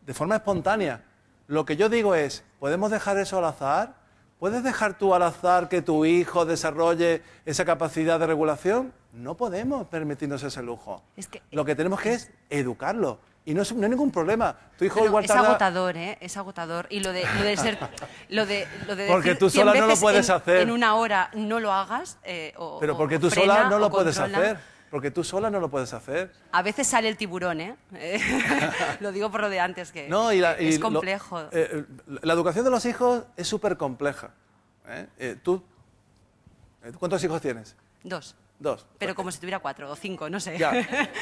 De forma espontánea. Lo que yo digo es, ¿podemos dejar eso al azar? ¿Puedes dejar tú al azar que tu hijo desarrolle esa capacidad de regulación? No podemos permitirnos ese lujo. Lo que tenemos que es educarlo. Y no hay ningún problema. Tu hijo igual tarda... Es agotador, ¿eh? Es agotador. Y lo de ser... Lo de porque decir tú sola no lo puedes hacer. En una hora no lo hagas Pero porque tú sola no lo puedes hacer. Porque tú sola no lo puedes hacer. A veces sale el tiburón, ¿eh? Lo digo por lo de antes, que no, es complejo. La educación de los hijos es súper compleja. ¿Tú cuántos hijos tienes? 2. 2. Pero como si tuviera 4 o 5, no sé. Ya.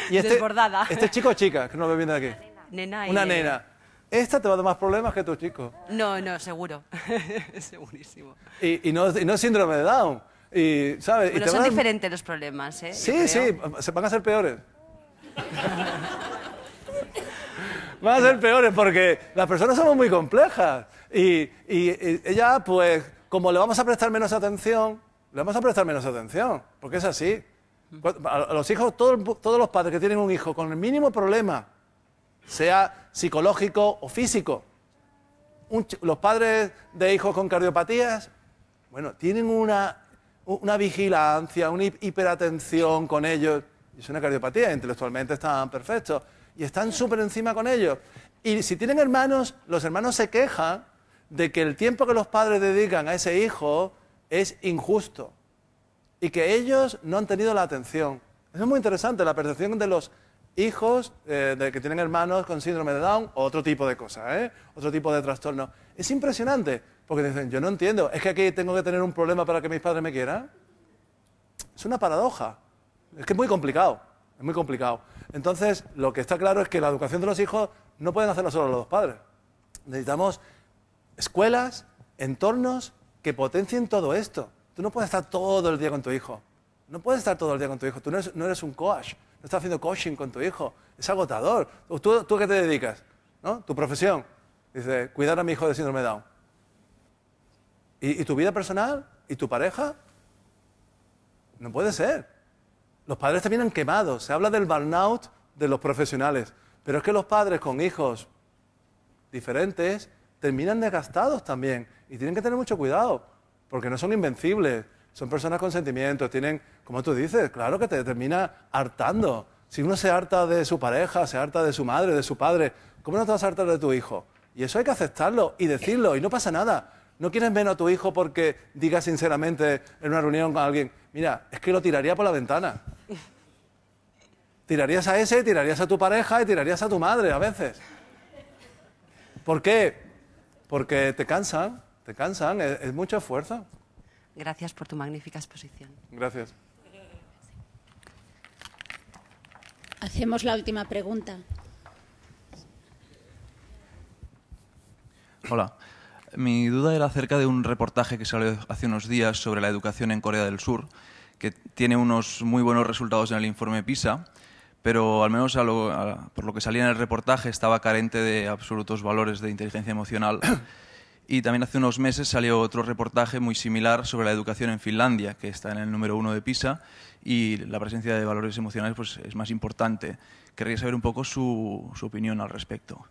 ¿Y Desbordada. ¿Este chico o chica? Que no lo ve bien de aquí. Nena y una nena. Esta te va a dar más problemas que tu chico. No, seguro. Segurísimo. Y no es síndrome de Down. Y, ¿sabes? Bueno, son diferentes los problemas, ¿eh? Sí, se van a ser peores. Van a ser peores porque las personas somos muy complejas. Y ella, pues, como le vamos a prestar menos atención, porque es así. A los hijos, todos los padres que tienen un hijo con el mínimo problema, sea psicológico o físico, los padres de hijos con cardiopatías, bueno, tienen una vigilancia, una hiperatención con ellos. Es una cardiopatía, intelectualmente están perfectos y están súper encima con ellos. Y si tienen hermanos, los hermanos se quejan de que el tiempo que los padres dedican a ese hijo es injusto y que ellos no han tenido la atención. Eso es muy interesante, la percepción de los hijos de que tienen hermanos con síndrome de Down o otro tipo de cosas, otro tipo de trastorno. Es impresionante, porque dicen, yo no entiendo, ¿es que aquí tengo que tener un problema para que mis padres me quieran? Es una paradoja, es que es muy complicado, Entonces, lo que está claro es que la educación de los hijos no pueden hacerla solo los dos padres. Necesitamos escuelas, entornos que potencien todo esto. Tú no puedes estar todo el día con tu hijo. Tú no eres un coach. No estás haciendo coaching con tu hijo. Es agotador. ¿Tú a qué te dedicas? ¿No? Tu profesión. Dice, cuidar a mi hijo de síndrome de Down. ¿Y tu vida personal? ¿Y tu pareja? No puede ser. Los padres terminan quemados. Se habla del burnout de los profesionales. Pero es que los padres con hijos diferentes terminan desgastados también. Y tienen que tener mucho cuidado. Porque no son invencibles. Son personas con sentimientos. Tienen, como tú dices, claro que te termina hartando. Si uno se harta de su pareja, se harta de su madre, de su padre, ¿cómo no te vas a hartar de tu hijo? Y eso hay que aceptarlo y decirlo. Y no pasa nada. No quieres menos a tu hijo porque digas sinceramente en una reunión con alguien, mira, es que lo tiraría por la ventana. Tirarías a ese, tirarías a tu pareja y tirarías a tu madre a veces. ¿Por qué? Porque te cansan, es mucho esfuerzo. Gracias por tu magnífica exposición. Gracias. Hacemos la última pregunta. Hola. Mi duda era acerca de un reportaje que salió hace unos días sobre la educación en Corea del Sur, que tiene unos muy buenos resultados en el informe PISA, pero al menos por lo que salía en el reportaje estaba carente de absolutos valores de inteligencia emocional. Y también hace unos meses salió otro reportaje muy similar sobre la educación en Finlandia, que está en el número 1 de PISA, y la presencia de valores emocionales pues, es más importante. Querría saber un poco su opinión al respecto.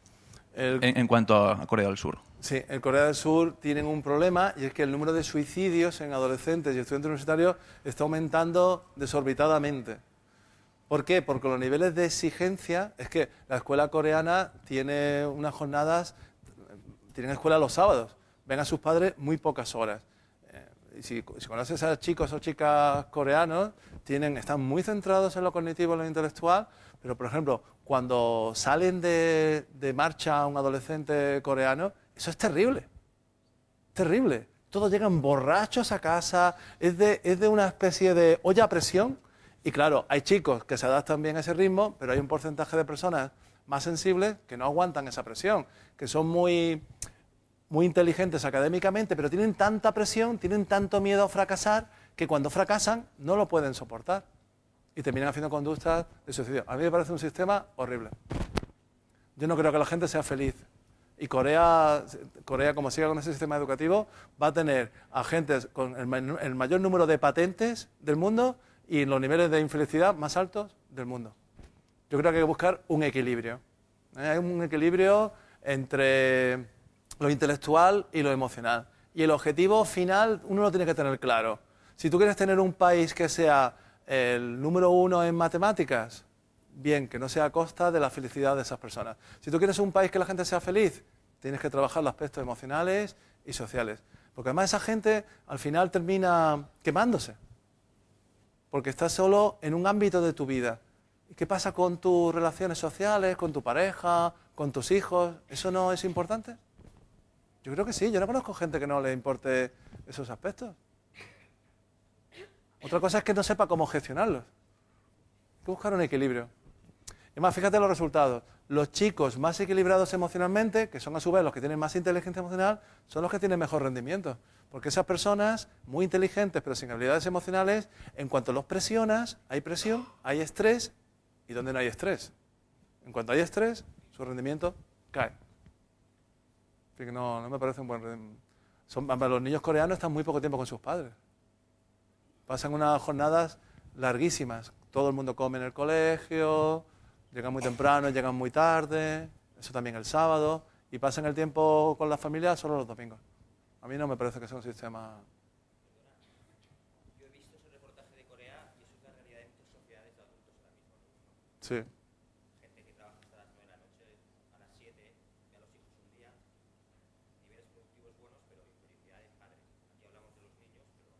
en cuanto a Corea del Sur. Sí, en Corea del Sur tienen un problema y es que el número de suicidios en adolescentes y estudiantes universitarios está aumentando desorbitadamente. ¿Por qué? Porque los niveles de exigencia, es que la escuela coreana tiene unas jornadas, tienen escuela los sábados, ven a sus padres muy pocas horas. Y si conoces a chicos o chicas coreanos, están muy centrados en lo cognitivo, en lo intelectual, pero por ejemplo, cuando salen de marcha un adolescente coreano, eso es terrible, terrible. Todos llegan borrachos a casa, es de una especie de olla a presión. Y claro, hay chicos que se adaptan bien a ese ritmo, pero hay un porcentaje de personas más sensibles que no aguantan esa presión, que son muy inteligentes académicamente, pero tienen tanta presión, tienen tanto miedo a fracasar, que cuando fracasan no lo pueden soportar y terminan haciendo conductas de suicidio. A mí me parece un sistema horrible. Yo no creo que la gente sea feliz. Y Corea, como siga con ese sistema educativo, va a tener agentes con el mayor número de patentes del mundo y los niveles de infelicidad más altos del mundo. Yo creo que hay que buscar un equilibrio. Hay un equilibrio entre lo intelectual y lo emocional. Y el objetivo final uno lo tiene que tener claro. Si tú quieres tener un país que sea el número 1 en matemáticas, bien, que no sea a costa de la felicidad de esas personas. Si tú quieres un país que la gente sea feliz, tienes que trabajar los aspectos emocionales y sociales. Porque además esa gente al final termina quemándose. Porque estás solo en un ámbito de tu vida. ¿Y qué pasa con tus relaciones sociales, con tu pareja, con tus hijos? ¿Eso no es importante? Yo creo que sí. Yo no conozco gente que no le importe esos aspectos. Otra cosa es que no sepa cómo gestionarlos. Hay que buscar un equilibrio. Y más, fíjate los resultados. Los chicos más equilibrados emocionalmente, que son a su vez los que tienen más inteligencia emocional, son los que tienen mejor rendimiento. Porque esas personas, muy inteligentes pero sin habilidades emocionales, en cuanto los presionas, hay presión, hay estrés, y donde no hay estrés. En cuanto hay estrés, su rendimiento cae. Así que no me parece un buen rendimiento. Los niños coreanos están muy poco tiempo con sus padres. Pasan unas jornadas larguísimas. Todo el mundo come en el colegio, llegan muy temprano, llegan muy tarde, eso también el sábado, y pasan el tiempo con la familia solo los domingos. A mí no me parece que sea un sistema... Yo he visto ese reportaje de Corea y eso es la realidad de muchas sociedades de adultos ahora mismo. Sí. Gente que trabaja hasta las 9 de la noche, a las 7, ve a los hijos un día, niveles productivos buenos, pero infelicidad de padres. Aquí hablamos de los niños, pero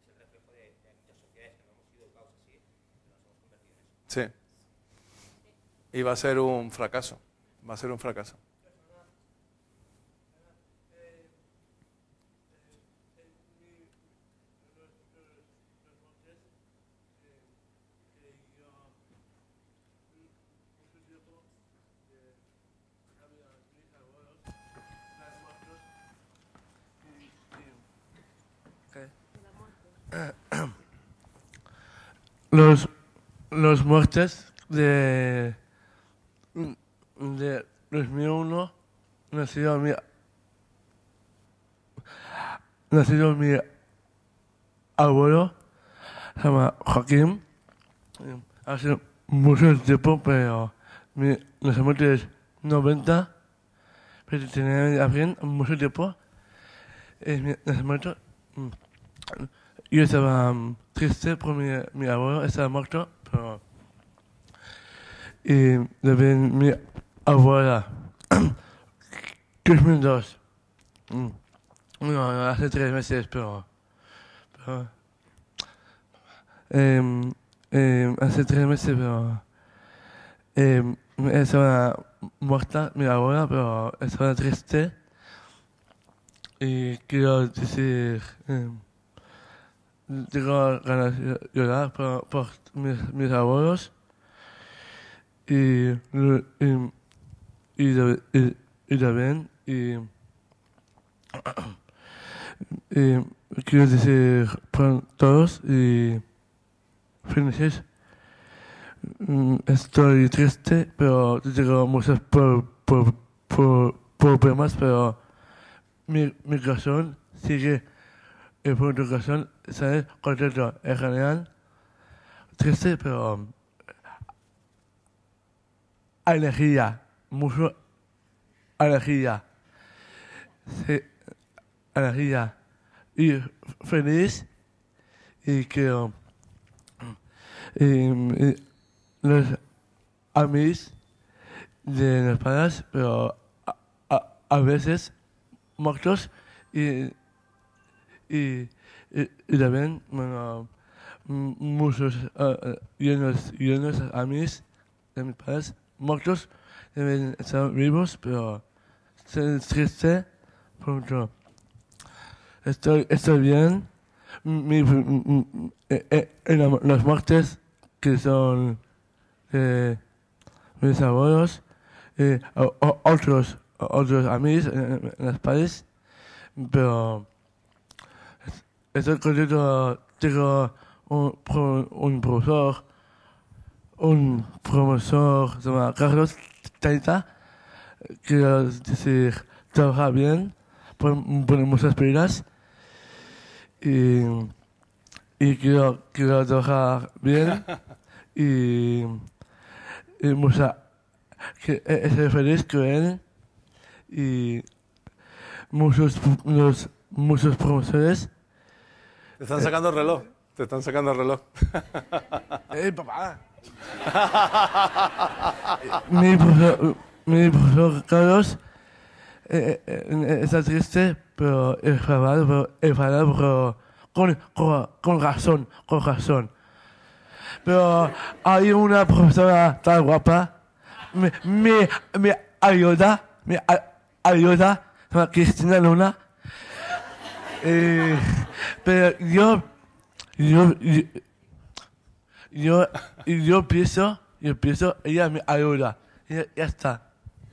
es el reflejo de muchas sociedades que no hemos sido educados así, pero nos hemos convertido en eso. Sí. Y va a ser un fracaso. Va a ser un fracaso. Los muertes de 2001 nacido mi abuelo, se llama Joaquín, hace mucho tiempo, pero nacimiento es 90, pero tenía bien mucho tiempo, es mi nacimiento. Yo estaba triste por mi abuelo, estaba muerto, pero... Y de mi abuela, 2002, no, hace 3 meses, pero hace 3 meses, pero estaba muerta mi abuela, pero estaba triste. Y quiero decir, tengo ganas de llorar por mis abuelos. Y también, quiero decir por todos y felices. Estoy triste, pero tengo muchos problemas, pero mi corazón sigue, por mi corazón, ¿sabes? Contento, en general, triste, pero hay energía, mucho alegría. Sí, alegría. Y feliz. Y que los amigos de los padres, pero a veces muertos y también, bueno, muchos llenos amigos de mis padres muertos deben estar vivos, pero estoy triste porque estoy bien. Las muertes que son de mis abuelos, otros amigos en los padres, pero estoy contento. Tengo un profesor se llama Carlos Taita, quiero decir, trabaja bien, pone muchas pilas y quiero trabajar bien y estoy feliz con él y muchos profesores. Te están sacando el reloj. Te están sacando el reloj. Papá! Mi profesor Carlos está triste, pero enfadado, con razón. Pero hay una profesora tan guapa, me ayuda, se llama Cristina Luna. Pero yo pienso, ella me ayuda. Ya está.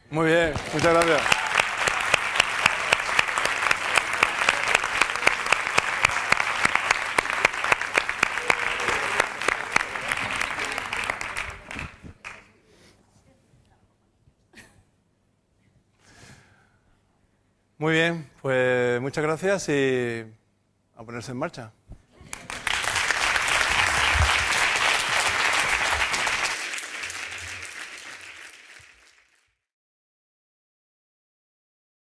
Muy bien, muchas gracias. Muy bien, pues muchas gracias y a ponerse en marcha.